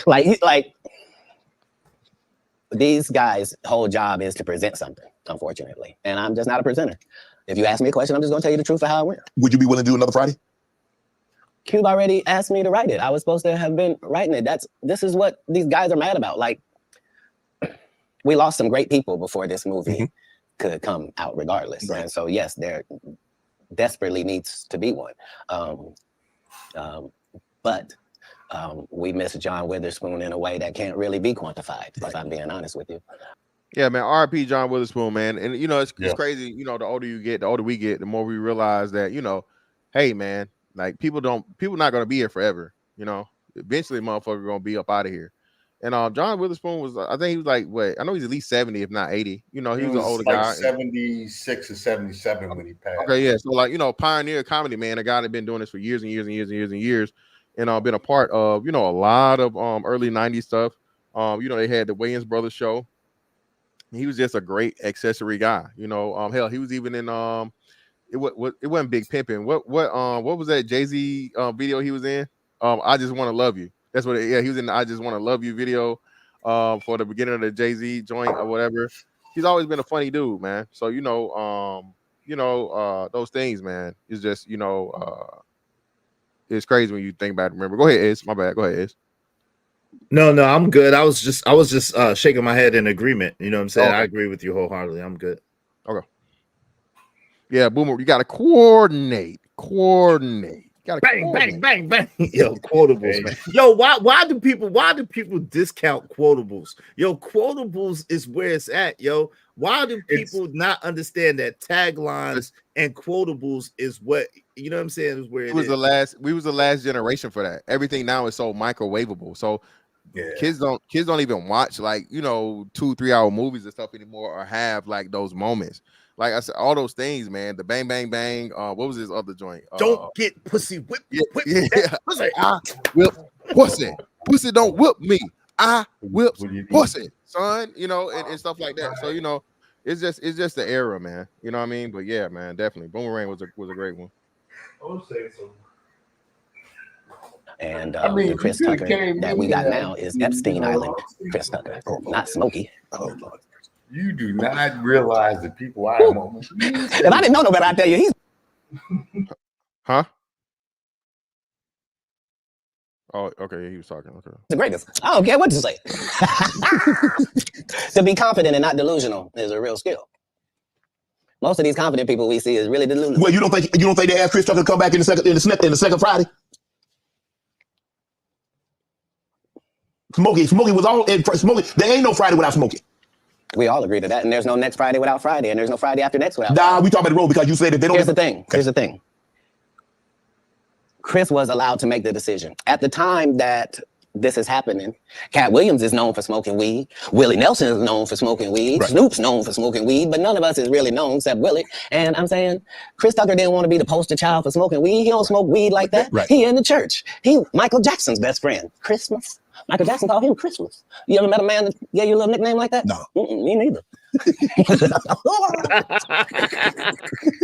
like these guys' whole job is to present something, unfortunately. And I'm just not a presenter. If you ask me a question, I'm just gonna tell you the truth of how it went. Would you be willing to do another Friday? Cube already asked me to write it. I was supposed to have been writing it. This is what these guys are mad about. Like, we lost some great people before this movie could come out regardless. Right. And so, yes, there desperately needs to be one. But we miss John Witherspoon in a way that can't really be quantified, if I'm being honest with you. Yeah, man. R.I.P. John Witherspoon, man. And, you know, it's crazy. You know, the older you get, the older we get, the more we realize that, you know, hey, man, like people not going to be here forever. You know, eventually motherfuckers going to be up out of here. And John Witherspoon was, I think he was like, what? I know he's at least 70, if not 80. You know, he was an older like guy. 76 or 77 when he passed. Okay, yeah. So, like, you know, pioneer comedy, man. A guy that been doing this for years and years and years and years and years. And been a part of, you know, a lot of early 90s stuff. You know, they had the Williams Brothers show. He was just a great accessory guy. You know, hell, he was even in it wasn't Big Pimpin'. What was that Jay-Z video he was in? I Just Want to Love You. That's what he was in the I Just Want to Love You video for the beginning of the Jay-Z joint or whatever. He's always been a funny dude, man. So, you know, those things, man, it's just, you know, it's crazy when you think about it. Remember, go ahead, Ez. My bad. Go ahead, Ez. No, I'm good. I was just shaking my head in agreement. You know what I'm saying? Okay. I agree with you wholeheartedly. I'm good. Okay. Yeah, Boomer, you got to coordinate. Bang. Yo, quotables, man. Yo, why do people discount quotables? Yo, quotables is where it's at, yo. Why do people not understand that taglines and quotables is what, you know what I'm saying, is where it is. We was the last generation for that. Everything now is so microwavable. So kids don't even watch, like, you know, 2-3 hour movies and stuff anymore, or have like those moments. Like I said, all those things, man. The bang, bang, bang. What was his other joint? Don't get pussy whipped. Pussy. I whip pussy. Pussy don't whip me. I whip pussy, son. You know, and stuff like that. So, you know, it's just the era, man. You know what I mean? But yeah, man, definitely. Boomerang was a great one. I'm saying so. And the Chris Tucker that we got now is Epstein Island Chris Tucker, not Smokey. Oh, Lord. You do not realize the people I am on. If I didn't know no better, I'd tell you he's. Huh? Oh, okay. He was talking. Okay. The greatest. I don't care what you say. To be confident and not delusional is a real skill. Most of these confident people we see is really delusional. Well, you don't think they asked Chris Tucker to come back in the second Friday? Smokey was all in Smokey. There ain't no Friday without Smokey. We all agree to that, and there's no next Friday without Friday, and there's no Friday after next without Friday. Nah, we talking about the road because you said if they don't. Here's the thing. Here's the thing. Chris was allowed to make the decision. At the time that this is happening, Katt Williams is known for smoking weed. Willie Nelson is known for smoking weed. Right. Snoop's known for smoking weed, but none of us is really known except Willie. And I'm saying Chris Tucker didn't want to be the poster child for smoking weed. He don't smoke weed like that. Right. He in the church. He Michael Jackson's best friend. Christmas. Michael Jackson called him Christmas. You ever met a man that gave you a little nickname like that? No. Me neither.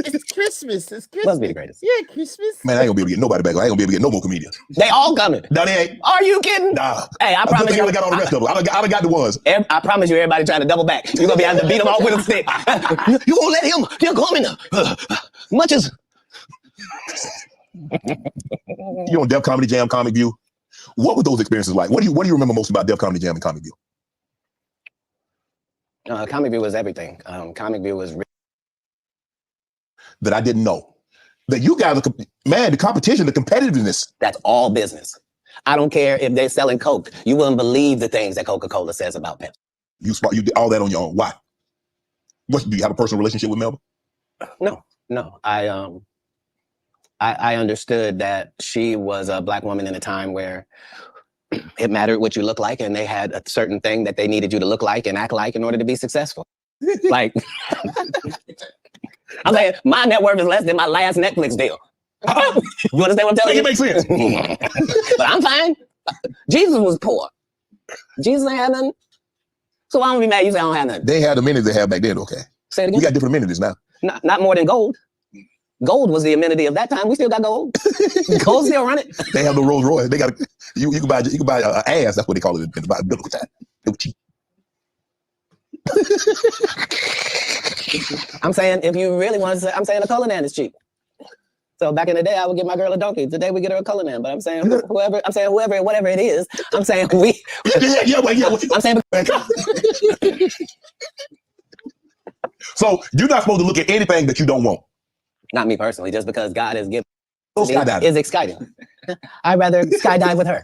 It's Christmas. It's Christmas. Must be the greatest. Yeah, Christmas. Man, I ain't gonna be able to get nobody back. I ain't gonna be able to get no more comedians. They all coming. No, they ain't. Are you kidding? Nah. Hey, I promise you. I got all the rest of them. I done got the ones. I promise you, everybody trying to double back. You're gonna be able to beat them all with a stick. You gonna let him? You're coming. Much as. You on Def Comedy Jam, Comic View? What were those experiences like? What do you remember most about Def Comedy Jam and Comic View? Comic View was everything. Comic View was that I didn't know. That you guys are, man, the competition, the competitiveness. That's all business. I don't care if they're selling Coke. You wouldn't believe the things that Coca-Cola says about Pepsi. You did all that on your own. Why? Do you have a personal relationship with Melba? No. I understood that she was a Black woman in a time where it mattered what you look like, and they had a certain thing that they needed you to look like and act like in order to be successful. Like, I'm saying my net worth is less than my last Netflix deal. You understand what I'm telling you? It makes sense. But I'm fine. Jesus was poor. Jesus ain't had nothing. So why don't we be mad you say I don't have nothing? They had the amenities they had back then, okay. Say it again. We got different amenities now. Not more than gold. Gold was the amenity of that time. We still got gold. Gold still running. They have the Rolls Royce. They got you can buy an ass. That's what they call it in the biblical time. It was cheap. I'm saying if you really want to say, I'm saying a Cullinan is cheap. So back in the day, I would give my girl a donkey. Today we get her a Cullinan. But I'm saying whoever, whatever it is, I'm saying we. I'm saying. So you're not supposed to look at anything that you don't want. Not me personally, just because God has given. Go skydiving. Is exciting. I'd rather skydive with her.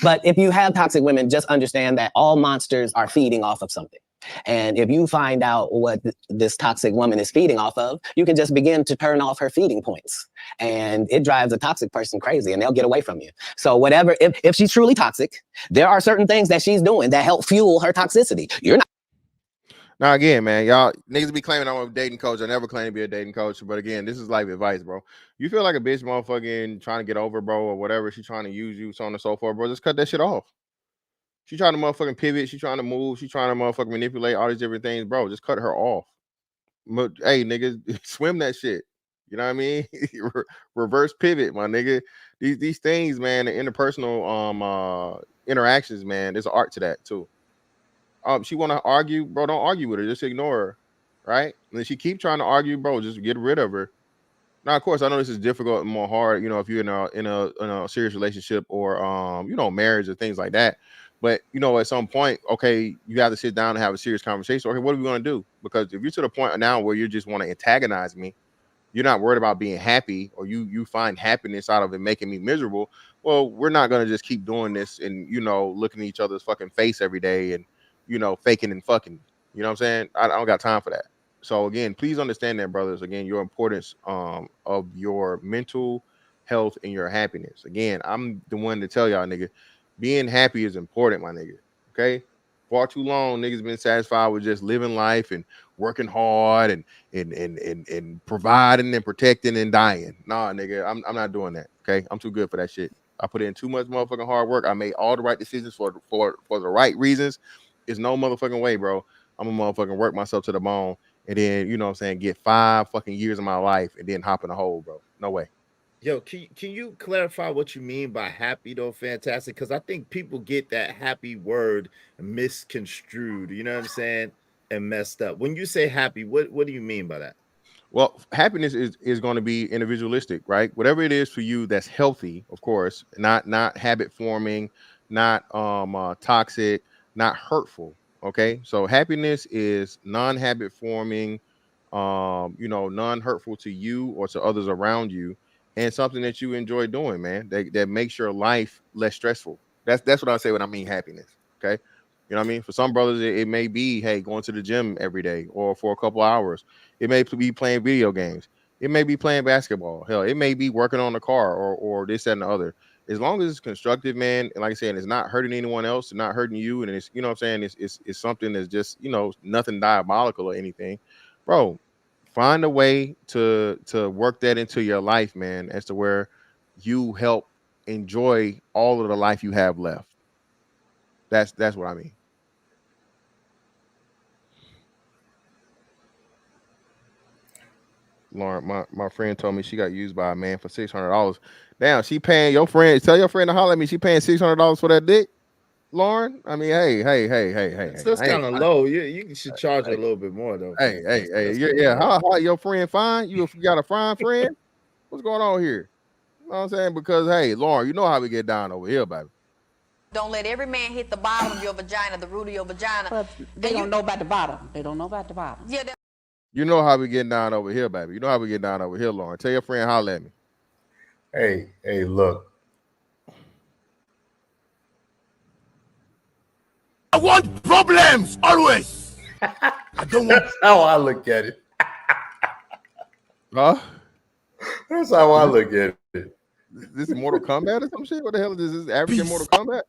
But if you have toxic women, just understand that all monsters are feeding off of something. And if you find out what this toxic woman is feeding off of, you can just begin to turn off her feeding points. And it drives a toxic person crazy and they'll get away from you. So whatever, if she's truly toxic, there are certain things that she's doing that help fuel her toxicity. You're not. Now, again, man, y'all niggas be claiming I'm a dating coach. I never claim to be a dating coach. But again, this is life advice, bro. You feel like a bitch motherfucking trying to get over, bro, or whatever. She trying to use you, so on and so forth, bro. Just cut that shit off. She trying to motherfucking pivot. She trying to move. She trying to motherfucking manipulate all these different things, bro. Just cut her off. Hey, niggas, swim that shit. You know what I mean? Reverse pivot, my nigga. These things, man, the interpersonal interactions, man, there's an art to that too. She want to argue, bro, don't argue with her. Just ignore her, right? And if she keep trying to argue, bro, just get rid of her. Now, of course, I know this is difficult and more hard, you know, if you're in a serious relationship or you know, marriage or things like that. But you know, at some point, okay, you have to sit down and have a serious conversation. Okay, what are we going to do? Because if you're to the point now where you just want to antagonize me, you're not worried about being happy, or you find happiness out of it making me miserable. Well, we're not going to just keep doing this and, you know, looking at each other's fucking face every day and, you know, faking and fucking. You know what I'm saying? I don't got time for that. So again, please understand that, brothers. Again, your importance of your mental health and your happiness. Again, I'm the one to tell y'all, nigga, being happy is important, my nigga. Okay? Far too long, niggas been satisfied with just living life and working hard and providing and protecting and dying. Nah, nigga, I'm not doing that. Okay? I'm too good for that shit. I put in too much motherfucking hard work. I made all the right decisions for the right reasons. There's no motherfucking way, bro. I'm gonna motherfucking work myself to the bone and then, you know what I'm saying, get 5 fucking years of my life and then hop in a hole, bro. No way. Yo, can you clarify what you mean by happy though? Fantastic, because I think people get that happy word misconstrued, you know what I'm saying, and messed up. When you say happy, what do you mean by that? Well, happiness is going to be individualistic, right? Whatever it is for you that's healthy, of course, not habit forming, not toxic, not hurtful. Okay, so happiness is non-habit forming, you know, non-hurtful to you or to others around you, and something that you enjoy doing, man, that makes your life less stressful. That's what I say when I mean happiness. Okay, you know what I mean? For some brothers, it may be, hey, going to the gym every day or for a couple hours. It may be playing video games. It may be playing basketball. Hell, it may be working on the car or this, that, and the other. As long as it's constructive, man, and like I said, it's not hurting anyone else, it's not hurting you, and it's, you know what I'm saying, it's something that's just, you know, nothing diabolical or anything, bro. Find a way to work that into your life, man, as to where you help enjoy all of the life you have left. That's what I mean. Lauren, my friend told me she got used by a man for $600. Damn, she paying your friend. Tell your friend to holler at me. She paying $600 for that dick, Lauren. I mean, hey. That's kind of low. You should charge her a little bit more though. Hey. Yeah. How your friend fine? You got a fine friend? What's going on here? You know what I'm saying? Because hey, Lauren, you know how we get down over here, baby. Don't let every man hit the bottom of your vagina, the root of your vagina. But they don't know about the bottom. They don't know about the bottom. Yeah. You know how we getting down over here, baby. You know how we get down over here, Lauren. Tell your friend, holler at me. Hey, look. I want problems always. I don't want. That's how I look at it. Huh? That's how I look at it. This is Mortal Kombat or some shit? What the hell is this? Is this African Mortal Kombat?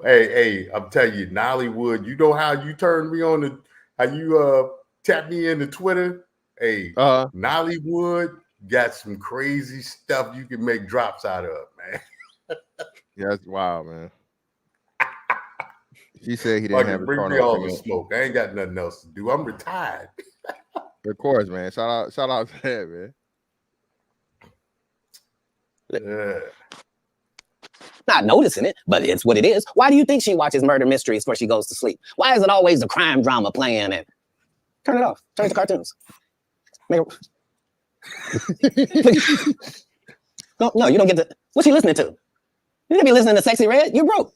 Hey, I'm telling you, Nollywood, you know how you turned me on how you tapped me into Twitter? Hey, Nollywood got some crazy stuff you can make drops out of, man. Yeah, that's wild, man. She said he didn't have bring me all the smoke. I ain't got nothing else to do. I'm retired. Of course, man. Shout out to that, man. Yeah. Not noticing it, but it's what it is. Why do you think she watches murder mysteries before she goes to sleep? Why is it always a crime drama playing? And turn it off. Turn it to cartoons. No, you don't get to. What's she listening to? You need to be listening to Sexy Red. You're broke.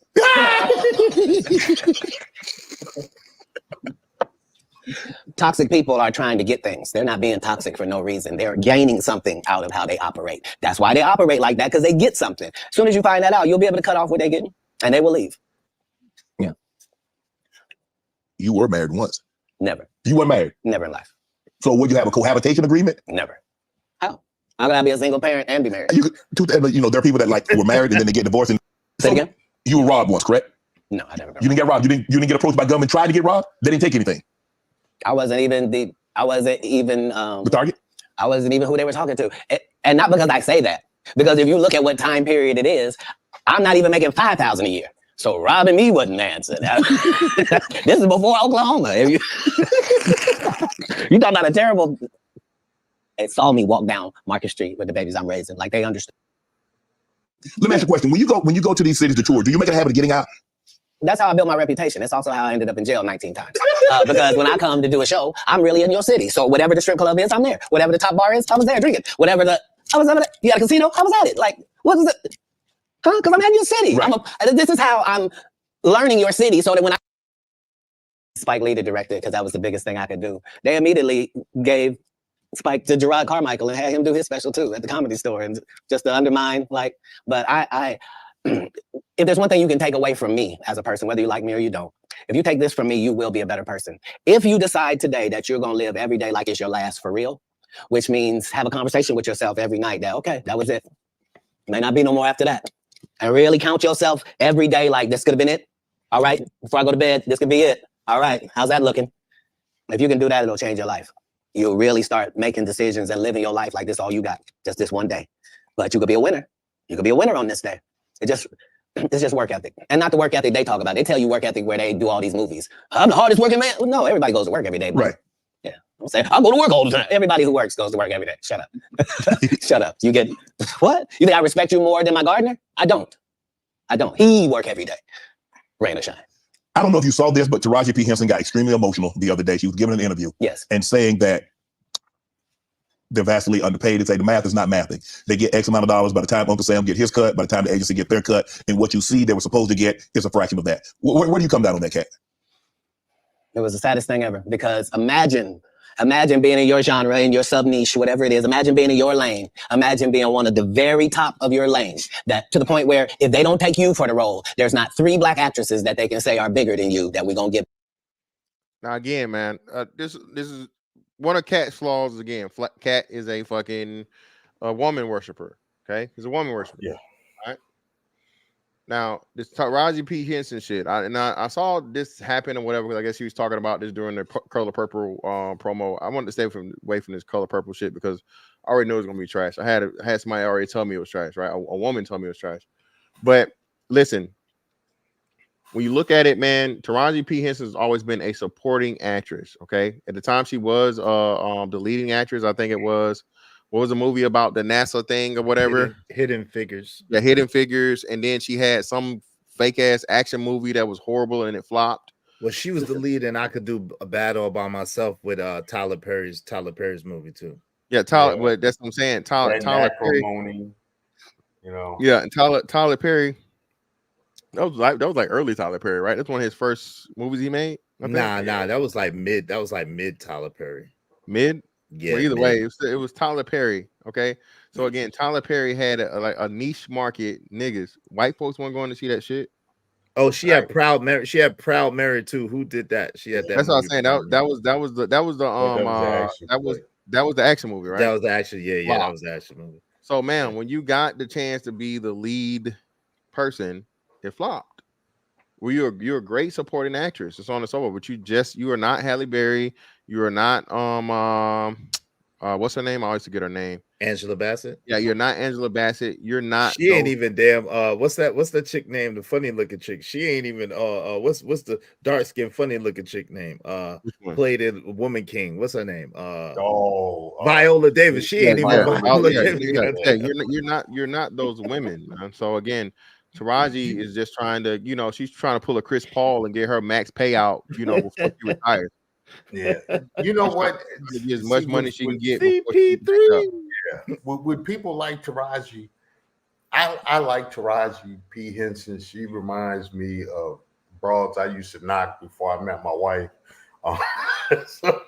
Toxic people are trying to get things. They're not being toxic for no reason. They're gaining something out of how they operate. That's why they operate like that, because they get something. As soon as you find that out, you'll be able to cut off what they're getting, and they will leave. Yeah. You were married once. Never. You weren't married? Never in life. So would you have a cohabitation agreement? Never. How? How can I be a single parent and be married? You know, there are people that like were married and then they get divorced. And Say it again? You were robbed once, correct? No, I never. You didn't get robbed. You didn't get approached by government, tried to get robbed. They didn't take anything. I wasn't even the target. I wasn't even who they were talking to, and not because I say that. Because if you look at what time period it is, I'm not even making $5,000 a year. So robbing me wasn't the answer. This is before Oklahoma. You talking about a terrible. They saw me walk down Market Street with the babies I'm raising, like they understood. Let me ask you a question. When you go to these cities to tour, do you make a habit of getting out? That's how I built my reputation. That's also how I ended up in jail 19 times. Because when I come to do a show, I'm really in your city. So whatever the strip club is, I'm there. Whatever the top bar is, I was there drinking. I was over there. You got a casino? I was at it. Like, what is it? Huh? Because I'm in your city. Right. This is how I'm learning your city, so that when I Spike Lee, the director, because that was the biggest thing I could do. They immediately gave Spike to Gerard Carmichael and had him do his special too at the Comedy Store, and just to undermine, like, but I if there's one thing you can take away from me as a person, whether you like me or you don't, if you take this from me, you will be a better person. If you decide today that you're going to live every day like it's your last for real, which means have a conversation with yourself every night that, okay, that was it. May not be no more after that. And really count yourself every day like this could have been it. All right, before I go to bed, this could be it. All right, how's that looking? If you can do that, it'll change your life. You'll really start making decisions and living your life like this all you got, just this one day. But you could be a winner. You could be a winner on this day. It's just work ethic. And not the work ethic they talk about. They tell you work ethic where they do all these movies. I'm the hardest working man. Well, no, everybody goes to work every day. Bro. Right. Yeah. I'm saying, I go to work all the time. Everybody who works goes to work every day. Shut up. Shut up. You get, what? You think I respect you more than my gardener? I don't. He work every day. Rain or shine. I don't know if you saw this, but Taraji P. Henson got extremely emotional the other day. She was giving an interview. Yes. And saying that they're vastly underpaid, and say the math is not mathing. They get X amount of dollars by the time Uncle Sam get his cut, by the time the agency get their cut, and what you see they were supposed to get is a fraction of that. Where do you come down on that, Katt? It was the saddest thing ever, because imagine being in your genre, in your sub niche, whatever it is. Imagine being in your lane. Imagine being one of the very top of your lane, that to the point where if they don't take you for the role, there's not 3 black actresses that they can say are bigger than you that we're gonna give. Now again, man, this is one of Katt's flaws. Again, Katt is a fucking woman worshiper. Okay, he's a woman worshiper. Yeah. All right. Now this Taraji P. Henson shit. I saw this happen or whatever. Because I guess he was talking about this during the Color Purple promo. I wanted to stay away from this Color Purple shit because I already knew it was gonna be trash. I had somebody already tell me it was trash. Right, a woman told me it was trash. But listen. When you look at it, man, Taraji P. Henson has always been a supporting actress. Okay, at the time she was the leading actress. I think it was, what was the movie about the NASA thing or whatever? Hidden Figures. Yeah, Hidden Figures. And then she had some fake ass action movie that was horrible and it flopped. Well, she was the lead, and I Could Do a Battle by Myself with Tyler Perry's movie too. Yeah, Tyler. But that's what I'm saying. Tyler Perry. You know. Yeah, and Tyler Perry. That was like early Tyler Perry, right? That's one of his first movies he made. Nah, that was like mid. That was like mid Tyler Perry. Mid? Yeah. Well, either way, it was Tyler Perry. Okay. So again, Tyler Perry had a niche market. Niggas, white folks weren't going to see that shit. Oh, she had Proud Mary. She had Proud Mary too. Who did that? She had that. That's what I was saying. That was the action movie, right? That was the action. Yeah, wow. That was the action movie. So, man, when you got the chance to be the lead person, it flopped. Well, you're a great supporting actress. It's on the sofa, but you are not Halle Berry. You are not what's her name? I always forget her name. Angela Bassett. Yeah, you're not Angela Bassett. You're not. She ain't even damn. What's that chick name? The funny looking chick. She ain't even. What's the dark skinned funny looking chick name? Played in Woman King. What's her name? Viola Davis. She ain't even Viola Davis. You're not those women, man. So again, Taraji is just trying to, she's trying to pull a Chris Paul and get her max payout, before she retires. Yeah, you know what? Get as much money she can get. CP3. Yeah, with people like Taraji, I like Taraji P. Henson. She reminds me of broads I used to knock before I met my wife. So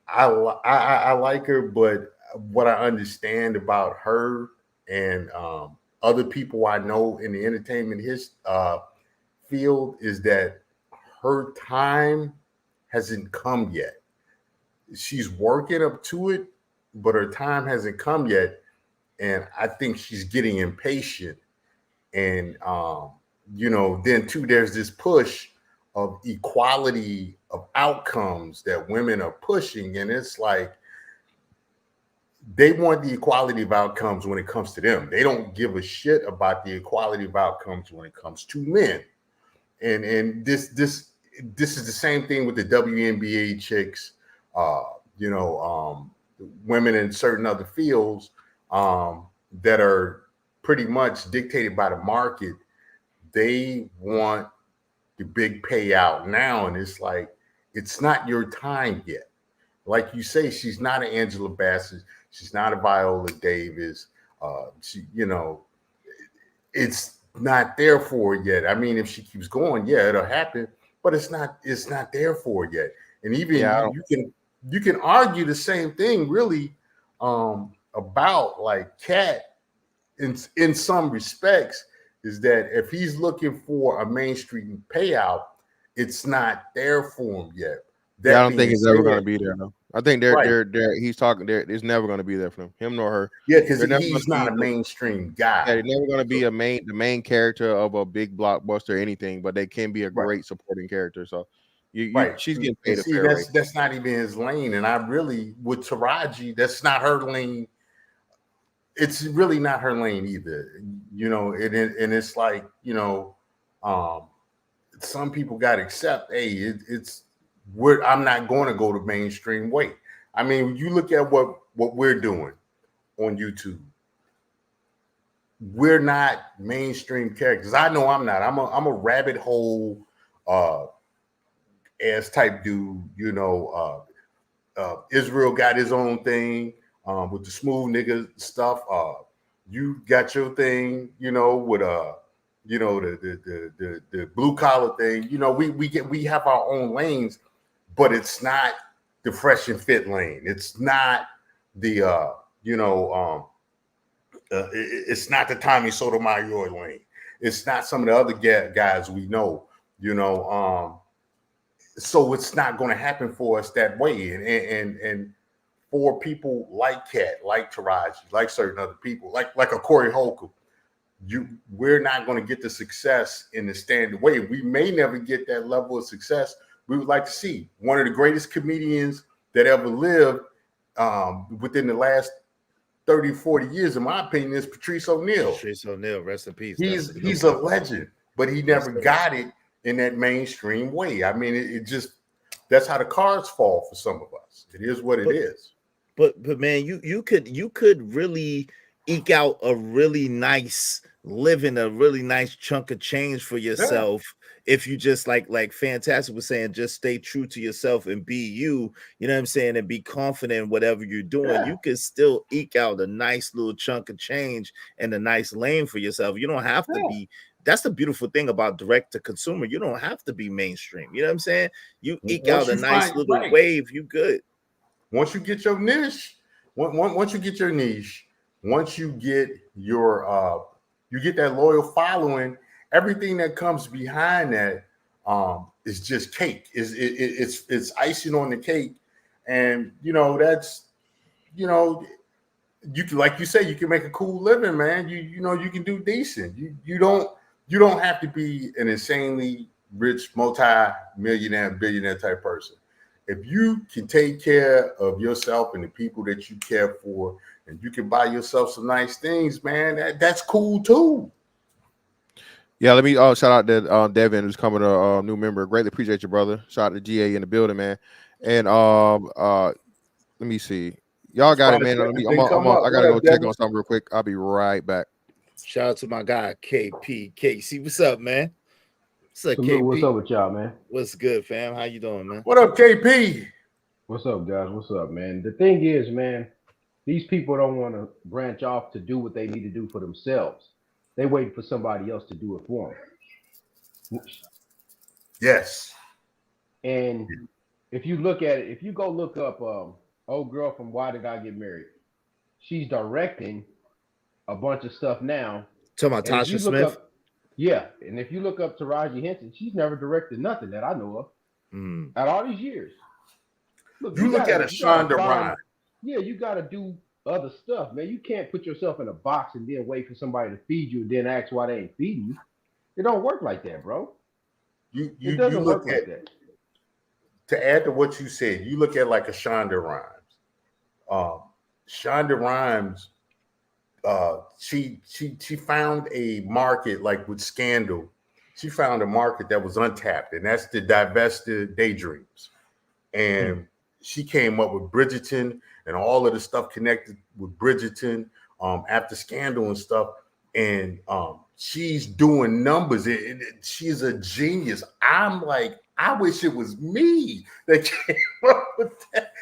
I like her, but what I understand about her and other people I know in the entertainment field is that her time hasn't come yet. She's working up to it, but her time hasn't come yet. And I think she's getting impatient. And, then too, there's this push of equality of outcomes that women are pushing. And it's like, they want the equality of outcomes when it comes to them. They don't give a shit about the equality of outcomes when it comes to men. And this is the same thing with the WNBA chicks, women in certain other fields that are pretty much dictated by the market. They want the big payout now, and it's like, it's not your time yet. Like you say, she's not an Angela Bassett. She's not a Viola Davis. It's not there for it yet. I mean, if she keeps going, yeah, it'll happen, but it's not there for it yet. And even you can argue the same thing really about like Katt in some respects, is that if he's looking for a mainstream payout, it's not there for him yet. I don't think it's ever going to be there. No, I think he's talking there. It's never going to be there for him nor her. Yeah, because he's not a mainstream guy. Yeah, they're never going to be the main character of a big blockbuster or anything, but they can be a great supporting character. So she's getting paid a fair rate. That's not even his lane. And I really, with Taraji, that's not her lane. It's really not her lane either. And it's like, some people got to accept, hey, I'm not going to go the mainstream way. I mean, you look at what we're doing on YouTube. We're not mainstream characters. I know I'm not. I'm a rabbit hole ass type dude. Israel got his own thing with the smooth nigga stuff. You got your thing, with the blue collar thing. We have our own lanes. But it's not the fresh and fit lane. It's not the it's not the Tommy Sotomayor lane. It's not some of the other guys we know. So it's not going to happen for us that way. And for people like Katt, like Taraji, like certain other people, like a Corey Holcomb, we're not going to get the success in the standard way. We may never get that level of success we would like to see. One of the greatest comedians that ever lived within the last 30, 40 years, in my opinion, is Patrice O'Neal. Patrice O'Neal, rest in peace. He's a legend, but he never got it in that mainstream way. I mean, it just, that's how the cards fall for some of us. It is what it is. But man, you could really eke out a really nice living, a really nice chunk of change for yourself. Yeah. If you just like Fantastic was saying, just stay true to yourself and be you know what I'm saying, and be confident in whatever you're doing. Yeah. You can still eke out a nice little chunk of change and a nice lane for yourself. You don't have to be. That's the beautiful thing about direct to consumer. You don't have to be mainstream. You know what I'm saying? You eke out a nice little wave. You good. Once you get your niche, once you get your niche, once you get your you get that loyal following. Everything that comes behind that is just cake. It's icing on the cake, and that's you can, like you say, you can make a cool living, man. You can do decent. You don't have to be an insanely rich multi-millionaire, billionaire type person. if you can take care of yourself and the people that you care for, and you can buy yourself some nice things, man, that's cool too. Yeah, let me shout out to Devin, who's coming a new member. Greatly appreciate you, brother. Shout out to GA in the building, man. And let me see. Y'all got it, man. I gotta go check on something real quick. I'll be right back. Shout out to my guy KP. KC, what's up, man? What's up, KP? What's up with y'all, man? What's good, fam? How you doing, man? What up, KP? What's up, guys? What's up, man? The thing is, man, these people don't want to branch off to do what they need to do for themselves. They wait for somebody else to do it for them. Yes. And if you look at it, if you go look up old girl from Why Did I Get Married, she's directing a bunch of stuff now. Talking about Tasha Smith? Yeah, and if you look up Taraji Henson, she's never directed nothing that I know of at all these years. Look, you look at a Shonda Rhimes. Yeah, you got to do other stuff, man. You can't put yourself in a box and then wait for somebody to feed you and then ask why they ain't feeding you. It don't work like that, bro. It doesn't work like that. To add to what you said, you look at like a Shonda Rhimes. Shonda Rhimes, she found a market, like with Scandal. She found a market that was untapped, and that's the divested daydreams. And she came up with Bridgerton and all of the stuff connected with Bridgerton after Scandal and stuff. And she's doing numbers. She's a genius. I'm like, I wish it was me that came up with that.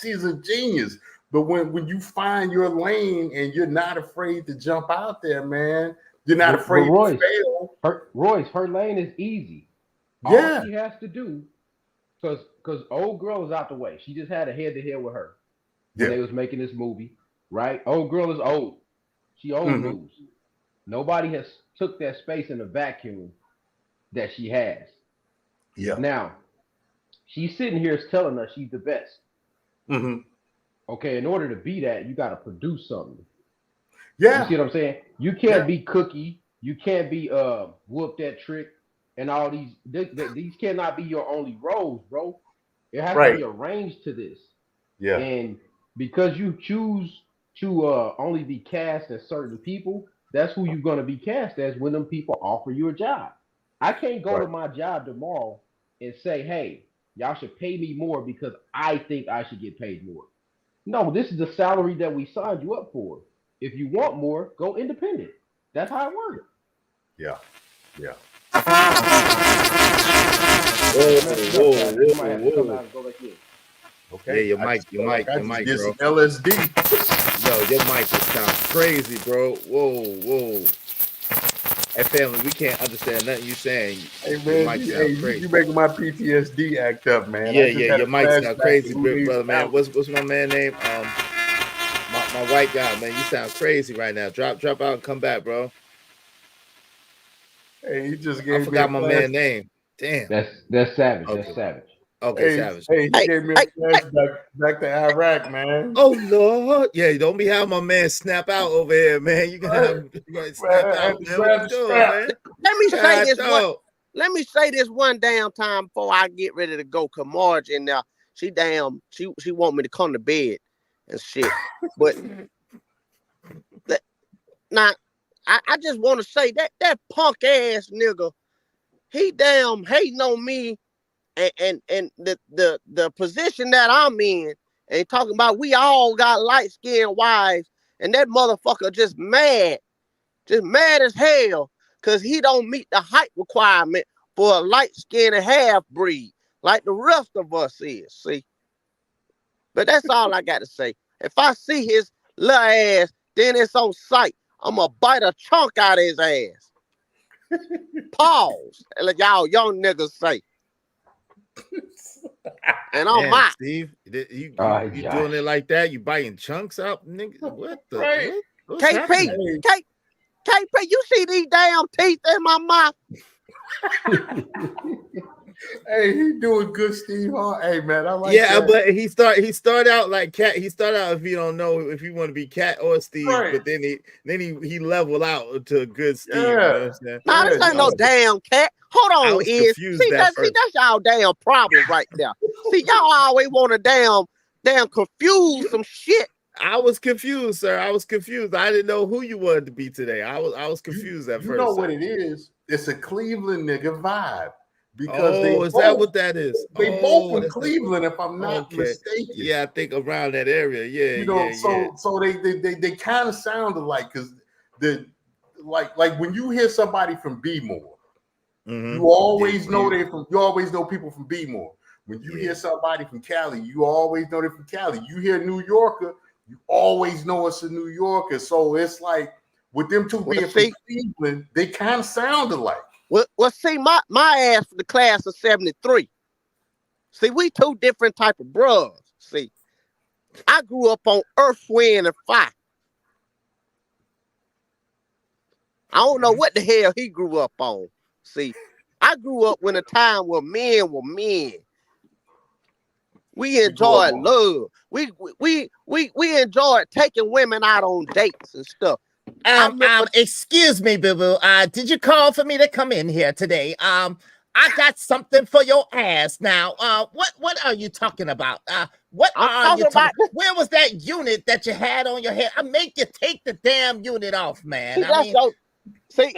She's a genius. But when you find your lane and you're not afraid to jump out there, man, you're not afraid to fail. Her lane is easy. Yeah. All she has to do, because old girl is out the way. She just had a head-to-head with her when they was making this movie, right? Old girl is old. She old news. Nobody has took that space in the vacuum that she has. Yeah. Now, she's sitting here telling us she's the best. Okay, in order to be that, you got to produce something. Yeah. You see what I'm saying? You can't be Cookie. You can't be Whoop That Trick and all these. These cannot be your only roles, bro. It has to be a range to this. Yeah. And because you choose to only be cast as certain people, that's who you're going to be cast as when them people offer you a job. I can't go to my job tomorrow and say, hey, y'all should pay me more because I think I should get paid more. No, this is the salary that we signed you up for. If you want more, go independent. That's how it works. Yeah. Yeah. Okay. Yeah, your mic, bro. LSD. Yo, your mic just sounds crazy, bro. Whoa. Hey, family, we can't understand nothing you saying. Hey, man, you making my PTSD act up, man. Yeah, your mic sound crazy, brother, man. What's my man name? My white guy, man. You sound crazy right now. Drop out and come back, bro. Hey, he just gave me. I forgot my man name. Damn. That's Savage. Okay. That's Savage. Okay, Savage. Hey, he gave me a flashback back to Iraq, man. Oh Lord, yeah, don't be having my man snap out over here, man. You gonna snap out, man. What you doing, man? Let me say this one damn time before I get ready to go. Cause Marge in there, she want me to come to bed and shit. But now I just want to say that punk ass nigga, he damn hating on me. And the position that I'm in, and talking about we all got light-skinned wives, and that motherfucker just mad as hell, because he don't meet the height requirement for a light-skinned half-breed, like the rest of us is, see? But that's all I got to say. If I see his little ass, then it's on sight. I'm going to bite a chunk out of his ass. Pause. Like y'all young niggas say. And on my Steve, you doing it like that? You biting chunks out, nigga? What the? Right. What's KP, happening? KP, you see these damn teeth in my mouth? Hey, he doing good, Steve Harvey. Hey, man, I like Yeah, that. but he start out like Cat. He start out, if you don't know if you want to be Cat or Steve, Right. but then he level out to a good Steve. You know Yeah. what I'm saying? Nah, this ain't no damn cat. Hold I on, was is confused see at that's first. y'all damn problem right there. See, y'all always want to damn confuse some shit. I was confused, sir. I was confused. I didn't know who you wanted to be today. I was confused at You first. know sir. what it is? It's a Cleveland nigga vibe. Because Is that what that is? They both from Cleveland, if I'm not Okay. mistaken. Yeah, I think around that area. Yeah, You know, yeah. so they kind of sound alike because like when you hear somebody from B-More, you always know you always know people from B-More. When you hear somebody from Cali, you always know they're from Cali. You hear New Yorker, you always know it's a New Yorker. So it's like with them two being from Cleveland, they kind of sound alike. Well, see, my ass for the class of 73. See, we two different type of bros. See, I grew up on Earth, Wind, and Fire. I don't know what the hell he grew up on. See, I grew up when a time where men were men. We enjoyed love. We enjoyed taking women out on dates and stuff. Excuse me, boo-boo. Did you call for me to come in here today? I got something for your ass now. What are you talking about? What are you talking about? Where was that unit that you had on your head? I make you take the damn unit off, man. See,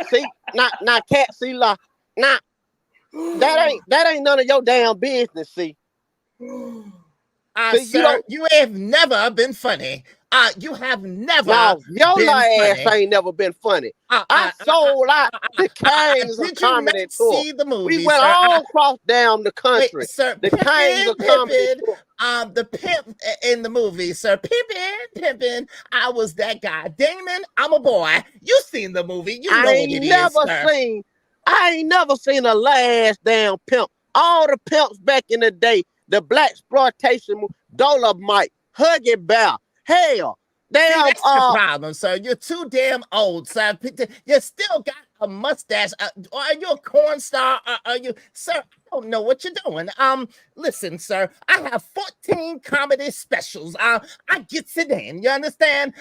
now, Cat, see, now, that ain't none of your damn business, see. See, sir, you have never been funny. You have never. No, your been ass funny. ain't never been funny. I sold out the Kings of Comedy Tour. See the movie, we went sir? all across down the country. Wait, sir, the Kings of Comedy Tour. The pimp in the movie, sir. Pimpin'. I was that guy. Damon, I'm a boy. You seen the movie? You know what it is, sir. I ain't never seen a last damn pimp. All the pimps back in the day, the black exploitation, Dolomite, Huggy Bear, hell, damn. See, that's the problem, sir. You're too damn old, sir. You still got a mustache. Are you a corn star? Are you, sir? I don't know what you're doing. Listen, sir. I have 14 comedy specials. I get it in. You understand?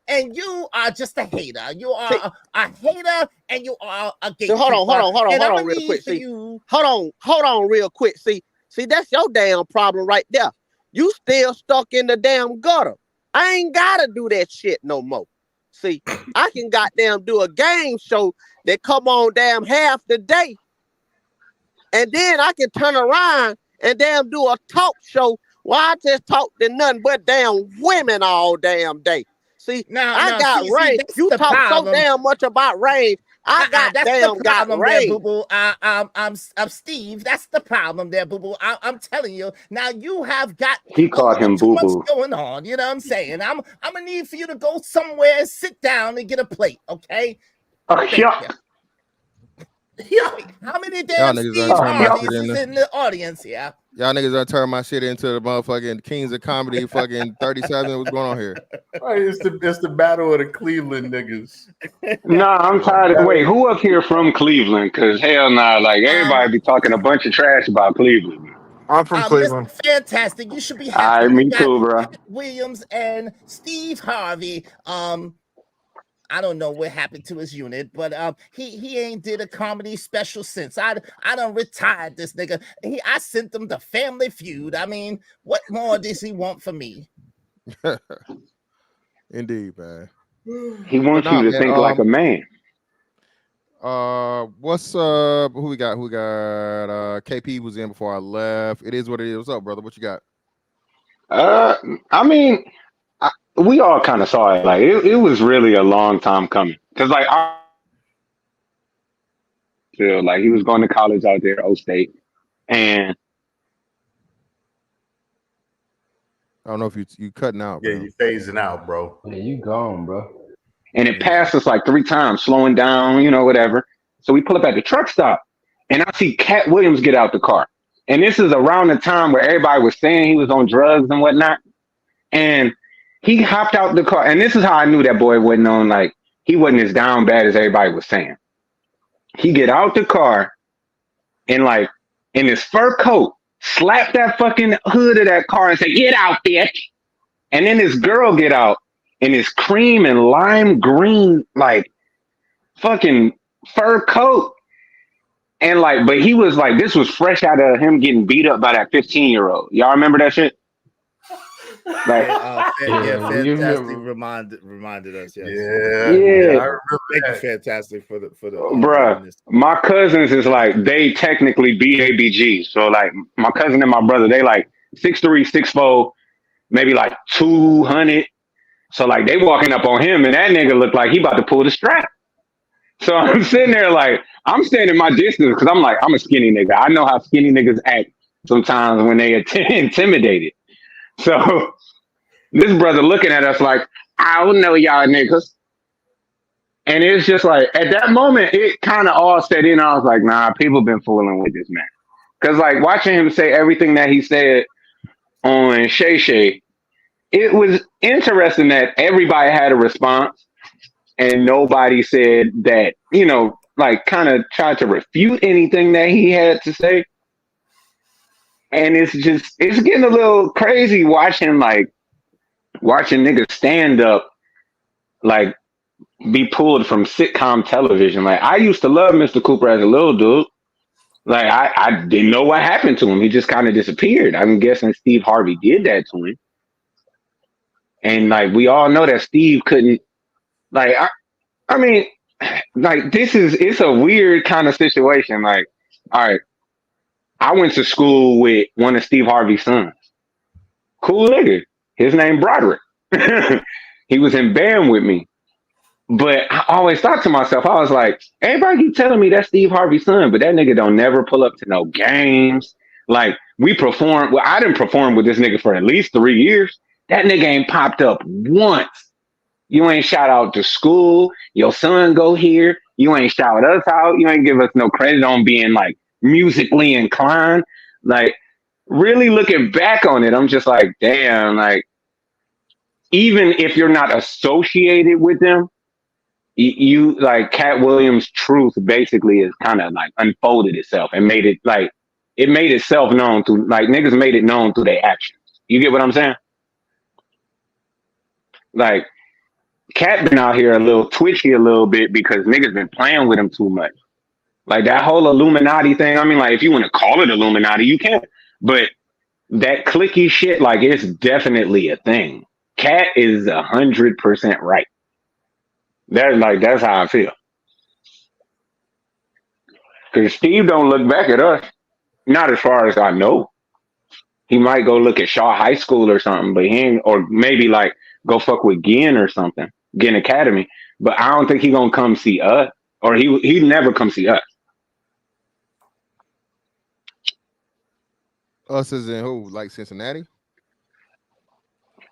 And you are just a hater. You are a hater, and you are a gatekeeper. So hold on, real quick. See, hold on, real quick. See, that's your damn problem right there. You still stuck in the damn gutter. I ain't gotta do that shit no more. See, I can goddamn do a game show that come on damn half the day, and then I can turn around and damn do a talk show where I just talk to nothing but damn women all damn day. See, I got range. You talk so damn much about range. I got damn got range. There, boo-boo. I'm Steve. That's the problem there, boo-boo. I'm telling you. Now you have got he called him too boo-boo. much going on. You know what I'm saying? I'm gonna need for you to go somewhere and sit down and get a plate, okay? Yeah. How many damn Steve Harveys is in the audience here? Y'all niggas are turn my shit into the motherfucking Kings of Comedy fucking 37. What's going on here? Right, it's the battle of the Cleveland niggas. Nah, I'm tired of wait, who up here from Cleveland? Cause hell nah, like everybody be talking a bunch of trash about Cleveland. I'm from Cleveland. Mr. Fantastic. You should be happy. All right, me We got too, bro. Katt Williams and Steve Harvey. I don't know what happened to his unit, but he ain't did a comedy special since. I done retired this nigga. I sent him the Family Feud. I mean, what more does he want from me? Indeed, man. He wants you to think like a man. What's who we got? KP was in before I left. It is what it is. What's up, brother? What you got? I mean, we all kind of saw it. Like it was really a long time coming. Cause like I feel like he was going to college out there, O State, and I don't know if you cutting out. Yeah, you phasing out, bro. Yeah, you gone, bro. And it passed us like 3 times, slowing down, whatever. So we pull up at the truck stop, and I see Katt Williams get out the car. And this is around the time where everybody was saying he was on drugs and whatnot. And he hopped out the car. And this is how I knew that boy wasn't on, like, he wasn't as down bad as everybody was saying. He get out the car, and, like, in his fur coat, slap that fucking hood of that car and say, "Get out, bitch." And then this girl get out in his cream and lime green, like, fucking fur coat. And like, but he was like, this was fresh out of him getting beat up by that 15-year-old. Y'all remember that shit? Like, Fantastic reminded us. Yes. Yeah, I remember Thank you, Fantastic, for the bruh. My cousins is like, they technically BABG. So like, my cousin and my brother, they like 6'3", 6'4", maybe like 200. So like, they walking up on him, and that nigga looked like he about to pull the strap. So I'm sitting there like, I'm standing my distance because I'm like, I'm a skinny nigga. I know how skinny niggas act sometimes when they intimidated. So this brother looking at us like, I don't know y'all niggas. And it's just like, at that moment, it kind of all set in. I was like, nah, people been fooling with this man. Because like, watching him say everything that he said on Shay Shay, it was interesting that everybody had a response. And nobody said that, you know, like kind of tried to refute anything that he had to say. And it's getting a little crazy watching niggas stand up, like be pulled from sitcom television. Like, I used to love Mr. Cooper as a little dude. Like, I didn't know what happened to him. He just kind of disappeared. I'm guessing Steve Harvey did that to him. And like, we all know that Steve couldn't, like, I mean, like, it's a weird kind of situation. Like, all right, I went to school with one of Steve Harvey's sons. Cool nigga. His name Broderick. He was in band with me. But I always thought to myself, I was like, everybody keep telling me that's Steve Harvey's son, but that nigga don't never pull up to no games. Like, we performed. Well, I didn't perform with this nigga for at least 3 years. That nigga ain't popped up once. You ain't shout out to school. Your son go here. You ain't shout us out. You ain't give us no credit on being like musically inclined. Like, really looking back on it, I'm just like, damn, like, even if you're not associated with them, you like Katt Williams' truth basically is kind of like unfolded itself and made it like, it made itself known through, like, niggas made it known through their actions. You get what I'm saying? Like, Katt been out here a little twitchy a little bit because niggas been playing with him too much. Like, that whole Illuminati thing, I mean, like, if you want to call it Illuminati, you can. But that clicky shit, like, it's definitely a thing. Katt is 100% right. That's how I feel. Because Steve don't look back at us. Not as far as I know. He might go look at Shaw High School or something, but he ain't, or maybe like go fuck with Ginn or something, Ginn Academy. But I don't think he gonna come see us, or he never come see us. Us as in who? Like Cincinnati?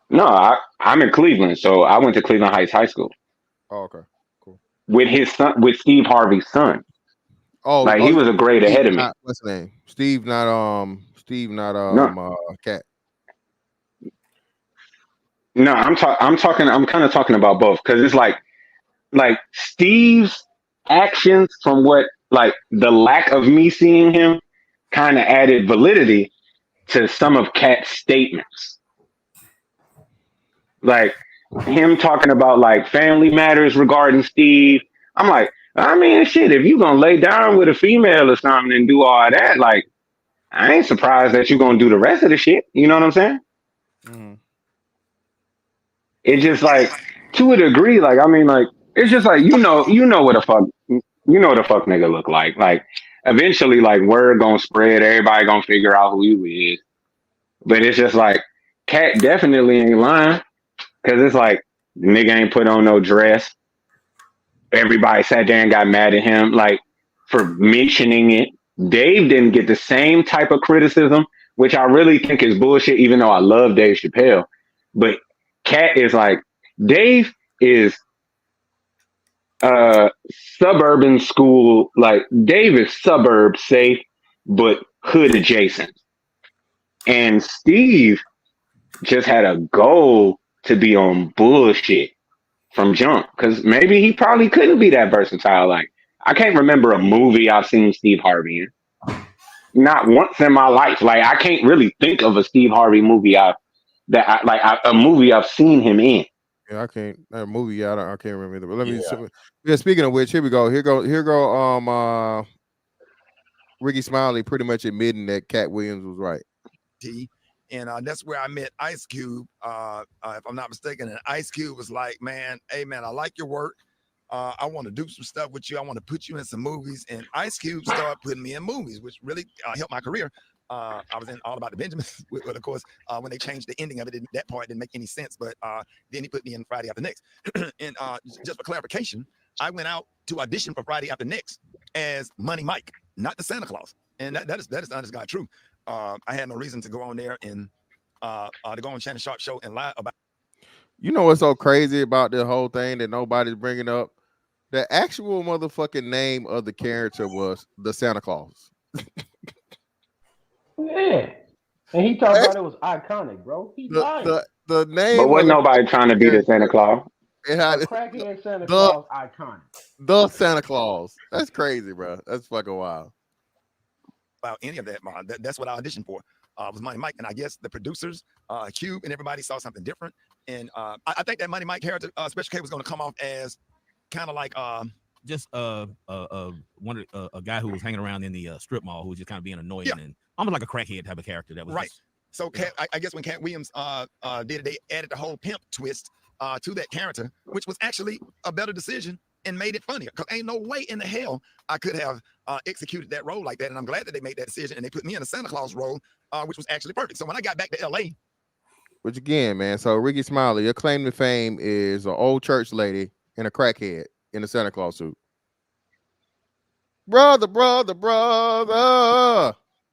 No, I'm in Cleveland, so I went to Cleveland Heights High School. Oh, okay, cool. With his son, with Steve Harvey's son. Oh, like he was a grade ahead of me. What's his name? Steve, not Katt. No, I'm kind of talking about both, because it's like Steve's actions, from what, like, the lack of me seeing him kind of added validity to some of Katt's statements. Like him talking about like family matters regarding Steve. I'm like, I mean, shit, if you gonna lay down with a female or something and do all that, like, I ain't surprised that you're gonna do the rest of the shit. You know what I'm saying? Mm-hmm. It's just like, to a degree, like, I mean, like, it's just like, you know what the fuck nigga look like. Like, eventually, like, word gonna spread, everybody gonna figure out who you is. But it's just like, Katt definitely ain't lying, because it's like, the nigga ain't put on no dress. Everybody sat there and got mad at him, like, for mentioning it. Dave didn't get the same type of criticism, which I really think is bullshit, even though I love Dave Chappelle. But Katt is like, Dave is suburban school, like, Dave is suburb safe, but hood adjacent. And Steve just had a goal to be on bullshit from jump, because maybe he probably couldn't be that versatile. Like, I can't remember a movie I've seen Steve Harvey in. not once in my life. Like I can't really think of a Steve Harvey movie a movie I've seen him in. Yeah, I can't. That movie, I can't remember either. But let me. Yeah. Speaking of which, here we go. Here go. Ricky Smiley pretty much admitting that Katt Williams was right. And that's where I met Ice Cube, if I'm not mistaken. And Ice Cube was like, man, hey, man, I like your work. I want to do some stuff with you. I want to put you in some movies. And Ice Cube started putting me in movies, which really helped my career. I was in All About the Benjamins, but of course, when they changed the ending of it, that part didn't make any sense. But then he put me in Friday After Next. And just for clarification, I went out to audition for Friday After Next as Money Mike, not the Santa Claus. And that is honest God true. I had no reason to go on there and to go on Shannon Sharp show and lie about. You know what's so crazy about the whole thing that nobody's bringing up? The actual motherfucking name of the character was the Santa Claus. Yeah, and he talked about it was iconic, bro. He lying. The name, but wasn't nobody trying to be the Santa Claus. It had crackhead Santa Claus iconic. The Santa Claus. That's crazy, bro. That's fucking wild. About any of that, that's what I auditioned for. Was Money Mike, and I guess the producers, Cube, and everybody saw something different. And I think that Money Mike character, Special K, was going to come off as kind of like just a guy who was hanging around in the strip mall who was just kind of being annoying and almost like a crackhead type of character. That was right. So I guess when Katt Williams did it, they added the whole pimp twist to that character, which was actually a better decision and made it funnier. Because ain't no way in the hell I could have executed that role like that. And I'm glad that they made that decision and they put me in a Santa Claus role, which was actually perfect. So when I got back to LA. Which again, man, so Ricky Smiley, your claim to fame is an old church lady and a crackhead in a Santa Claus suit. Brother.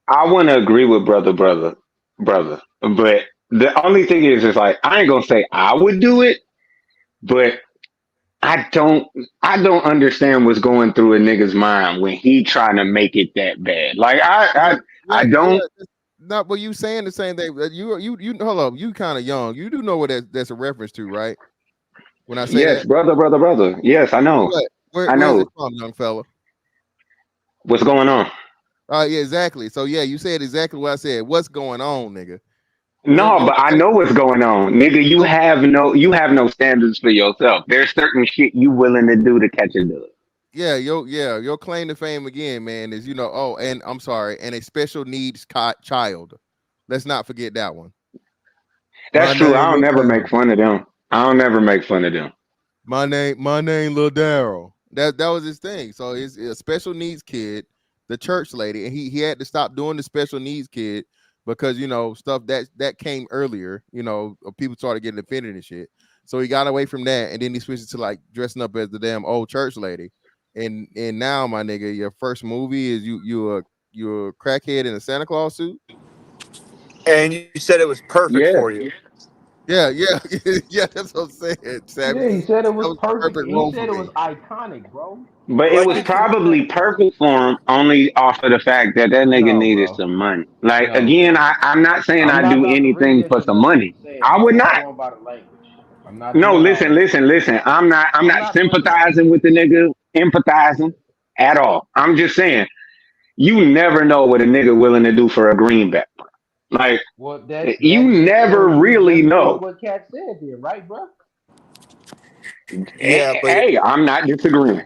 I want to agree with brother. But the only thing is like, I ain't going to say I would do it, but I don't understand what's going through a nigga's mind when he trying to make it that bad. Like I don't. No, but you saying the same thing. You hold up. You kind of young. You do know what that's a reference to, right? When I say yes, that? brother. Yes, I know. Where is it from, young fella? What's going on? Yeah, exactly. So yeah, you said exactly what I said. What's going on, nigga? No, but I know what's going on, nigga. You have no standards for yourself. There's certain shit you willing to do to catch a dub. Yeah, your claim to fame again, man, is and I'm sorry, and a special needs child. Let's not forget that one. That's true. I don't never make fun of them. My name Lil Darryl. That was his thing. So he's a special needs kid, the church lady, and he had to stop doing the special needs kid because stuff that came earlier. People started getting offended and shit. So he got away from that, and then he switched to like dressing up as the damn old church lady. And now, my nigga, your first movie is you're a crackhead in a Santa Claus suit. And you said it was perfect for you. Yeah, that's what I'm saying. Savvy. Yeah, he said it was perfect. He said it was iconic, bro. But it was probably perfect for him only off of the fact that nigga needed some money. Like again, I'm not saying I do anything for some money. I would not. No, listen. I'm not sympathizing with the nigga, empathizing at all. I'm just saying, you never know what a nigga willing to do for a greenback. Like, you never really know. What Katt said there, right, bro? Yeah, hey, I'm not disagreeing.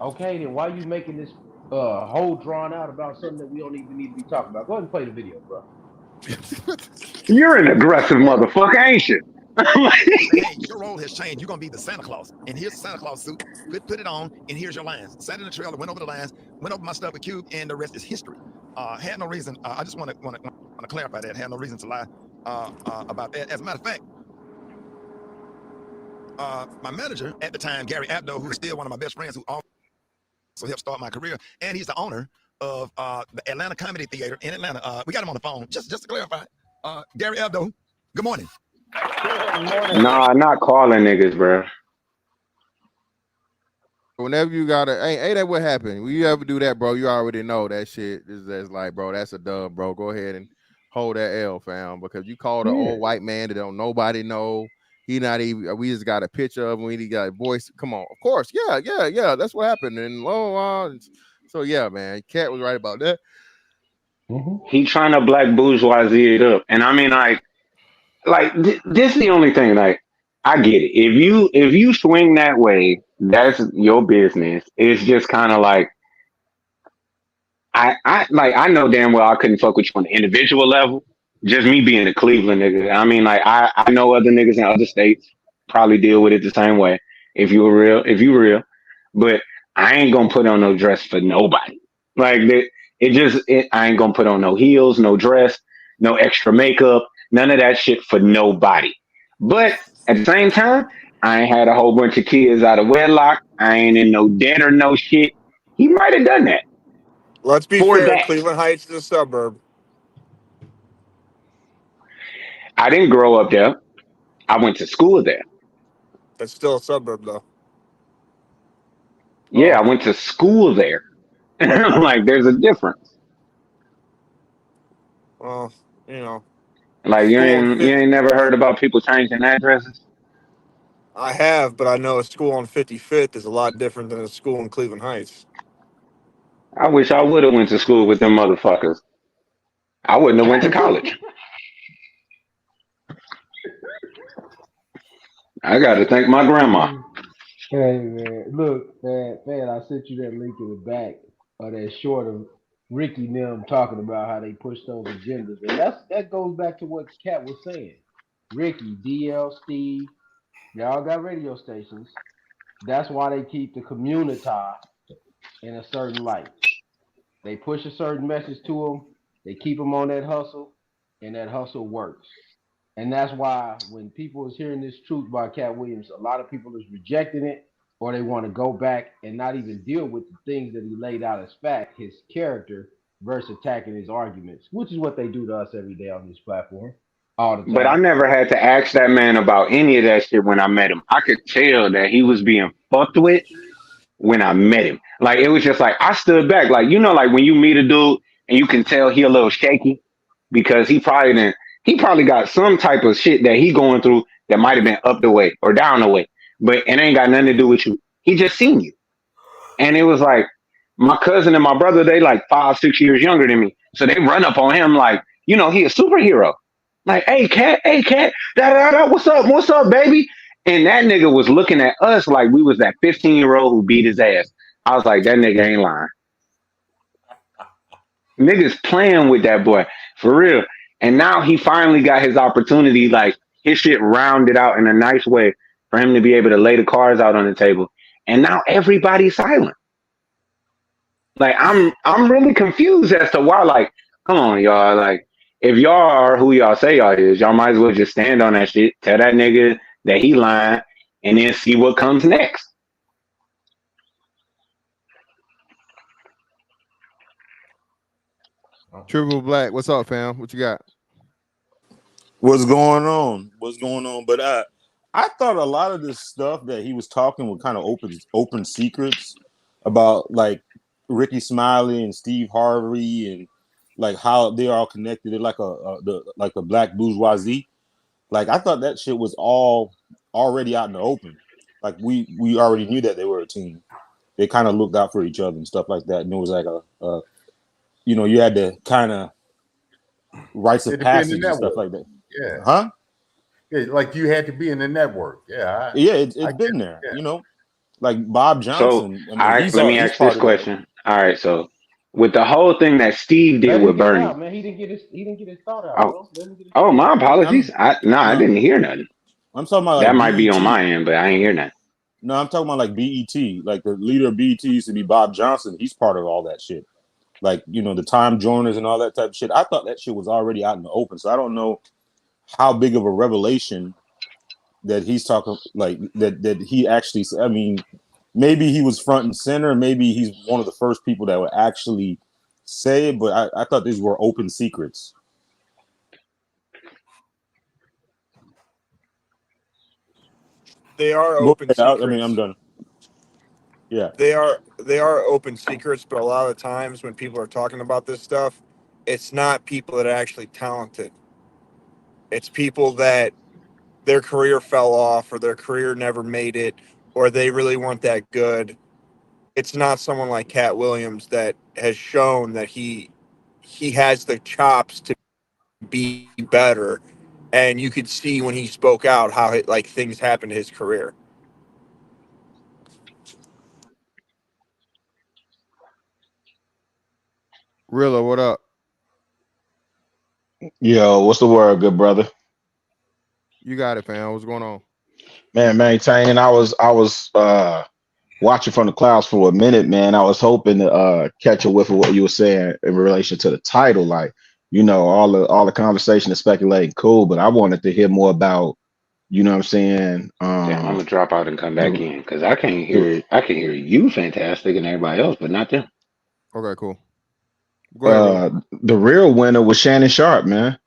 Okay, then why are you making this whole drawn out about something that we don't even need to be talking about? Go ahead and play the video, bro. You're an aggressive motherfucker, ain't you? Hey, your role has changed. You're gonna be the Santa Claus, and here's the Santa Claus suit. Put it on, and here's your lines. Sat in the trailer, went over the lines, went over my stuff with Cube, and the rest is history. Had no reason. I just want to clarify that. Had no reason to lie about that. As a matter of fact, my manager at the time, Gary Abdo, who's still one of my best friends, who also helped start my career, and he's the owner of the Atlanta Comedy Theater in Atlanta. We got him on the phone. Just to clarify, Gary Abdo. Good morning. Nah, not calling niggas, bro. Whenever you gotta, hey, that what happened. When you ever do that, bro, you already know that shit is like, bro, that's a dub, bro. Go ahead and hold that L, fam, because you called an old white man that don't nobody know. He not even. We just got a picture of him. We got a voice. Come on, of course, yeah. That's what happened. And so yeah, man, Katt was right about that. He trying to black bourgeoisie it up, and I mean, this is the only thing. Like, I get it. If you swing that way, that's your business. It's just kind of like I know damn well I couldn't fuck with you on the individual level. Just me being a Cleveland nigga. I mean, like I know other niggas in other states probably deal with it the same way. If you real, but I ain't gonna put on no dress for nobody. Like I ain't gonna put on no heels, no dress, no extra makeup, none of that shit for nobody. But at the same time, I ain't had a whole bunch of kids out of wedlock. I ain't in no debt or no shit. He might have done that Let's be for fair. that. Cleveland Heights is a suburb. I didn't grow up there. I went to school there. It's still a suburb, though. Yeah, I went to school there. Like, there's a difference. Well, you know. Like, you School on ain't you 50. ain't never heard about people changing addresses? I have, but I know a school on 55th is a lot different than a school in Cleveland Heights. I wish I would have went to school with them motherfuckers. I wouldn't have went to college. I got to thank my grandma. Hey man, look, man, I sent you that link in the back of that short of Ricky and them talking about how they push those agendas, and that goes back to what Kat was saying. Ricky, DL, Steve, y'all got radio stations. That's why they keep the community in a certain light. They push a certain message to them. They keep them on that hustle, and that hustle works. And that's why when people is hearing this truth by Katt Williams, a lot of people is rejecting it, or they want to go back and not even deal with the things that he laid out as fact, his character, versus attacking his arguments, which is what they do to us every day on this platform, all the But I time. never had to ask that man about any of that shit when I met him. I could tell that he was being fucked with when I met him. Like, it was just like I stood back. Like, like when you meet a dude and you can tell he a little shaky because he probably got some type of shit that he going through that might have been up the way or down the way. But it ain't got nothing to do with you. He just seen you. And it was like my cousin and my brother, they like 5, 6 years younger than me. So they run up on him like, he a superhero. Like, hey cat, da da da, what's up, baby? And that nigga was looking at us like we was that 15-year-old who beat his ass. I was like, that nigga ain't lying. Niggas playing with that boy for real. And now he finally got his opportunity. Like, his shit rounded out in a nice way for him to be able to lay the cards out on the table. And now everybody's silent. Like, I'm really confused as to why. Like, come on, y'all. Like, if y'all are who y'all say y'all is, y'all might as well just stand on that shit. Tell that nigga that he lying, and then see what comes next. Triple Black, what's up, fam? What you got? What's going on? But I thought a lot of this stuff that he was talking was kind of open secrets about, like Ricky Smiley and Steve Harvey, and like how they're all connected. They're like the black bourgeoisie. Like, I thought that shit was all already out in the open. Like, we already knew that they were a team. They kind of looked out for each other and stuff like that. And it was like you had to kind of rites of It depends on passage the and stuff network. like that. Yeah. Huh? Yeah, like you had to be in the network. Yeah. Yeah, it's been there. Yeah. Like Bob So, Johnson. I all mean, right, let me he's ask this part of that. question. All right, so with the whole thing that Steve did Let him with get it Bernie. out, man. He didn't get his thought out, Oh, bro. Let him get his oh, thought my out. apologies. I No, didn't hear nothing. I'm talking about That like might be on BET. my end, but I ain't hear nothing. No, I'm talking about like BET. Like, the leader of BET used to be Bob Johnson. He's part of all that shit. Like, the time joiners and all that type of shit. I thought that shit was already out in the open. So I don't know how big of a revelation that he's talking, like that he actually. I mean, maybe he was front and center. Maybe he's one of the first people that would actually say it. But I thought these were open secrets. They are Go open ahead. I mean, I'm secrets. done. Yeah. They are open secrets, but a lot of times when people are talking about this stuff, it's not people that are actually talented. It's people that their career fell off, or their career never made it, or they really weren't that good. It's not someone like Katt Williams that has shown that he he has the chops to be better. And you could see when he spoke out how like things happened to his career. Rilla, what up? Yo, what's the word, good brother? You got it, fam. What's going on? Man, maintaining. I was watching from the clouds for a minute, man. I was hoping to catch up with what you were saying in relation to the title. Like, all the conversation and speculating, cool, but I wanted to hear more about, you know what I'm saying? Damn, I'm gonna drop out and come back The, in because I can't hear you fantastic and everybody else, but not them. Okay, cool. Go ahead, Rilla. the real winner was Shannon Sharp, man.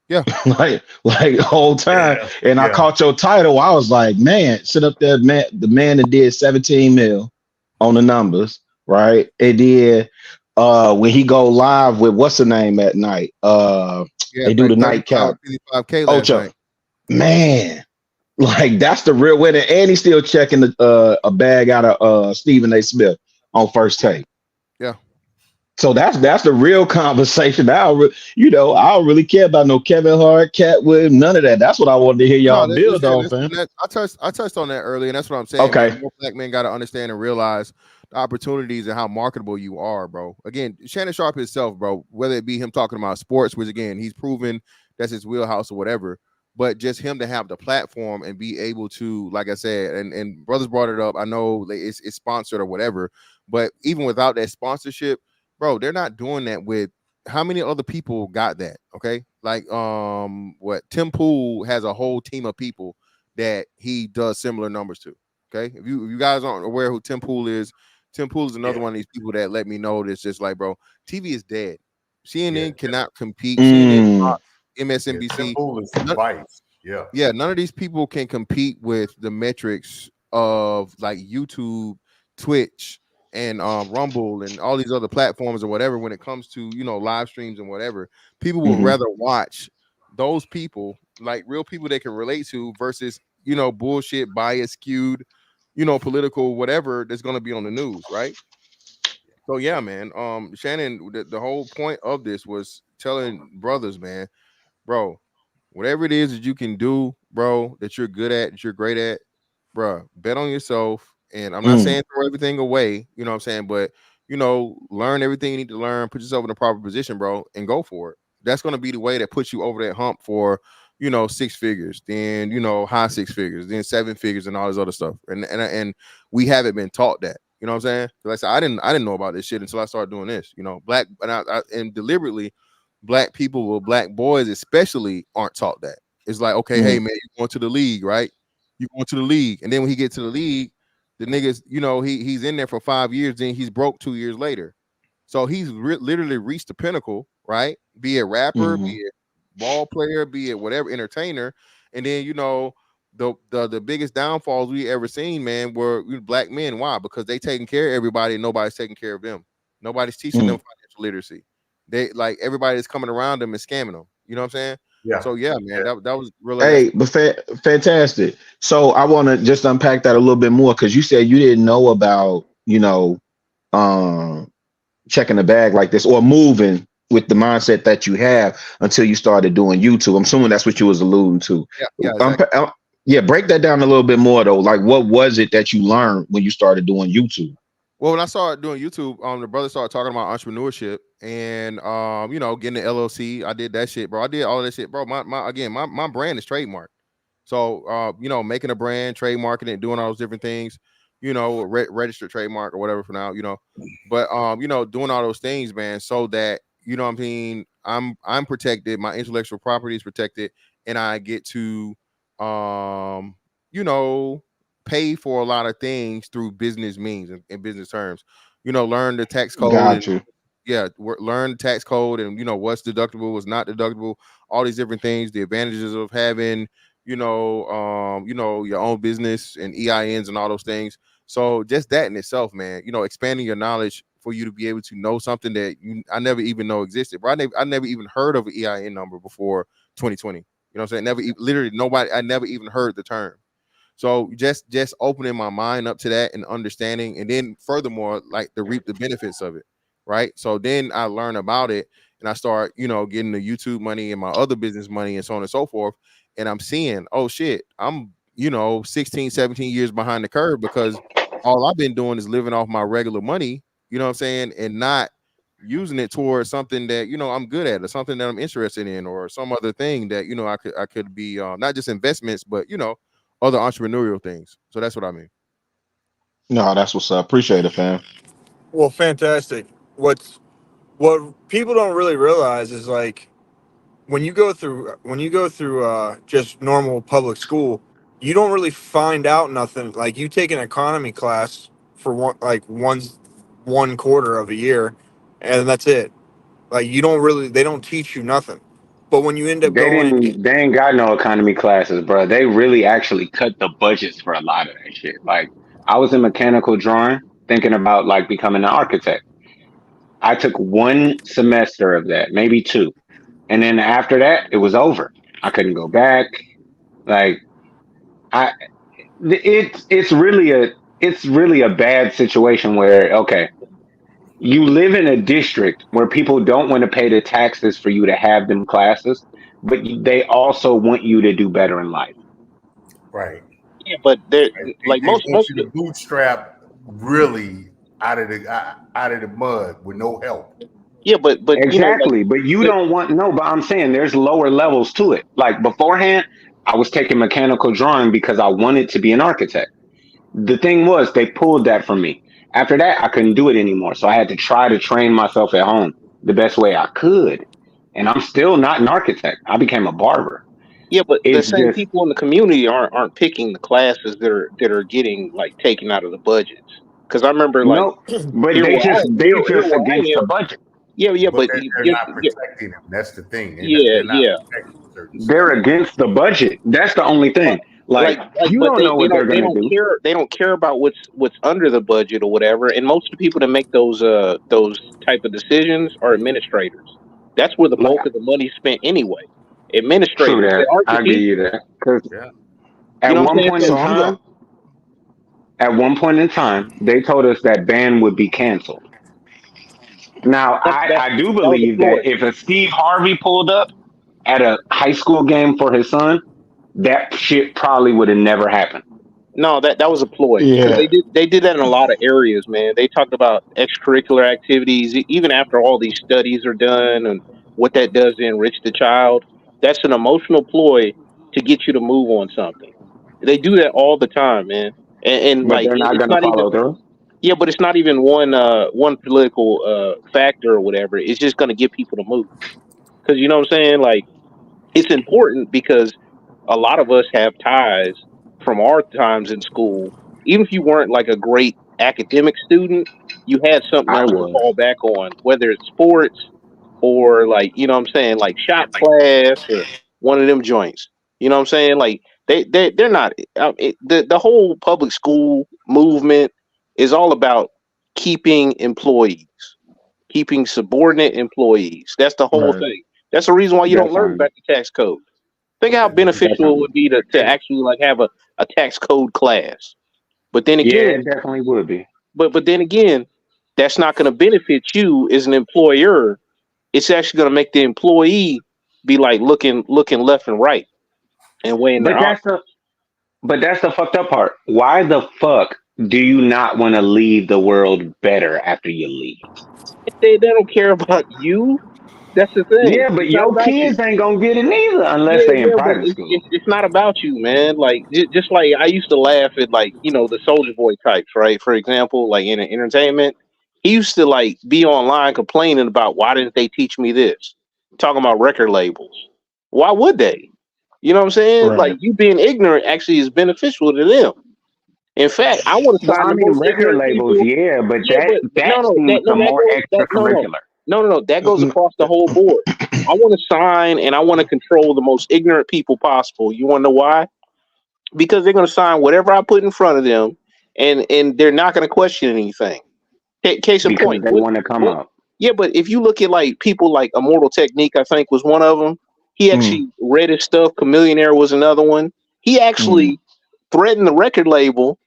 Yeah. like the whole time. And I caught your title. I was like, man, sit up there, man. The man that did 17 mil on the numbers, right? It did when he go live with what's the name at night? They do the nightcap. 55K last Ocho. night. Man, like that's the real winner. And he's still checking a bag out of Stephen A. Smith on First Take. Yeah. So that's the real conversation. I don't really care about no Kevin Hart, Katt Williams, none of that. That's what I wanted to hear y'all build on, fam. I touched on that earlier, and that's what I'm saying. Okay. Man, more black men got to understand and realize the opportunities and how marketable you are, bro. Again, Shannon Sharpe himself, bro, whether it be him talking about sports, which again, he's proven that's his wheelhouse or whatever, but just him to have the platform and be able to, like I said, and brothers brought it up. I know it's sponsored or whatever, but even without that sponsorship, bro, they're not doing that with how many other people got that? Okay. Like what Tim Pool has a whole team of people that he does similar numbers to. Okay. If you guys aren't aware who Tim Pool is another one of these people that let me know that's just like, bro, TV is dead. CNN cannot compete. CNN, Fox, MSNBC. Tim Pool is advice. Yeah. Yeah, none of these people can compete with the metrics of like YouTube, Twitch, and Rumble and all these other platforms or whatever when it comes to, live streams and whatever. People would rather watch those people, like real people they can relate to versus, bullshit, bias, skewed, political, whatever that's going to be on the news, right? So yeah, man. Shannon, the whole point of this was telling brothers, man, bro, whatever it is that you can do, bro, that you're good at, that you're great at, bro, bet on yourself. And I'm not saying throw everything away, you know what I'm saying? But, learn everything you need to learn, put yourself in a proper position, bro, and go for it. That's going to be the way that puts you over that hump for, 6 figures, then, high 6 figures, then 7 figures and all this other stuff. And we haven't been taught that, you know what I'm saying? Because I didn't know about this shit until I started doing this, black, and deliberately, black people or black boys especially aren't taught that. It's like, okay, hey man, you're going to the league, right? You going to the league, and then when he gets to the league, the niggas, he's in there for 5 years, then he's broke 2 years later. So he's literally reached the pinnacle, right? Be it rapper, be it ball player, be it whatever, entertainer, and then the biggest downfalls we ever seen, man, were black men. Why? Because they taking care of everybody, and nobody's taking care of them. Nobody's teaching them financial literacy. They like everybody that's coming around them is scamming them. You know what I'm saying? Yeah. So yeah, man, that was really. Hey, but fantastic. So I want to just unpack that a little bit more because you said you didn't know about, checking the bag like this or moving with the mindset that you have until you started doing YouTube. I'm assuming that's what you was alluding to. Yeah, exactly. Break that down a little bit more though. Like, what was it that you learned when you started doing YouTube? Well, when I started doing YouTube, the brother started talking about entrepreneurship and getting the LLC. I did that shit, bro. I did all that shit, bro. My brand is trademarked. So making a brand, trademarking it, doing all those different things, registered trademark or whatever for now, But doing all those things, man, so that what I mean, I'm protected, my intellectual property is protected, and I get to pay for a lot of things through business means and business terms. Learn the tax code. Learn the tax code and what's deductible, what's not deductible, all these different things, the advantages of having your own business and EINs and all those things. So just that in itself, man, expanding your knowledge for you to be able to know something that I never even know existed. Bro, I never even heard of an EIN number before 2020. You know what I'm saying? Literally nobody, I never even heard the term. So just opening my mind up to that and understanding, and then furthermore, like to reap the benefits of it, right? So then I learn about it, and I start, getting the YouTube money and my other business money and so on and so forth. And I'm seeing, oh shit, I'm, 16, 17 years behind the curve because all I've been doing is living off my regular money, you know what I'm saying? And not using it towards something that, I'm good at or something that I'm interested in or some other thing that, I could be, not just investments, but, other entrepreneurial things. So that's what I mean. No, that's what's up. Appreciate it, fam. Well, fantastic. What people don't really realize is like when you go through just normal public school, you don't really find out nothing. Like you take an economy class for one quarter of a year, and that's it. Like they don't teach you nothing. But when you end up going, They ain't got no economy classes, bro. They really actually cut the budgets for a lot of that shit. Like I was in mechanical drawing, thinking about like becoming an architect. I took one semester of that, maybe two. And then after that, it was over. I couldn't go back. Like it's really a bad situation where, okay, you live in a district where people don't want to pay the taxes for you to have them classes, but they also want you to do better in life. Right. Yeah, but they're like They most want you to bootstrap really out of the mud with no help. Yeah, but exactly. But you don't want but I'm saying there's lower levels to it. Like beforehand, I was taking mechanical drawing because I wanted to be an architect. The thing was, they pulled that from me. After that, I couldn't do it anymore. So I had to try to train myself at home the best way I could. And I'm still not an architect. I became a barber. Yeah, but it's the same just, people in the community aren't picking the classes that are getting like taken out of the budgets. Because I remember like but here they where just where I against the am. budget. Yeah, but they're not protecting them. That's the thing. They're They're stuff. against the budget. That's the only thing. Like you but don't know what they're gonna do. They don't care about what's under the budget or whatever. And most of the people that make those type of decisions are administrators. That's where the bulk of the money's spent anyway. True Administrators. that. The I'll give you that. Because at one point in time, they told us that band would be canceled. Now, I do believe that if a Steve Harvey pulled up at a high school game for his son, that shit probably would have never happened. No, that was a ploy. Yeah. They did that in a lot of areas, man. They talked about extracurricular activities, even after all these studies are done and what that does to enrich the child. That's an emotional ploy to get you to move on something. They do that all the time, man. And But like they're not it's gonna not follow even through. yeah, but it's not even one political factor or whatever. It's just gonna get people to move. Because you know what I'm saying? Like it's important because a lot of us have ties from our times in school. Even if you weren't like a great academic student, you had something I else to was. fall back on, whether it's sports or like, you know what I'm saying, like shop class or one of them joints. You know what I'm saying? Like they're not the whole public school movement is all about keeping employees, keeping subordinate employees. That's the whole thing. That's the reason why you don't learn about the tax code. Think how beneficial it would be to actually like have a tax code class. But then again, it definitely would be. But then again, that's not going to benefit you as an employer. It's actually going to make the employee be like looking left and right and weighing their options. But that's the fucked up part. Why the fuck do you not want to leave the world better after you leave? They don't care about you. That's the thing. Yeah, but your kids ain't gonna get it neither unless they in private school. It's not about you, man. Like just like I used to laugh at like, you know, the Soldier Boy types, right? For example, like in entertainment, he used to like be online complaining about why didn't they teach me this? Talking about record labels. Why would they? You know what I'm saying? Right. Like you being ignorant actually is beneficial to them. In fact, I want to sign the most record ignorant labels, people. yeah, but that no, seems more extracurricular. No, that goes across the whole board. I want to sign and I want to control the most ignorant people possible. You want to know why? Because they're going to sign whatever I put in front of them, and they're not going to question anything. Case in point, they want to come up. Yeah, but if you look at like people like Immortal Technique, I think was one of them. He actually read his stuff. Chameleonaire was another one. He actually threatened the record label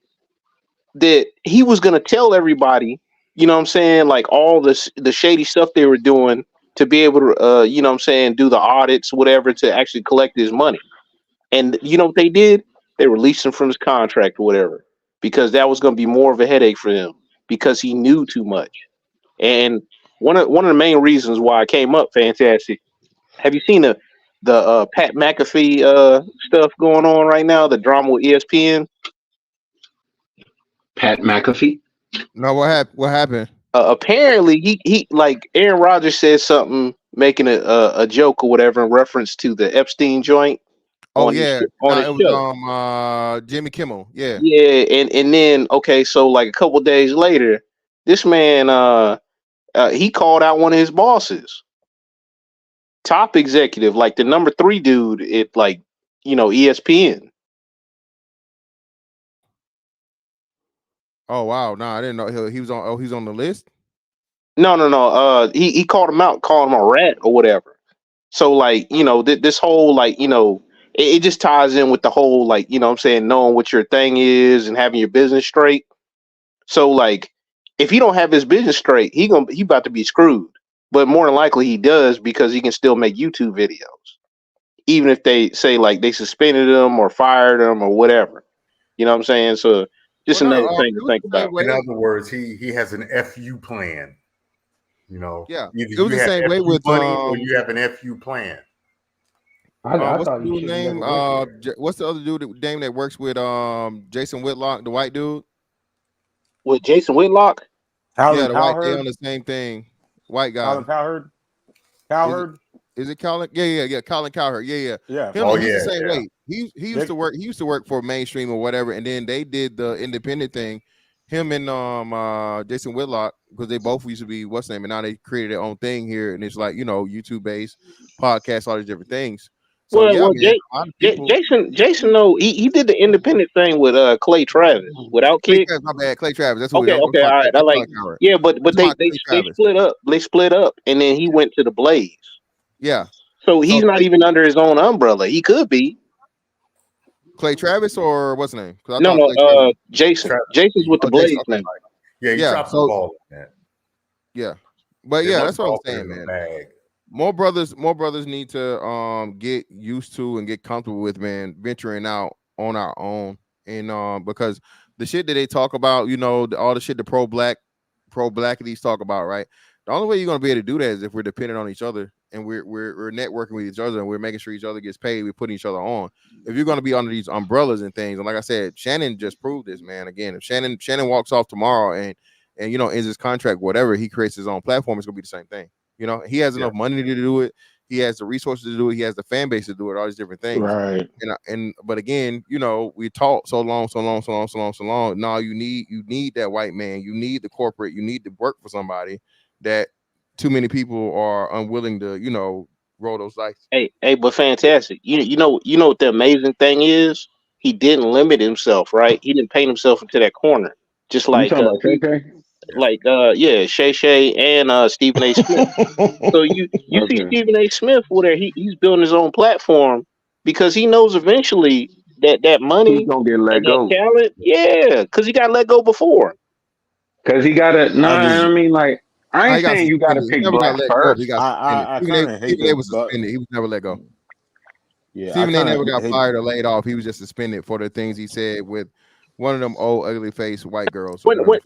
that he was going to tell everybody, you know what I'm saying, like all the shady stuff they were doing to be able to, you know what I'm saying, do the audits, whatever, to actually collect his money. And you know what they did? They released him from his contract or whatever, because that was going to be more of a headache for him because he knew too much. And one of the main reasons why I came up, Fantastic. Have you seen the Pat McAfee stuff going on right now? The drama with ESPN. Pat McAfee. No, what happened? Apparently, he like Aaron Rodgers said something, making a joke or whatever in reference to the Epstein joint. Oh On yeah, his, on his it show. was Jimmy Kimmel. Yeah. Yeah, and then okay, so like a couple days later, this man he called out one of his bosses, top executive, like the number 3 dude at like ESPN. Oh wow, no, I didn't know he was on. Oh, he's on the list. No. He called him out, called him a rat or whatever. So like this whole like it just ties in with the whole like what I'm saying, knowing what your thing is and having your business straight. So like if he don't have his business straight, he about to be screwed. But more than likely he does, because he can still make YouTube videos, even if they say like they suspended him or fired him or whatever. You know what I'm saying? So just another thing to think about. In other words, he has an FU plan. Yeah, either it was you the have same way FU with money or you have an FU plan. what's thought the you dude's should name? never What's the other dude name that works with Jason Whitlock, the white dude? With Jason Whitlock? Yeah, the white. They on the same thing. White guy. Colin Cowherd. Cowherd. Is it Colin? Yeah. Colin Cowherd. Yeah. Yeah. He's the same way. He used to work. He used to work for mainstream or whatever, and then they did the independent thing. Him and Jason Whitlock, because they both used to be what's name, and now they created their own thing here, and it's like YouTube based podcasts, all these different things. So Well, yeah, well, man, a lot of people. Jason, no, he did the independent thing with Clay Travis without Clay kick. Travis, my bad, Clay Travis. That's who. Okay, all right. I like. Yeah, but they Travis. split up. They split up, and then he went to the Blaze. Yeah. So he's not even under his own umbrella. He could be. Clay Travis or what's his name? No, Jason. Jason's with the Blaze Jason, okay. now. Yeah, he dropped the ball. Yeah, but yeah, that's what I'm saying, man. More brothers need to get used to and get comfortable with, man, venturing out on our own, and because the shit that they talk about, all the shit the pro blackities talk about, right? The only way you're gonna be able to do that is if we're dependent on each other and we're networking with each other and we're making sure each other gets paid. We're putting each other on. If you're gonna be under these umbrellas and things, and like I said, Shannon just proved this, man. Again, if Shannon walks off tomorrow and ends his contract, whatever, he creates his own platform, it's gonna be the same thing. He has enough money to do it. He has the resources to do it. He has the fan base to do it. All these different things. Right. But again, we taught so long. Now you need that white man. You need the corporate. You need to work for somebody that too many people are unwilling to, roll those dice. Hey, but fantastic. You know what the amazing thing is? He didn't limit himself, right? He didn't paint himself into that corner. Just like Shay Shay and Stephen A. Smith. So you see Stephen A. Smith where he's building his own platform because he knows eventually that money he's gonna get let go. Talent, because he got let go before. Because he got to. I mean, like, I ain't saying you got to pick black first. I kind of hate Stephen A. was suspended. He was never let go. Yeah, Stephen A. never got fired or laid off. He was just suspended for the things he said with one of them old ugly face white girls.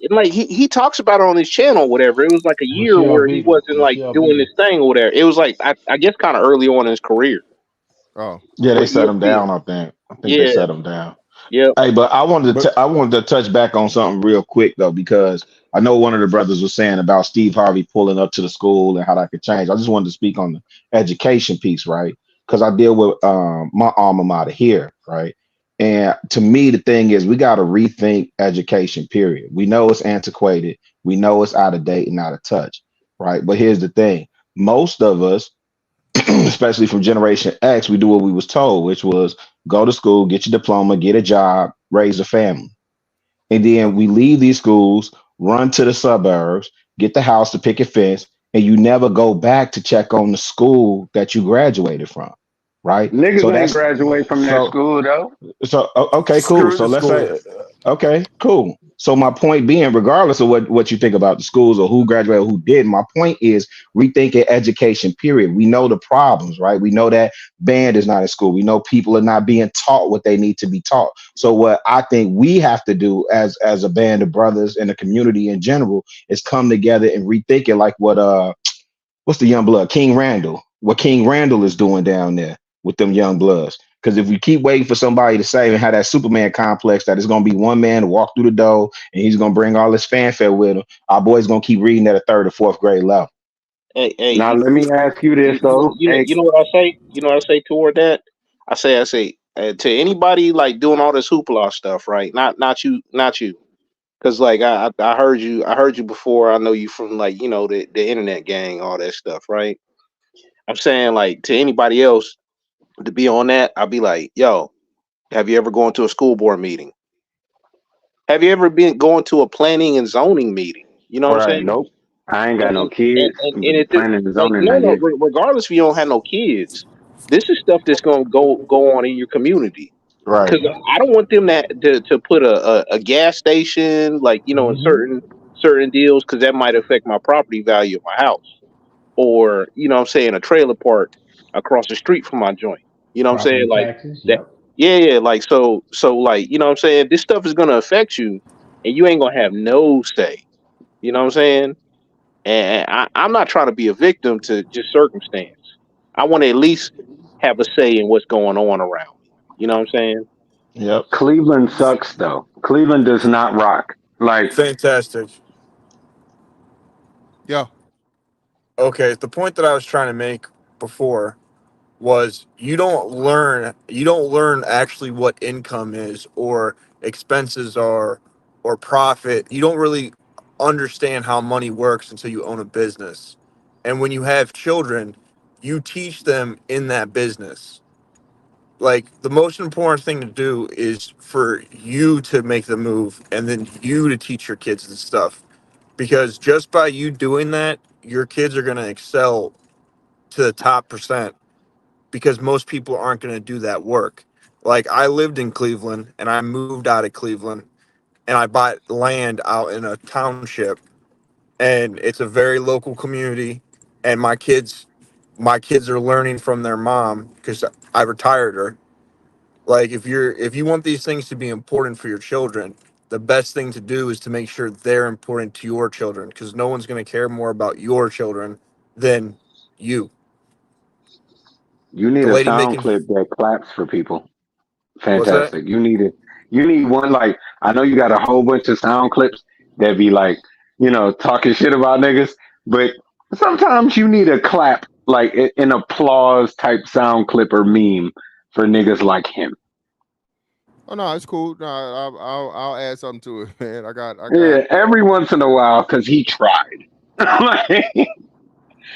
Like he talks about it on his channel, whatever. It was like a year where he wasn't like doing this thing or whatever. It was like I guess kind of early on in his career. Oh yeah, they set him down. I think they set him down. Yeah. Hey, but I wanted to touch back on something real quick though, because I know one of the brothers was saying about Steve Harvey pulling up to the school and how that could change. I just wanted to speak on the education piece, right? Because I deal with my alma mater here, right? And to me, the thing is, we got to rethink education, period. We know it's antiquated. We know it's out of date and out of touch, right? But here's the thing. Most of us, especially from Generation X, we do what we was told, which was go to school, get your diploma, get a job, raise a family. And then we leave these schools, run to the suburbs, get the house to picket fence, and you never go back to check on the school that you graduated from. Right? Niggas ain't graduate from that school though. So okay, cool. So let's say Okay, cool. So my point being, regardless of what you think about the schools or who graduated, who did, my point is rethinking education, period. We know the problems, right? We know that band is not in school. We know people are not being taught what they need to be taught. So what I think we have to do as a band of brothers and the community in general is come together and rethink it, like what's the young blood? King Randall. What King Randall is doing down there with them young bloods. Because if we keep waiting for somebody to say and have that Superman complex that it's going to be one man to walk through the door and he's going to bring all this fanfare with him, our boys going to keep reading at a third or fourth grade level. Hey, Now let me ask you this though. Hey, you know what I say? You know what I say toward that? I say to anybody like doing all this hoopla stuff, right? Not you, because like I heard you before. I know you from like the internet gang, all that stuff, right? I'm saying like to anybody else to be on that, I'll be like, yo, have you ever gone to a school board meeting? Have you ever been going to a planning and zoning meeting? You know all what I'm right, saying? nope. I ain't got no And kids. if it Planning and like zoning, no not yet. regardless if you don't have no kids, this is stuff that's gonna go on in your community. Right. Because I don't want them to put a gas station like in certain deals because that might affect my property value of my house, or what I'm saying, a trailer park across the street from my joint. You know what I'm saying? Property Like taxes. that. Yep. Yeah, like so like what I'm saying, this stuff is gonna affect you, and you ain't gonna have no say. You know what I'm saying? And I'm not trying to be a victim to just circumstance. I want to at least have a say in what's going on around me. You know what I'm saying? Yep. Cleveland sucks though. Cleveland does not rock. Like Fantastic. Yeah. Okay, the point that I was trying to make before was you don't learn actually what income is or expenses are or profit. You don't really understand how money works until you own a business. And when you have children, you teach them in that business. Like the most important thing to do is for you to make the move and then you to teach your kids and stuff. Because just by you doing that, your kids are going to excel to the top percent because most people aren't going to do that work. Like I lived in Cleveland and I moved out of Cleveland and I bought land out in a township and it's a very local community and my kids are learning from their mom because I retired her. Like if you want these things to be important for your children, the best thing to do is to make sure they're important to your children because no one's going to care more about your children than you. you need The a lady sound making clip that claps for people. what's that? Fantastic. You need it. You need one like I know you got a whole bunch of sound clips that be like, talking shit about niggas, but sometimes you need a clap, like an applause type sound clip or meme for niggas like him. Oh no, it's cool. No, I'll add something to it, man. I got. Yeah, every once in a while, cause he tried. Like,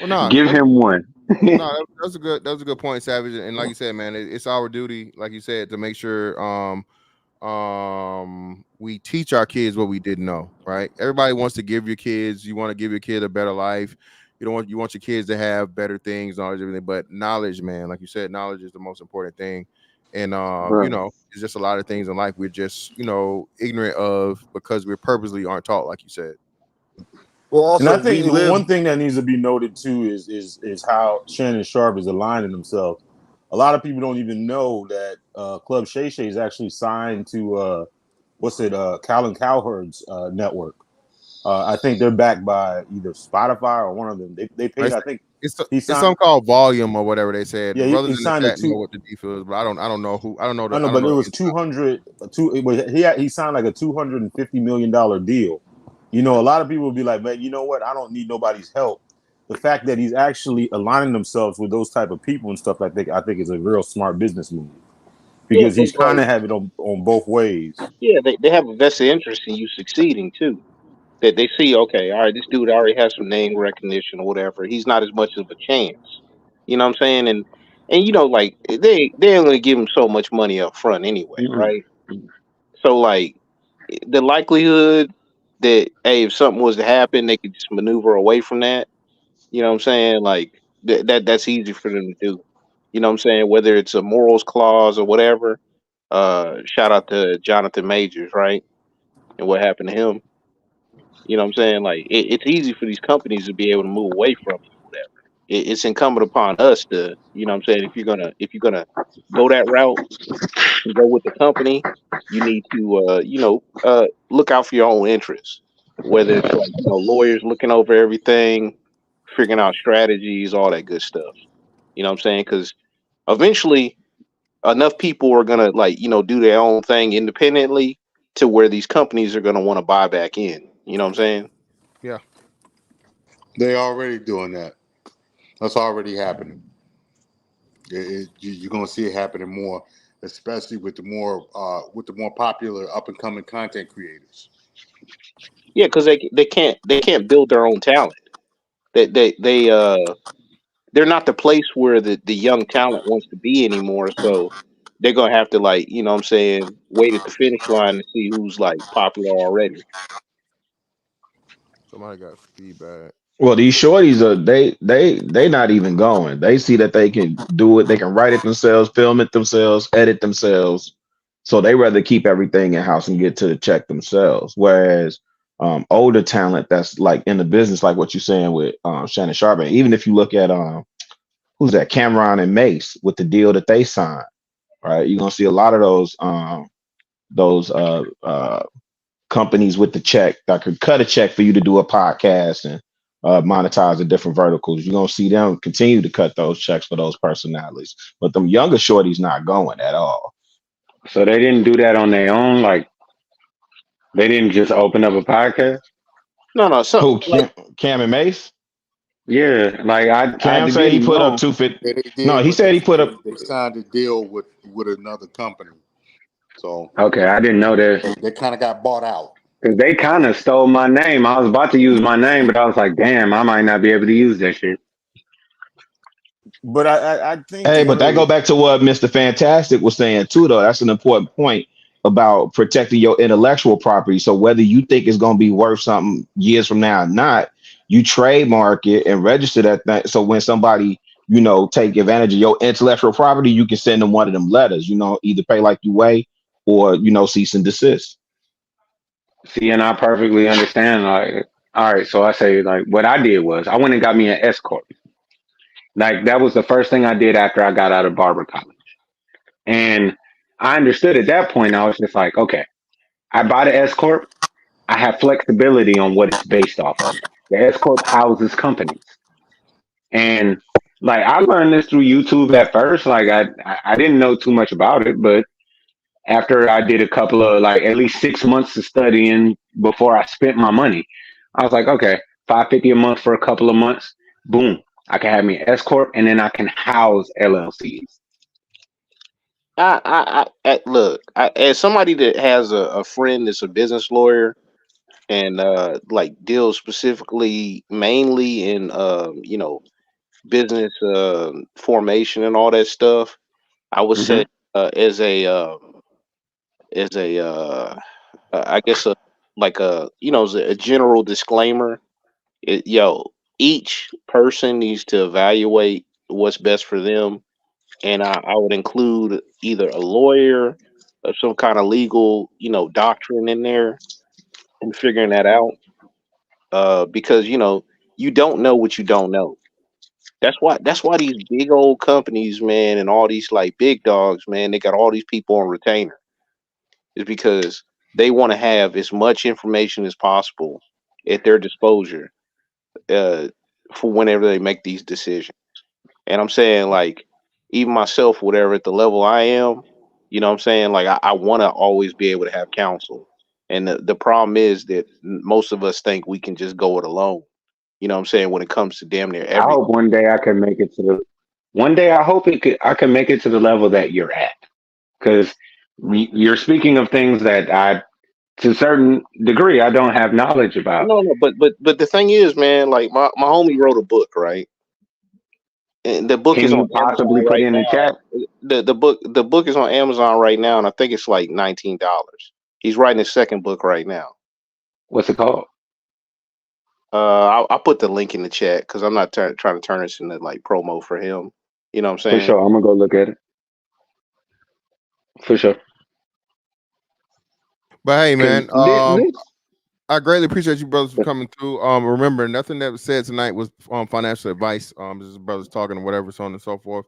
Well, no, give him one. no, that's a good point, Savage. And like you said, man, it's our duty, like you said, to make sure we teach our kids what we didn't know. Right? Everybody wants to give your kids. You want to give your kid a better life. You want your kids to have better things, knowledge, everything. But knowledge, man, like you said, knowledge is the most important thing. And Right. it's just a lot of things in life we're just ignorant of because we purposely aren't taught, like you said. Well, And I also we think live. one thing that needs to be noted too is how Shannon Sharpe is aligning himself. A lot of people don't even know that Club Shay Shay is actually signed to Callan Cowherd's network. I think they're backed by either Spotify or one of them. They paid. I think he It's signed. something called volume or whatever they said. Yeah, Brothers he in the signed a chat know two. what the deal is, but I don't know who. I don't know I the know, I don't but it know the was inside. 200. He signed like a $250 million deal. A lot of people will be like, man, you know what? I don't need nobody's help. The fact that he's actually aligning themselves with those type of people and stuff, I think is a real smart business move Yeah, because but he's kind like of have it on both ways. yeah, they have a vested interest in you succeeding too. That they see, okay, all right, this dude already has some name recognition or whatever. He's not as much of a chance. You know what I'm saying? And like they're gonna give him so much money up front anyway, Mm-mm. right? So like the likelihood that hey, if something was to happen, they could just maneuver away from that. You know what I'm saying? Like that's easy for them to do. You know what I'm saying? Whether it's a morals clause or whatever. Shout out to Jonathan Majors, right? and what happened to him. You know what I'm saying? Like it's easy for these companies to be able to move away from it or whatever. It's incumbent upon us to, you know what I'm saying, if you're gonna go that route and go with the company, you need to look out for your own interests. Whether it's like, lawyers looking over everything, figuring out strategies, all that good stuff. You know what I'm saying? Because eventually enough people are gonna do their own thing independently to where these companies are gonna want to buy back in. You know what I'm saying? Yeah. They already doing that. That's already happening. You're gonna see it happening more, especially with the more popular up and coming content creators. Yeah, because they can't build their own talent. They're not the place where the young talent wants to be anymore. So they're gonna have to what I'm saying, wait at the finish line and see who's like popular already. Somebody got feedback. Well, these shorties are they not even going. They see that they can do it. They can write it themselves, film it themselves, edit themselves. So they rather keep everything in house and get to the check themselves. Whereas older talent that's like in the business, like what you're saying with Shannon Sharpe, and even if you look at who's that, Cameron and Mace with the deal that they signed, right? You're gonna see a lot of those companies with the check that could cut a check for you to do a podcast and monetize the different verticals. You're gonna see them continue to cut those checks for those personalities. But them younger shorties not going at all. So they didn't do that on their own. Like they didn't just open up a podcast. No, Who, Cam and Mace? Yeah, like I Cam said he didn't put up know. 250. Yeah, they No, did, he but said he put up. they signed a deal with another company, so Okay, I didn't know this they kind of got bought out. because they kind of stole my name. I was about to use my name, but I was like, damn, I might not be able to use that shit. But I think Hey, but one that of go the back to what Mr. Fantastic was saying too, though. That's an important point about protecting your intellectual property. So whether you think it's going to be worth something years from now or not, you trademark it and register that thing. So when somebody, take advantage of your intellectual property, you can send them one of them letters, either pay like you weigh or, cease and desist. See, and I perfectly understand. Like, all right, so I say, like, what I did was I went and got me an S corp. Like, that was the first thing I did after I got out of barber college. And I understood at that point, I was just like, okay, I buy the S corp. I have flexibility on what it's based off of. The S corp houses companies, and like I learned this through YouTube at first. Like I didn't know too much about it, but after I did a couple of like at least 6 months of studying before I spent my money, I was like, okay, $550 a month for a couple of months. Boom, I can have me an S corp, and then I can house LLCs. Look, as somebody that has a friend that's a business lawyer and deals specifically mainly in business formation and all that stuff, I would say as a I guess as a general disclaimer, each person needs to evaluate what's best for them, and I would include either a lawyer or some kind of legal doctrine in there and figuring that out, because you don't know what you don't know. That's why these big old companies, man, and all these like big dogs, man, they got all these people on retainer. Is because they want to have as much information as possible at their disposal, uh, for whenever they make these decisions. And I'm saying, like, even myself, whatever at the level I am, what I'm saying, like, I want to always be able to have counsel. And the problem is that most of us think we can just go it alone. You know what I'm saying? When it comes to damn near I everything. hope one day I can make it to the. One day I hope I can make it to the level that you're at, because you're speaking of things that to a certain degree, I don't have knowledge about. No, but the thing is, man, like my homie wrote a book, right? And the book Can is on you possibly Amazon put right in the now. chat? The book is on Amazon right now, and I think it's like $19. He's writing his second book right now. What's it called? I'll put the link in the chat because I'm not trying to turn this into like promo for him. You know what I'm For saying? sure, I'm gonna go look at it. For sure. But hey, man, This, I greatly appreciate you brothers for coming through. Remember, nothing that was said tonight was financial advice. This is brothers talking or whatever, so on and so forth.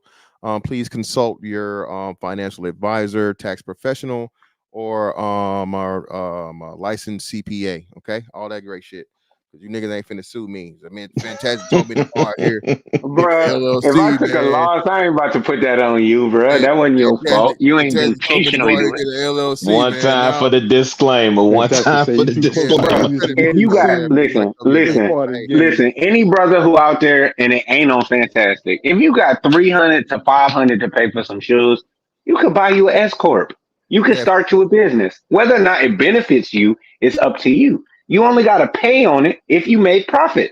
Please consult your financial advisor, tax professional, or our licensed CPA. Okay, all that great shit. Cause you niggas ain't finna sue me. I mean, Fantastic told me to part here. bruh, LLC, if I took a man. loss, I ain't about to put that on you, bruh. That wasn't your fault. You ain't Fantastic told me to go intentionally ahead do and it. get an LLC, One man. time Now, for the disclaimer. One time for the disclaimer. If you got listen, any brother who out there and it ain't on Fantastic, if you got 300 to 500 to pay for some shoes, you could buy you an S corp. You can start you a business. Whether or not it benefits you, it's up to you. You only got to pay on it if you make profit.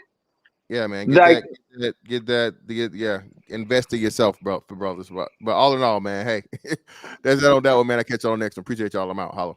yeah, man, Like, invest in yourself, bro, for brothers. But all in all, man, hey, that's that on that one, man. I catch y'all next one. Appreciate y'all. I'm out. Holla.